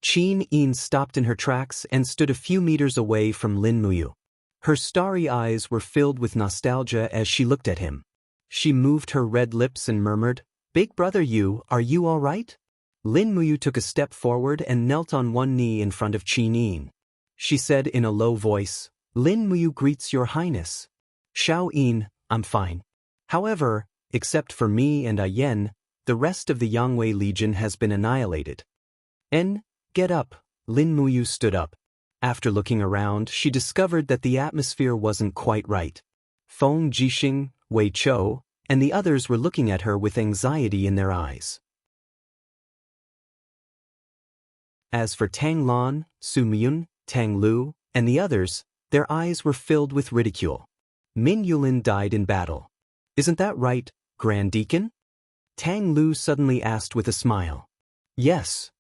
Speaker 1: Qin Yin stopped in her tracks and stood a few meters away from Lin Muyu. Her starry eyes were filled with nostalgia as she looked at him. She moved her red lips and murmured, Big brother Yu, are you all right? Lin Muyu took a step forward and knelt on one knee in front of Qin Yin. She said in a low voice, Lin Muyu greets your highness. Xiao Yin, I'm fine. However, except for me and Yen, the rest of the Yangwei Legion has been annihilated. Get up. Lin Muyu stood up. After looking around, she discovered that the atmosphere wasn't quite right. Feng Jixing, Wei Chou, and the others were looking at her with anxiety in their eyes. As for Tang Lan, Su Myun, Tang Lu, and the others, their eyes were filled with ridicule. Min Yulin died in battle. Isn't that right, Grand Deacon? Tang Lu suddenly asked with a smile. Yes.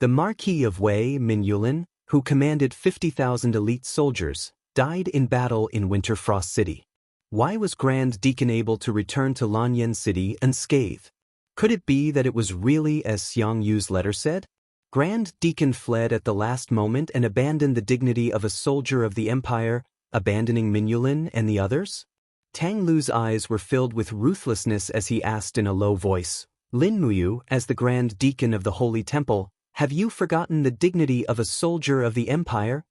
Speaker 1: The Marquis of Wei, Min Yulin, who commanded 50,000 elite soldiers, died in battle in Winter Frost City. Why was Grand Deacon able to return to Lanyan City unscathed? Could it be that it was really as Xiangyu's letter said? Grand Deacon fled at the last moment and abandoned the dignity of a soldier of the Empire, abandoning Min Yulin and the others? Tang Lu's eyes were filled with ruthlessness as he asked in a low voice, Lin Muyu, as the Grand Deacon of the Holy Temple, have you forgotten the dignity of a soldier of the Empire?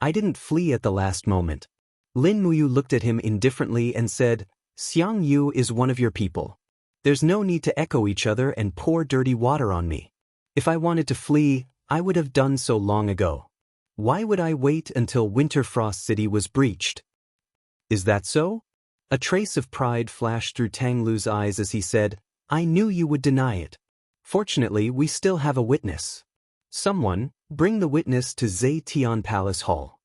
Speaker 1: I didn't flee at the last moment. Lin Muyu looked at him indifferently and said, Xiangyu is one of your people. There's no need to echo each other and pour dirty water on me. If I wanted to flee, I would have done so long ago. Why would I wait until Winter Frost City was breached? Is that so? A trace of pride flashed through Tang Lu's eyes as he said, I knew you would deny it. Fortunately, we still have a witness. Someone, bring the witness to Zetian Palace Hall.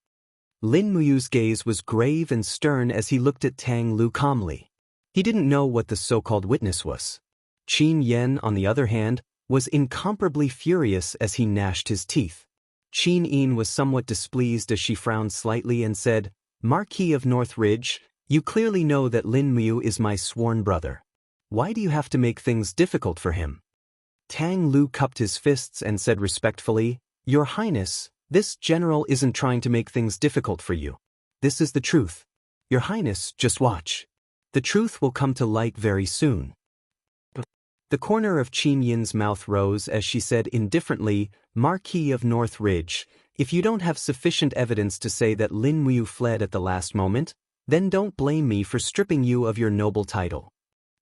Speaker 1: Lin Muyu's gaze was grave and stern as he looked at Tang Lu calmly. He didn't know what the so-called witness was. Qin Yan, on the other hand, was incomparably furious as he gnashed his teeth. Qin Yin was somewhat displeased as she frowned slightly and said, Marquis of North Ridge, you clearly know that Lin Muyu is my sworn brother. Why do you have to make things difficult for him? Tang Lu cupped his fists and said respectfully, Your Highness, this general isn't trying to make things difficult for you. This is the truth. Your Highness, just watch. The truth will come to light very soon. The corner of Qin Yin's mouth rose as she said indifferently, Marquis of North Ridge, if you don't have sufficient evidence to say that Lin Muyu fled at the last moment, then don't blame me for stripping you of your noble title.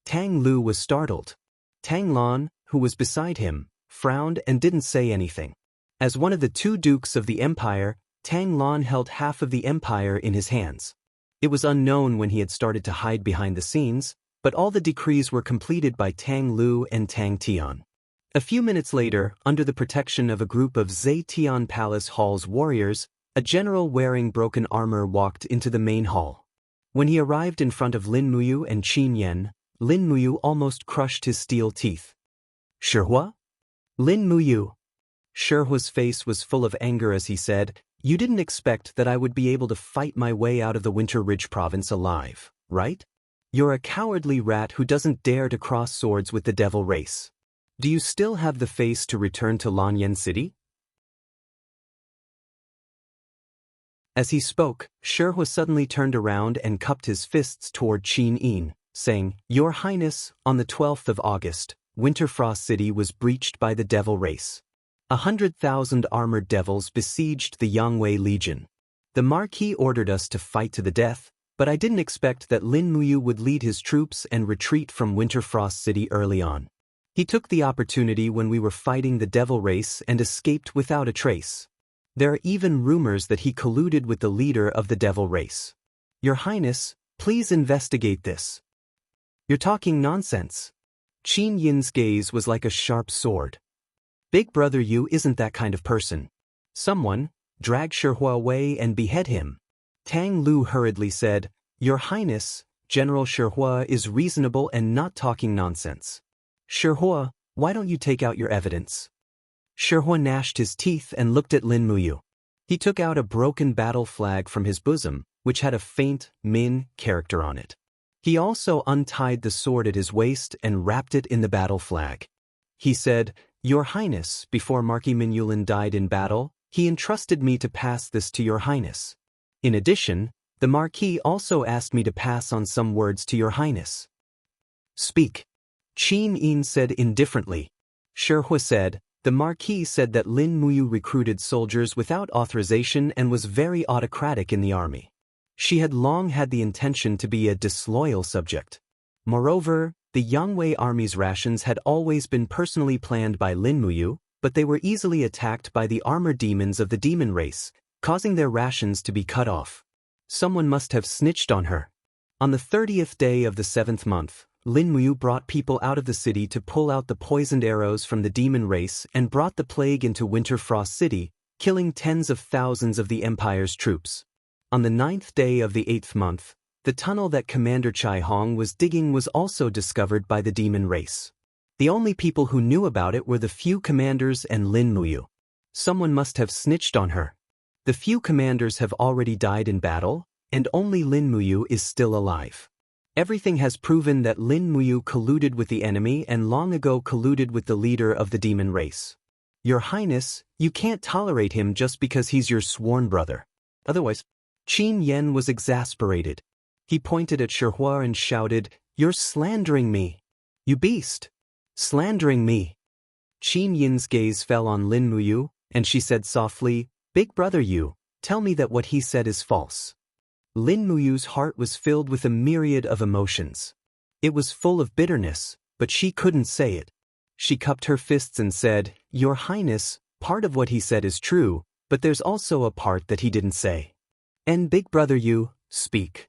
Speaker 1: Tang Lu was startled. Tang Lan, who was beside him, frowned and didn't say anything. As one of the two dukes of the empire, Tang Lan held half of the empire in his hands. It was unknown when he had started to hide behind the scenes, but all the decrees were completed by Tang Lu and Tang Tian. A few minutes later, under the protection of a group of Zetian Palace Hall's warriors, a general wearing broken armor walked into the main hall. When he arrived in front of Lin Muyu and Qin Yan, Lin Muyu almost crushed his steel teeth. Shihua? Lin Muyu. Shihua's face was full of anger as he said, You didn't expect that I would be able to fight my way out of the Winter Ridge province alive, right? You're a cowardly rat who doesn't dare to cross swords with the devil race. Do you still have the face to return to Lanyan City? As he spoke, Shihua suddenly turned around and cupped his fists toward Qin Yin, saying, Your Highness, on the 12th of August, Winterfrost City was breached by the devil race. 100,000 armored devils besieged the Yangwei Legion. The Marquis ordered us to fight to the death, but I didn't expect that Lin Muyu would lead his troops and retreat from Winterfrost City early on. He took the opportunity when we were fighting the devil race and escaped without a trace. There are even rumors that he colluded with the leader of the devil race. Your Highness, please investigate this. You're talking nonsense. Qin Yin's gaze was like a sharp sword. Big brother Yu isn't that kind of person. Someone, drag Shihua away and behead him. Tang Lu hurriedly said, Your Highness, General Shihua is reasonable and not talking nonsense. Shihua, why don't you take out your evidence? Shihua gnashed his teeth and looked at Lin Muyu. He took out a broken battle flag from his bosom, which had a faint Min character on it. He also untied the sword at his waist and wrapped it in the battle flag. He said, Your Highness, before Marquis Minyulin died in battle, he entrusted me to pass this to Your Highness. In addition, the Marquis also asked me to pass on some words to Your Highness. Speak. Qin Yin said indifferently. Shihua said, The Marquis said that Lin Muyu recruited soldiers without authorization and was very autocratic in the army. She had long had the intention to be a disloyal subject. Moreover, the Yangwei army's rations had always been personally planned by Lin Muyu, but they were easily attacked by the armor demons of the demon race, causing their rations to be cut off. Someone must have snitched on her. On the 30th day of the 7th month, Lin Muyu brought people out of the city to pull out the poisoned arrows from the demon race and brought the plague into Winterfrost City, killing tens of thousands of the Empire's troops. On the 9th day of the 8th month, the tunnel that Commander Chai Hong was digging was also discovered by the demon race. The only people who knew about it were the few commanders and Lin Muyu. Someone must have snitched on her. The few commanders have already died in battle, and only Lin Muyu is still alive. Everything has proven that Lin Muyu colluded with the enemy and long ago colluded with the leader of the demon race. Your Highness, you can't tolerate him just because he's your sworn brother. Otherwise, Qin Yen was exasperated. He pointed at Shihua and shouted, You're slandering me. You beast. Slandering me. Qin Yin's gaze fell on Lin Muyu, and she said softly, Big brother Yu, tell me that what he said is false. Lin Muyu's heart was filled with a myriad of emotions. It was full of bitterness, but she couldn't say it. She cupped her fists and said, Your Highness, part of what he said is true, but there's also a part that he didn't say. And Big brother Yu, speak.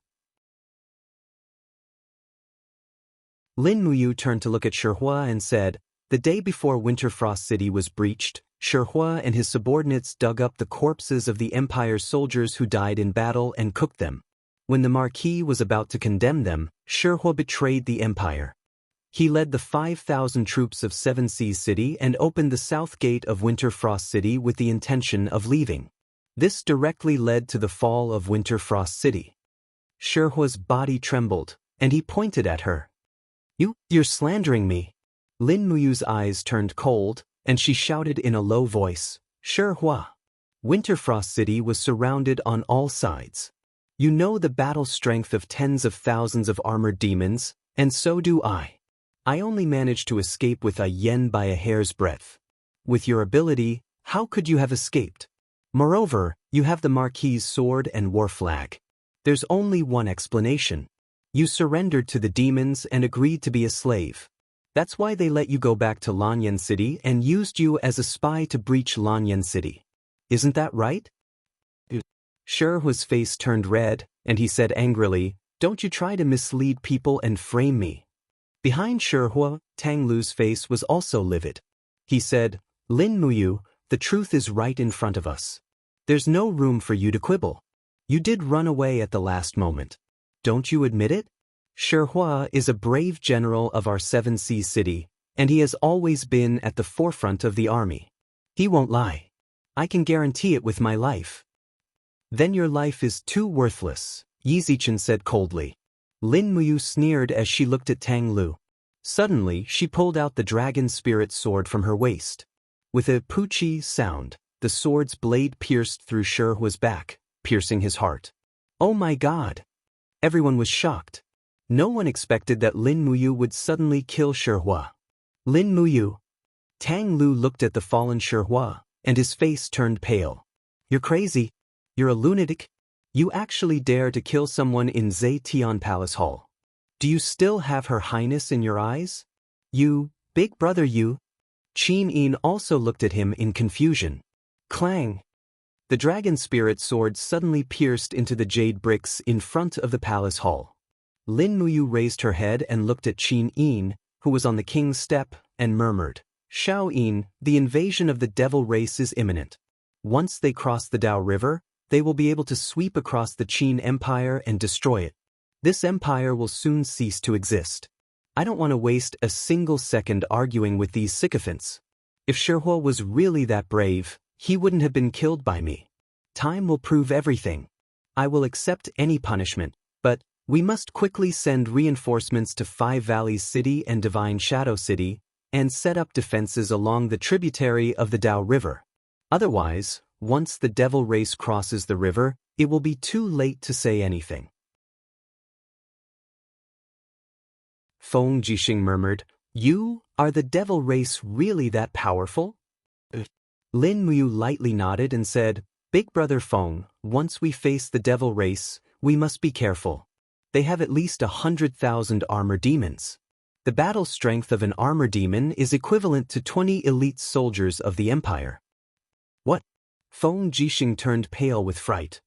Speaker 1: Lin Muyu turned to look at Shihua and said, The day before Winterfrost City was breached, Shihua and his subordinates dug up the corpses of the Empire's soldiers who died in battle and cooked them. When the Marquis was about to condemn them, Shihua betrayed the Empire. He led the 5,000 troops of Seven Seas City and opened the south gate of Winterfrost City with the intention of leaving. This directly led to the fall of Winterfrost City. Shihua's body trembled, and he pointed at her. You're slandering me. Lin Muyu's eyes turned cold, and she shouted in a low voice, Shihua. Winterfrost City was surrounded on all sides. You know the battle strength of tens of thousands of armored demons, and so do I. I only managed to escape with a yen by a hair's breadth. With your ability, how could you have escaped? Moreover, you have the Marquis's sword and war flag. There's only one explanation. You surrendered to the demons and agreed to be a slave. That's why they let you go back to Lanyan City and used you as a spy to breach Lanyan City. Isn't that right? Shihua's face turned red, and he said angrily, Don't you try to mislead people and frame me. Behind Shihua, Tang Lu's face was also livid. He said, Lin Muyu, the truth is right in front of us. There's no room for you to quibble. You did run away at the last moment. Don't you admit it? Shihua is a brave general of our Seven Seas City, and he has always been at the forefront of the army. He won't lie. I can guarantee it with my life. Then your life is too worthless, Yi Zichen said coldly. Lin Muyu sneered as she looked at Tang Lu. Suddenly, she pulled out the dragon spirit sword from her waist. With a poochie sound, the sword's blade pierced through Shehua's back, piercing his heart. Oh my god! Everyone was shocked. No one expected that Lin Muyu would suddenly kill Shehua. Lin Muyu. Tang Lu looked at the fallen Shehua, and his face turned pale. You're crazy. You're a lunatic. You actually dare to kill someone in Zetian Palace Hall. Do you still have Her Highness in your eyes? You, big brother you. Qin Yin also looked at him in confusion. Clang! The dragon spirit sword suddenly pierced into the jade bricks in front of the palace hall. Lin Muyu raised her head and looked at Qin Yin, who was on the king's step, and murmured, Xiao Yin, the invasion of the devil race is imminent. Once they cross the Dao River, they will be able to sweep across the Qin Empire and destroy it. This empire will soon cease to exist. I don't want to waste a single second arguing with these sycophants. If Shehua was really that brave, he wouldn't have been killed by me. Time will prove everything. I will accept any punishment, but we must quickly send reinforcements to Five Valleys City and Divine Shadow City, and set up defenses along the tributary of the Dao River. Otherwise, once the devil race crosses the river, it will be too late to say anything. Feng Jixing murmured, You, are the devil race really that powerful? Lin Muyu lightly nodded and said, Big brother Feng, once we face the devil race, we must be careful. They have at least 100,000 armor demons. The battle strength of an armor demon is equivalent to 20 elite soldiers of the empire. What? Feng Jixing turned pale with fright.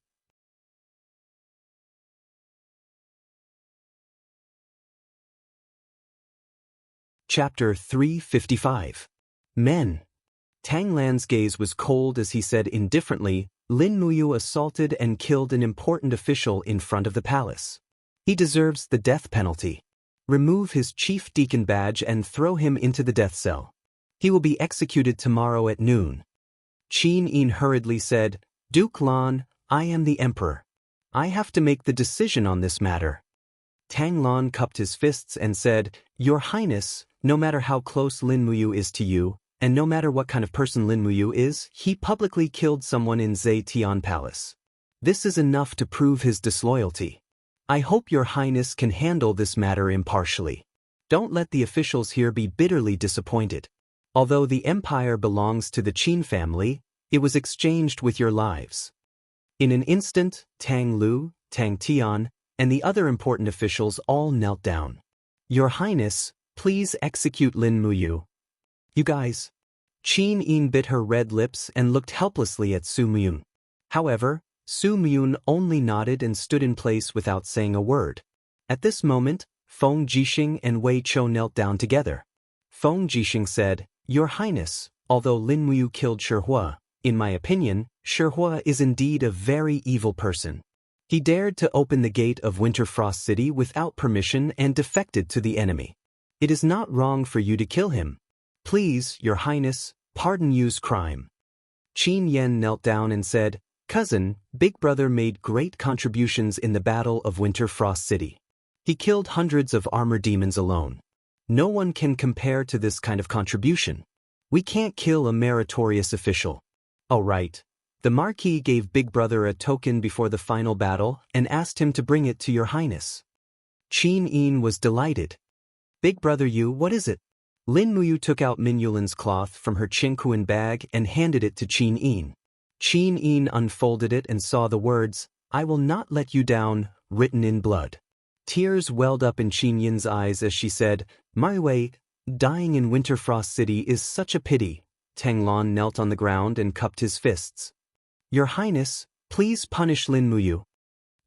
Speaker 1: Chapter 355. Men. Tang Lan's gaze was cold as he said indifferently, Lin Muyu assaulted and killed an important official in front of the palace. He deserves the death penalty. Remove his chief deacon badge and throw him into the death cell. He will be executed tomorrow at noon. Qin Yin hurriedly said, Duke Lan, I am the emperor. I have to make the decision on this matter. Tang Lan cupped his fists and said, Your Highness, no matter how close Lin Muyu is to you, and no matter what kind of person Lin Muyu is, he publicly killed someone in Zetian Palace. This is enough to prove his disloyalty. I hope your Highness can handle this matter impartially. Don't let the officials here be bitterly disappointed. Although the empire belongs to the Qin family, it was exchanged with your lives. In an instant, Tang Lu, Tang Tian, and the other important officials all knelt down. Your Highness, please execute Lin Muyu. You guys. Qin Yin bit her red lips and looked helplessly at Su Myun. However, Su Myun only nodded and stood in place without saying a word. At this moment, Feng Jixing and Wei Chou knelt down together. Feng Jixing said, Your Highness, although Lin Muyu killed Shehua, in my opinion, Shehua is indeed a very evil person. He dared to open the gate of Winterfrost City without permission and defected to the enemy. It is not wrong for you to kill him. Please, Your Highness, pardon Yu's crime. Qin Yen knelt down and said, Cousin, Big Brother made great contributions in the Battle of Winterfrost City. He killed hundreds of armor demons alone. No one can compare to this kind of contribution. We can't kill a meritorious official. Oh right. The Marquis gave Big Brother a token before the final battle and asked him to bring it to Your Highness. Qin Yin was delighted. Big Brother Yu, what is it? Lin Muyu took out Min Yulin's cloth from her Qingquan bag and handed it to Qin Yin. Qin Yin unfolded it and saw the words, I will not let you down, written in blood. Tears welled up in Qin Yin's eyes as she said, My Wei, dying in Winterfrost City is such a pity. Tang Lan knelt on the ground and cupped his fists. Your Highness, please punish Lin Muyu.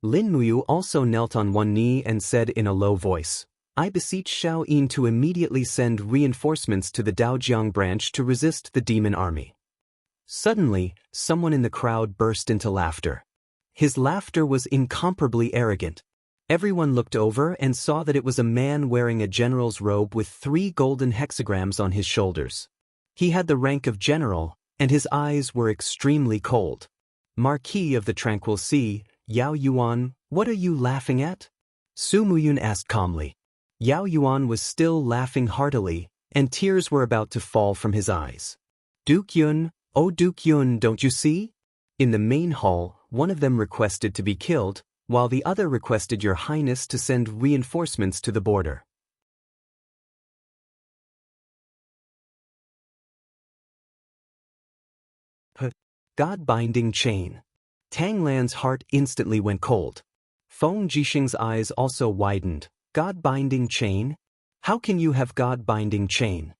Speaker 1: Lin Muyu also knelt on one knee and said in a low voice, I beseech Xiao Yin to immediately send reinforcements to the Daojiang branch to resist the demon army. Suddenly, someone in the crowd burst into laughter. His laughter was incomparably arrogant. Everyone looked over and saw that it was a man wearing a general's robe with 3 golden hexagrams on his shoulders. He had the rank of general, and his eyes were extremely cold. Marquis of the Tranquil Sea, Yao Yuan, what are you laughing at? Su Muyun asked calmly. Yao Yuan was still laughing heartily, and tears were about to fall from his eyes. Duke Yun, oh Duke Yun, don't you see? In the main hall, one of them requested to be killed, while the other requested Your Highness to send reinforcements to the border. God-binding chain. Tang Lan's heart instantly went cold. Feng Jixing's eyes also widened. God-binding chain? How can you have God-binding chain?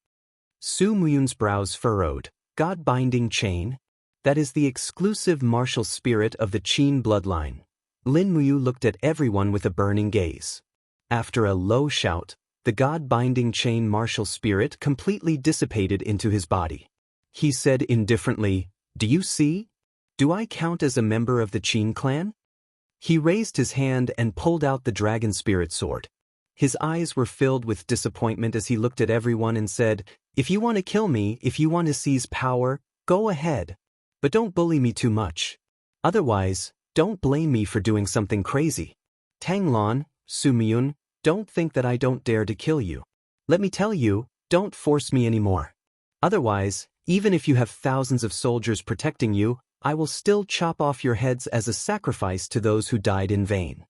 Speaker 1: Su Muyun's brows furrowed. God-binding chain? That is the exclusive martial spirit of the Qin bloodline. Lin Muyu looked at everyone with a burning gaze. After a low shout, the God-binding chain martial spirit completely dissipated into his body. He said indifferently, Do you see? Do I count as a member of the Qin clan? He raised his hand and pulled out the dragon spirit sword. His eyes were filled with disappointment as he looked at everyone and said, If you want to kill me, if you want to seize power, go ahead. But don't bully me too much. Otherwise, don't blame me for doing something crazy. Tang Lan, Su Muyun, don't think that I don't dare to kill you. Let me tell you, don't force me anymore. Otherwise, even if you have thousands of soldiers protecting you, I will still chop off your heads as a sacrifice to those who died in vain.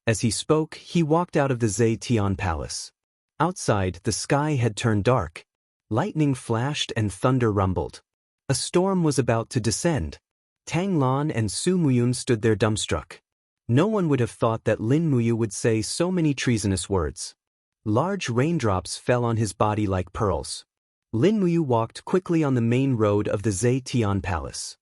Speaker 1: As he spoke, he walked out of the Zetian Palace. Outside, the sky had turned dark. Lightning flashed and thunder rumbled. A storm was about to descend. Tang Lan and Su Muyun stood there dumbstruck. No one would have thought that Lin Muyu would say so many treasonous words. Large raindrops fell on his body like pearls. Lin Muyu walked quickly on the main road of the Zetian Palace.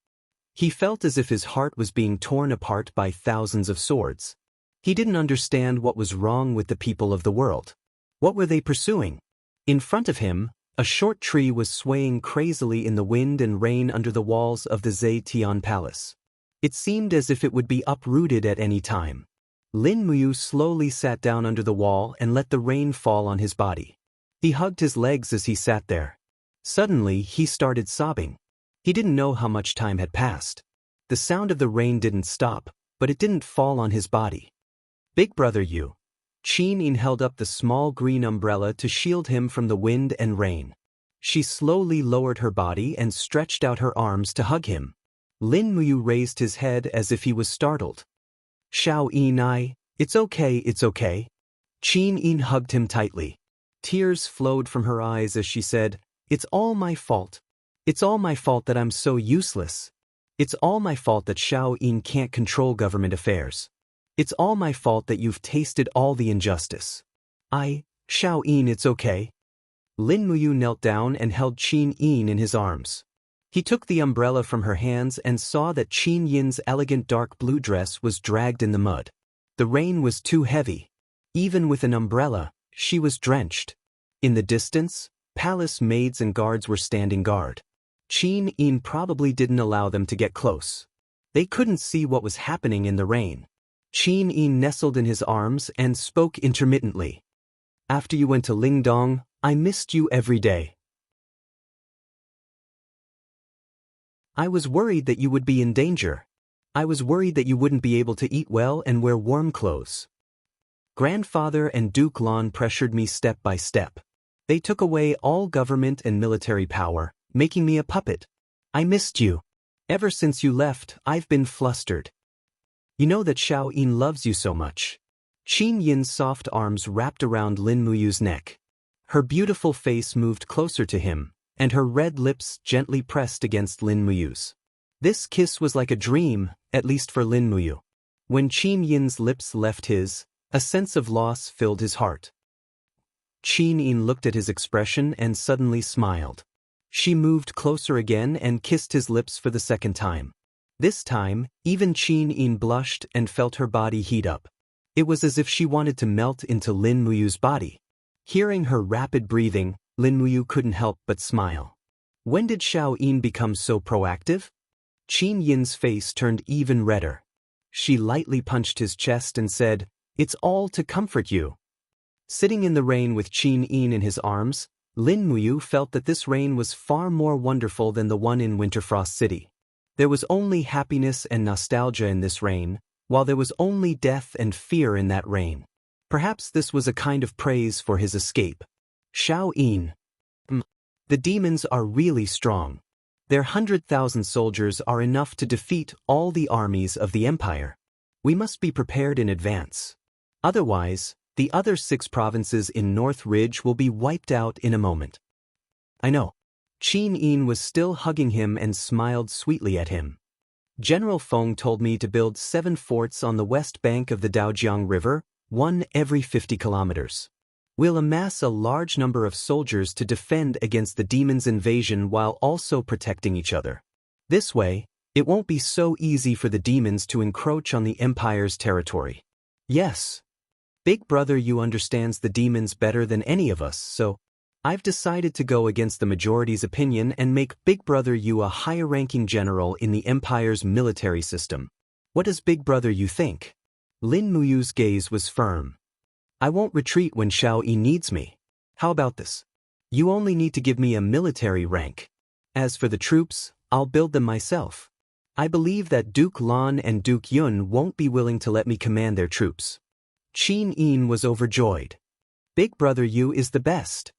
Speaker 1: He felt as if his heart was being torn apart by thousands of swords. He didn't understand what was wrong with the people of the world. What were they pursuing? In front of him, a short tree was swaying crazily in the wind and rain under the walls of the Zetian Palace. It seemed as if it would be uprooted at any time. Lin Muyu slowly sat down under the wall and let the rain fall on his body. He hugged his legs as he sat there. Suddenly, he started sobbing. He didn't know how much time had passed. The sound of the rain didn't stop, but it didn't fall on his body. Big brother Yu. Qin Yin held up the small green umbrella to shield him from the wind and rain. She slowly lowered her body and stretched out her arms to hug him. Lin Muyu raised his head as if he was startled. Xiao Yin, it's okay, it's okay. Qin Yin hugged him tightly. Tears flowed from her eyes as she said, It's all my fault. It's all my fault that I'm so useless. It's all my fault that Xiao Yin can't control government affairs. It's all my fault that you've tasted all the injustice. Xiao Yin, it's okay. Lin Muyu knelt down and held Qin Yin in his arms. He took the umbrella from her hands and saw that Qin Yin's elegant dark blue dress was dragged in the mud. The rain was too heavy. Even with an umbrella, she was drenched. In the distance, palace maids and guards were standing guard. Qin Yin probably didn't allow them to get close. They couldn't see what was happening in the rain. Qin Yin nestled in his arms and spoke intermittently. After you went to Lingdong, I missed you every day. I was worried that you would be in danger. I was worried that you wouldn't be able to eat well and wear warm clothes. Grandfather and Duke Lan pressured me step by step. They took away all government and military power, making me a puppet. I missed you. Ever since you left, I've been flustered. You know that Xiao Yin loves you so much. Qin Yin's soft arms wrapped around Lin Muyu's neck. Her beautiful face moved closer to him, and her red lips gently pressed against Lin Muyu's. This kiss was like a dream, at least for Lin Muyu. When Qin Yin's lips left his, a sense of loss filled his heart. Qin Yin looked at his expression and suddenly smiled. She moved closer again and kissed his lips for the second time. This time, even Qin Yin blushed and felt her body heat up. It was as if she wanted to melt into Lin Muyu's body. Hearing her rapid breathing, Lin Muyu couldn't help but smile. When did Xiao Yin become so proactive? Qin Yin's face turned even redder. She lightly punched his chest and said, It's all to comfort you. Sitting in the rain with Qin Yin in his arms, Lin Muyu felt that this rain was far more wonderful than the one in Winterfrost City. There was only happiness and nostalgia in this reign, while there was only death and fear in that reign. Perhaps this was a kind of praise for his escape. Xiao Yin. The demons are really strong. Their 100,000 soldiers are enough to defeat all the armies of the empire. We must be prepared in advance. Otherwise, the other 6 provinces in North Ridge will be wiped out in a moment. I know. Qin Yin was still hugging him and smiled sweetly at him. General Feng told me to build 7 forts on the west bank of the Daojiang River, 1 every 50 kilometers. We'll amass a large number of soldiers to defend against the demons' invasion while also protecting each other. This way, it won't be so easy for the demons to encroach on the empire's territory. Yes. Big Brother Yu understands the demons better than any of us, so I've decided to go against the majority's opinion and make Big Brother Yu a higher-ranking general in the empire's military system. What does Big Brother Yu think? Lin Muyu's gaze was firm. I won't retreat when Xiao Yi needs me. How about this? You only need to give me a military rank. As for the troops, I'll build them myself. I believe that Duke Lan and Duke Yun won't be willing to let me command their troops. Qin Yin was overjoyed. Big Brother Yu is the best.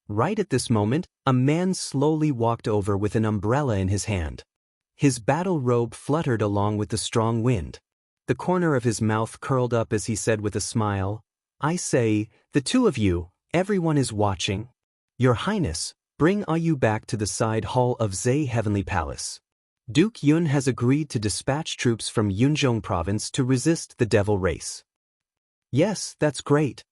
Speaker 1: Right at this moment, a man slowly walked over with an umbrella in his hand. His battle robe fluttered along with the strong wind. The corner of his mouth curled up as he said with a smile, I say, the 2 of you, everyone is watching. Your Highness, bring Ayu back to the side hall of Zhe Heavenly Palace. Duke Yun has agreed to dispatch troops from Yunzhong province to resist the devil race. Yes, that's great.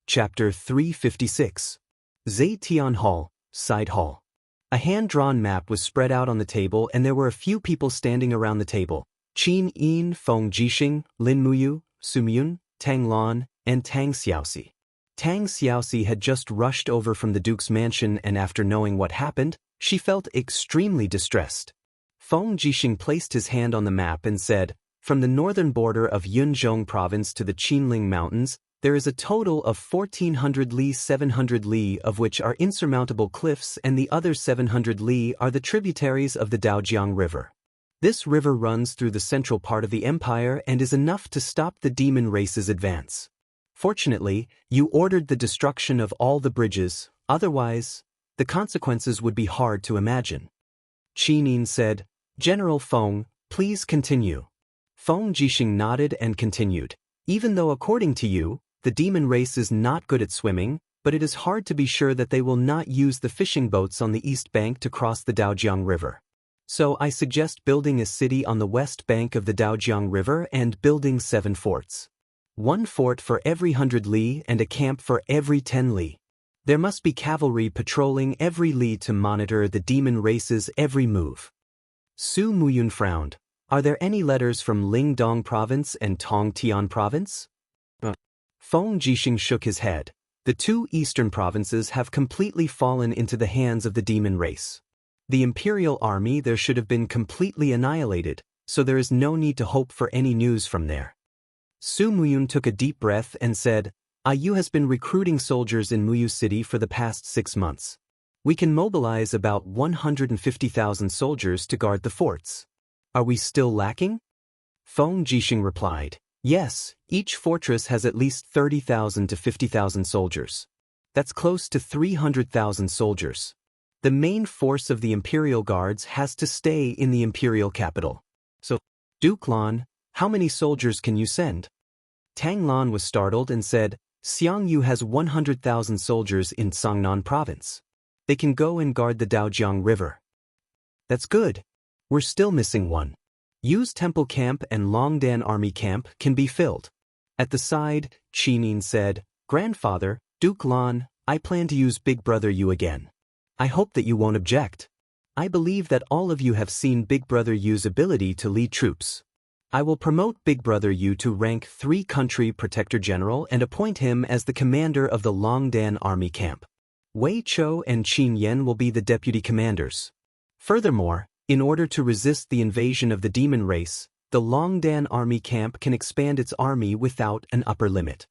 Speaker 1: Chapter 356. Zetian Hall, Side Hall. A hand-drawn map was spread out on the table and there were a few people standing around the table. Qin Yin, Feng Jixing, Lin Muyu, Su Myun, Tang Lan, and Tang Xiaoxi. Tang Xiaoxi had just rushed over from the Duke's mansion and after knowing what happened, she felt extremely distressed. Feng Jixing placed his hand on the map and said, from the northern border of Yunzhong province to the Qinling Mountains, there is a total of 1,400 li 700 li of which are insurmountable cliffs and the other 700 li are the tributaries of the Daojiang River. This river runs through the central part of the empire and is enough to stop the demon race's advance. Fortunately, you ordered the destruction of all the bridges, otherwise, the consequences would be hard to imagine. Qin Yin said, General Feng, please continue. Feng Jixing nodded and continued. Even though according to you, the demon race is not good at swimming, but it is hard to be sure that they will not use the fishing boats on the east bank to cross the Daojiang River. So I suggest building a city on the west bank of the Daojiang River and building 7 forts. 1 fort for every 100 li and a camp for every 10 li. There must be cavalry patrolling every li to monitor the demon race's every move. Su Muyun frowned. Are there any letters from Lingdong province and Tongtian province? Feng Jixing shook his head. The 2 eastern provinces have completely fallen into the hands of the demon race. The imperial army there should have been completely annihilated, so there is no need to hope for any news from there. Su Muyun took a deep breath and said, Ayu has been recruiting soldiers in Muyu City for the past 6 months. We can mobilize about 150,000 soldiers to guard the forts. Are we still lacking? Feng Jixing replied, yes, each fortress has at least 30,000 to 50,000 soldiers. That's close to 300,000 soldiers. The main force of the Imperial Guards has to stay in the Imperial capital. So, Duke Lan, how many soldiers can you send? Tang Lan was startled and said, Xiangyu has 100,000 soldiers in Sangnan province. They can go and guard the Daojiang River. That's good. We're still missing one. Yu's Temple Camp and Longdan Army Camp can be filled. At the side, Qin Yin said, Grandfather, Duke Lan, I plan to use Big Brother Yu again. I hope that you won't object. I believe that all of you have seen Big Brother Yu's ability to lead troops. I will promote Big Brother Yu to rank 3 Country Protector General and appoint him as the commander of the Longdan Army Camp. Wei Chou and Qin Yan will be the deputy commanders. Furthermore, in order to resist the invasion of the demon race, the Longdan Army Camp can expand its army without an upper limit.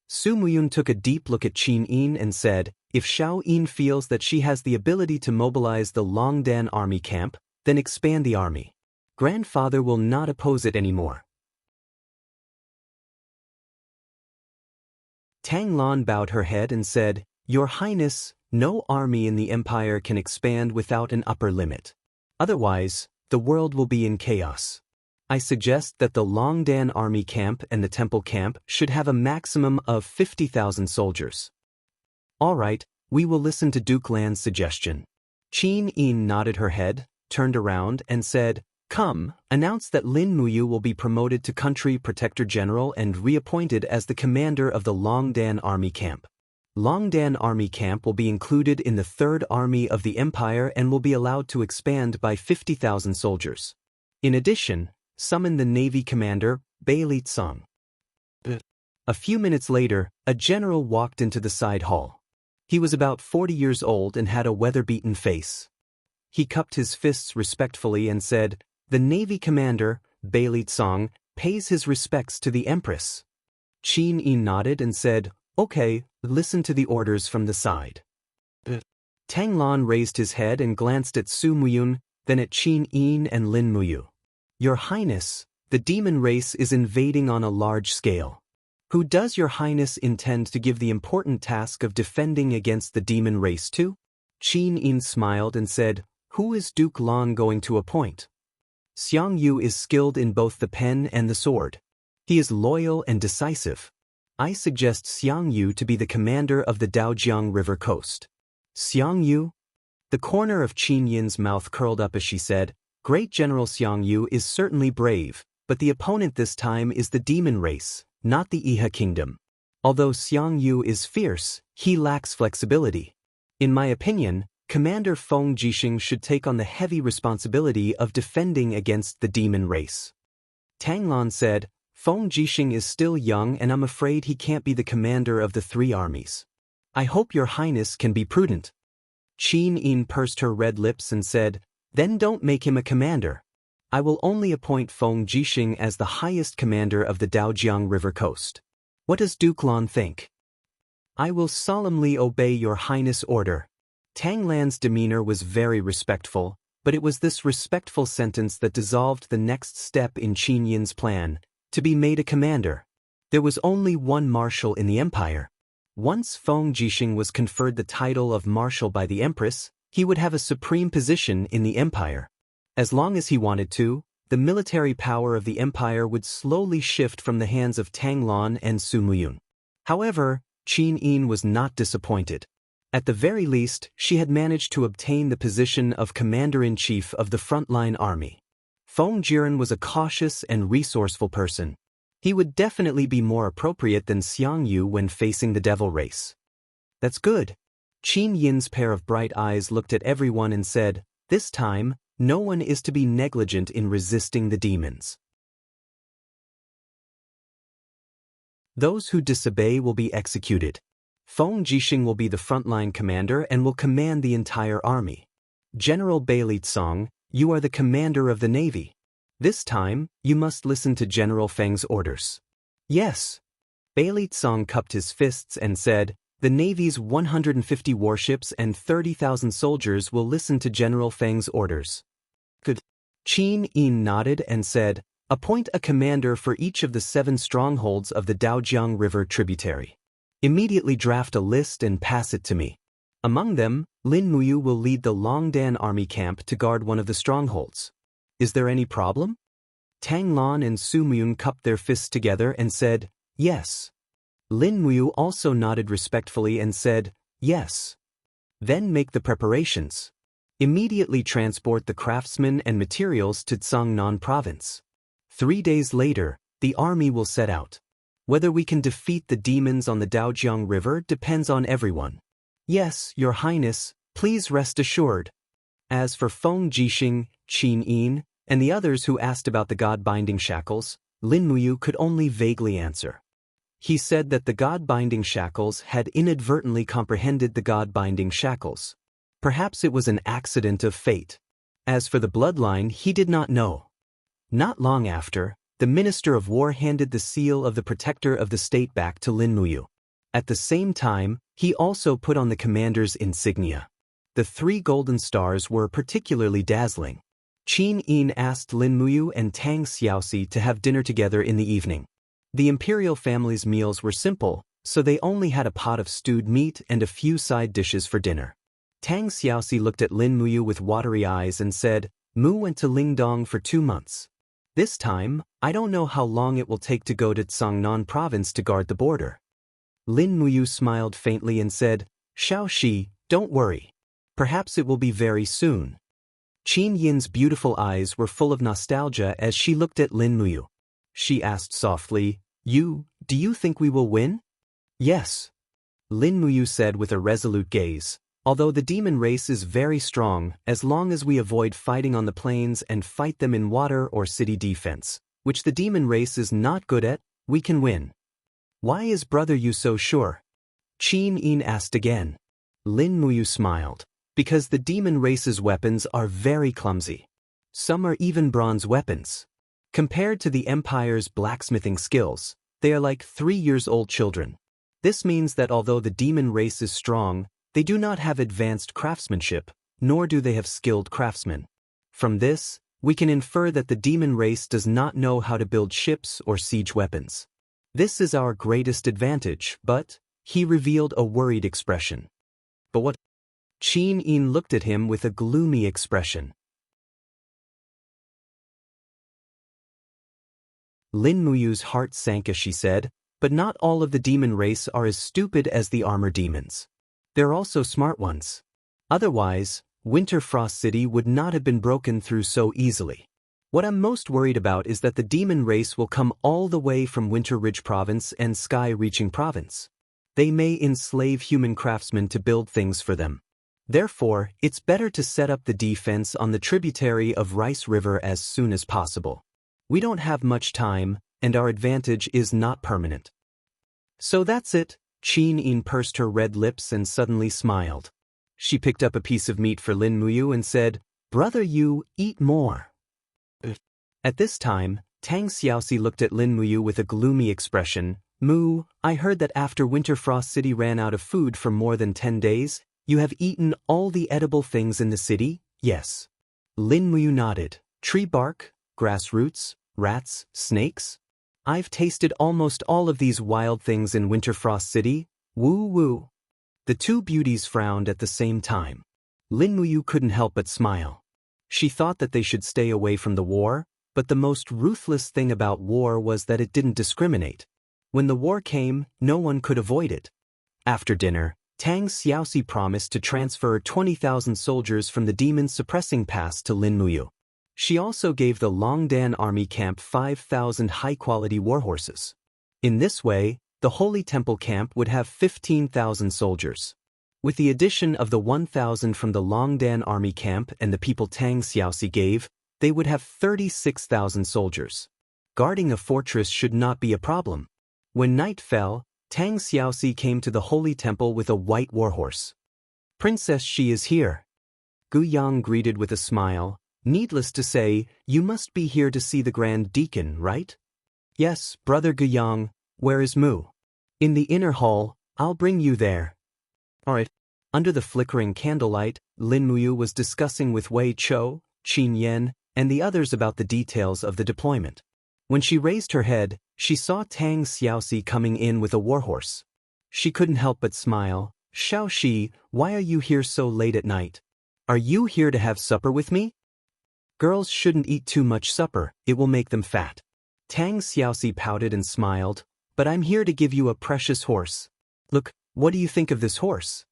Speaker 1: Su Muyun took a deep look at Qin Yin and said, if Xiao Yin feels that she has the ability to mobilize the Longdan army camp, then expand the army. Grandfather will not oppose it anymore. Tang Lan bowed her head and said, Your Highness, no army in the empire can expand without an upper limit. Otherwise, the world will be in chaos. I suggest that the Longdan army camp and the temple camp should have a maximum of 50,000 soldiers. All right, we will listen to Duke Lan's suggestion. Qin Yin nodded her head, turned around, and said, Come, announce that Lin Muyu will be promoted to Country Protector General and reappointed as the commander of the Longdan Army Camp. Longdan Army Camp will be included in the 3rd Army of the Empire and will be allowed to expand by 50,000 soldiers. In addition, summon the Navy Commander, Bai Li Tsang. A few minutes later, a general walked into the side hall. He was about 40 years old and had a weather-beaten face. He cupped his fists respectfully and said, The Navy Commander, Bai Li Tsang, pays his respects to the Empress. Qin Yin nodded and said, Okay, listen to the orders from the side. Tang Lan raised his head and glanced at Su Muyun, then at Qin Yin and Lin Muyu. Your Highness, the demon race is invading on a large scale. Who does Your Highness intend to give the important task of defending against the demon race to? Qin Yin smiled and said, Who is Duke Lan going to appoint? Xianxia is skilled in both the pen and the sword. He is loyal and decisive. I suggest Xianxia to be the commander of the Daojiang River coast. Xianxia? The corner of Qin Yin's mouth curled up as she said, Great General Xianxia is certainly brave, but the opponent this time is the demon race, not the Iha kingdom. Although Xianxia is fierce, he lacks flexibility. In my opinion, Commander Feng Jixing should take on the heavy responsibility of defending against the demon race. Tang Lan said, Feng Jixing is still young and I'm afraid he can't be the commander of the 3 armies. I hope Your Highness can be prudent. Qin Yin pursed her red lips and said, Then don't make him a commander. I will only appoint Feng Jixing as the highest commander of the Daojiang River coast. What does Duke Lan think? I will solemnly obey Your Highness' order. Tang Lan's demeanor was very respectful, but it was this respectful sentence that dissolved the next step in Qin Yin's plan, to be made a commander. There was only one marshal in the empire. Once Feng Jixing was conferred the title of marshal by the Empress, he would have a supreme position in the empire. As long as he wanted to, the military power of the empire would slowly shift from the hands of Tang Lan and Su Muyun. However, Qin Yin was not disappointed. At the very least, she had managed to obtain the position of commander-in-chief of the frontline army. Feng Jiren was a cautious and resourceful person. He would definitely be more appropriate than Xianxia when facing the devil race. That's good. Qin Yin's pair of bright eyes looked at everyone and said, This time, no one is to be negligent in resisting the demons. Those who disobey will be executed. Feng Jixing will be the frontline commander and will command the entire army. General Bai Li Tsang, you are the commander of the navy. This time, you must listen to General Feng's orders. Yes. Bai Li Tsang cupped his fists and said, The navy's 150 warships and 30,000 soldiers will listen to General Feng's orders. Good. Qin Yin nodded and said, Appoint a commander for each of the 7 strongholds of the Daojiang River tributary. Immediately draft a list and pass it to me. Among them, Lin Muyu will lead the Longdan army camp to guard one of the strongholds. Is there any problem? Tang Lan and Su Muyun cupped their fists together and said, Yes. Lin Muyu also nodded respectfully and said, Yes. Then make the preparations. Immediately transport the craftsmen and materials to Tsangnan province. 3 days later, the army will set out. Whether we can defeat the demons on the Daojiang River depends on everyone. Yes, Your Highness, please rest assured. As for Feng Jixing, Qin Yin, and the others who asked about the god-binding shackles, Lin Muyu could only vaguely answer. He said that the god-binding shackles had inadvertently comprehended the god-binding shackles. Perhaps it was an accident of fate. As for the bloodline, he did not know. Not long after, the Minister of War handed the seal of the Protector of the State back to Lin Muyu. At the same time, he also put on the commander's insignia. The 3 golden stars were particularly dazzling. Qin Yin asked Lin Muyu and Tang Xiaoxi to have dinner together in the evening. The imperial family's meals were simple, so they only had a pot of stewed meat and a few side dishes for dinner. Tang Xiaoxi looked at Lin Muyu with watery eyes and said, Mu went to Lingdong for 2 months. This time, I don't know how long it will take to go to Tsangnan province to guard the border. Lin Muyu smiled faintly and said, Xiaoxi, don't worry. Perhaps it will be very soon. Qin Yin's beautiful eyes were full of nostalgia as she looked at Lin Muyu. She asked softly, do you think we will win? Yes. Lin Muyu said with a resolute gaze. Although the demon race is very strong, as long as we avoid fighting on the plains and fight them in water or city defense, which the demon race is not good at, we can win. Why is brother Yu so sure? Qin Yin asked again. Lin Muyu smiled. Because the demon race's weapons are very clumsy. Some are even bronze weapons. Compared to the Empire's blacksmithing skills, they are like 3-year-old children. This means that although the demon race is strong, they do not have advanced craftsmanship, nor do they have skilled craftsmen. From this, we can infer that the demon race does not know how to build ships or siege weapons. This is our greatest advantage, but, he revealed a worried expression. But what? Qin Yin looked at him with a gloomy expression. Lin Muyu's heart sank as she said, but not all of the demon race are as stupid as the armor demons. They're also smart ones. Otherwise, Winter Frost City would not have been broken through so easily. What I'm most worried about is that the demon race will come all the way from Winter Ridge Province and Sky Reaching Province. They may enslave human craftsmen to build things for them. Therefore, it's better to set up the defense on the tributary of Rice River as soon as possible. We don't have much time, and our advantage is not permanent. So that's it. Qin Yin pursed her red lips and suddenly smiled. She picked up a piece of meat for Lin Muyu and said, Brother Yu, eat more. At this time, Tang Xiaoxi looked at Lin Muyu with a gloomy expression. Mu, I heard that after Winter Frost City ran out of food for more than 10 days, you have eaten all the edible things in the city, yes? Lin Muyu nodded. Tree bark, grass roots, rats, snakes? I've tasted almost all of these wild things in Winter Frost City. Woo woo. The 2 beauties frowned at the same time. Lin Muyu couldn't help but smile. She thought that they should stay away from the war, but the most ruthless thing about war was that it didn't discriminate. When the war came, no one could avoid it. After dinner, Tang Xiaoxi promised to transfer 20,000 soldiers from the demon suppressing pass to Lin Muyu. She also gave the Longdan army camp 5,000 high-quality warhorses. In this way, the Holy Temple camp would have 15,000 soldiers. With the addition of the 1,000 from the Longdan army camp and the people Tang Xiaoxi gave, they would have 36,000 soldiers. Guarding a fortress should not be a problem. When night fell, Tang Xiaoxi came to the Holy Temple with a white warhorse. Princess, she is here. Gu Yang greeted with a smile. Needless to say, you must be here to see the Grand Deacon, right? Yes, Brother Gu Yang. Where is Mu? In the inner hall. I'll bring you there. Alright. Under the flickering candlelight, Lin Muyu was discussing with Wei Chou, Qin Yan, and the others about the details of the deployment. When she raised her head, she saw Tang Xiaoxi coming in with a warhorse. She couldn't help but smile. Xiaoxi, why are you here so late at night? Are you here to have supper with me? Girls shouldn't eat too much supper, it will make them fat. Tang Xiaoxi pouted and smiled, but I'm here to give you a precious horse. Look, what do you think of this horse?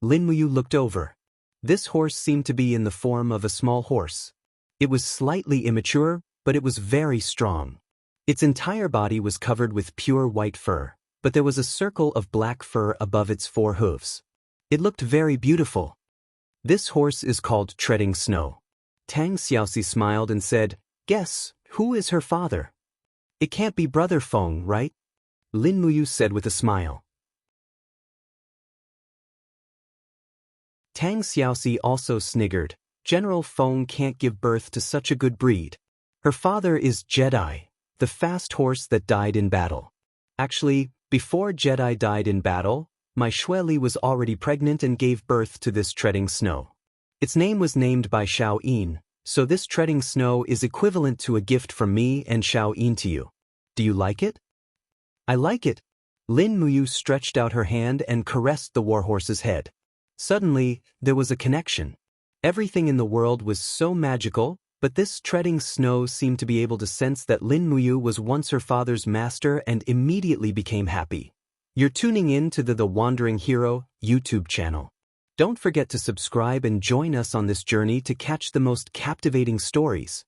Speaker 1: Lin Muyu looked over. This horse seemed to be in the form of a small horse. It was slightly immature, but it was very strong. Its entire body was covered with pure white fur, but there was a circle of black fur above its 4 hooves. It looked very beautiful. This horse is called Treading Snow. Tang Xiaoxi smiled and said, Guess, who is her father? It can't be Brother Feng, right? Lin Muyu said with a smile. Tang Xiaoxi also sniggered. General Feng can't give birth to such a good breed. Her father is Jedi, the fast horse that died in battle. Actually, Before Jedi died in battle, my Xueli was already pregnant and gave birth to this treading snow. Its name was named by Xiao Yin, so this treading snow is equivalent to a gift from me and Xiao Yin to you. Do you like it? I like it. Lin Muyu stretched out her hand and caressed the warhorse's head. Suddenly, there was a connection. Everything in the world was so magical, but this treading snow seemed to be able to sense that Lin Muyu was once her father's master and immediately became happy. You're tuning in to the Wandering Hero YouTube channel. Don't forget to subscribe and join us on this journey to catch the most captivating stories.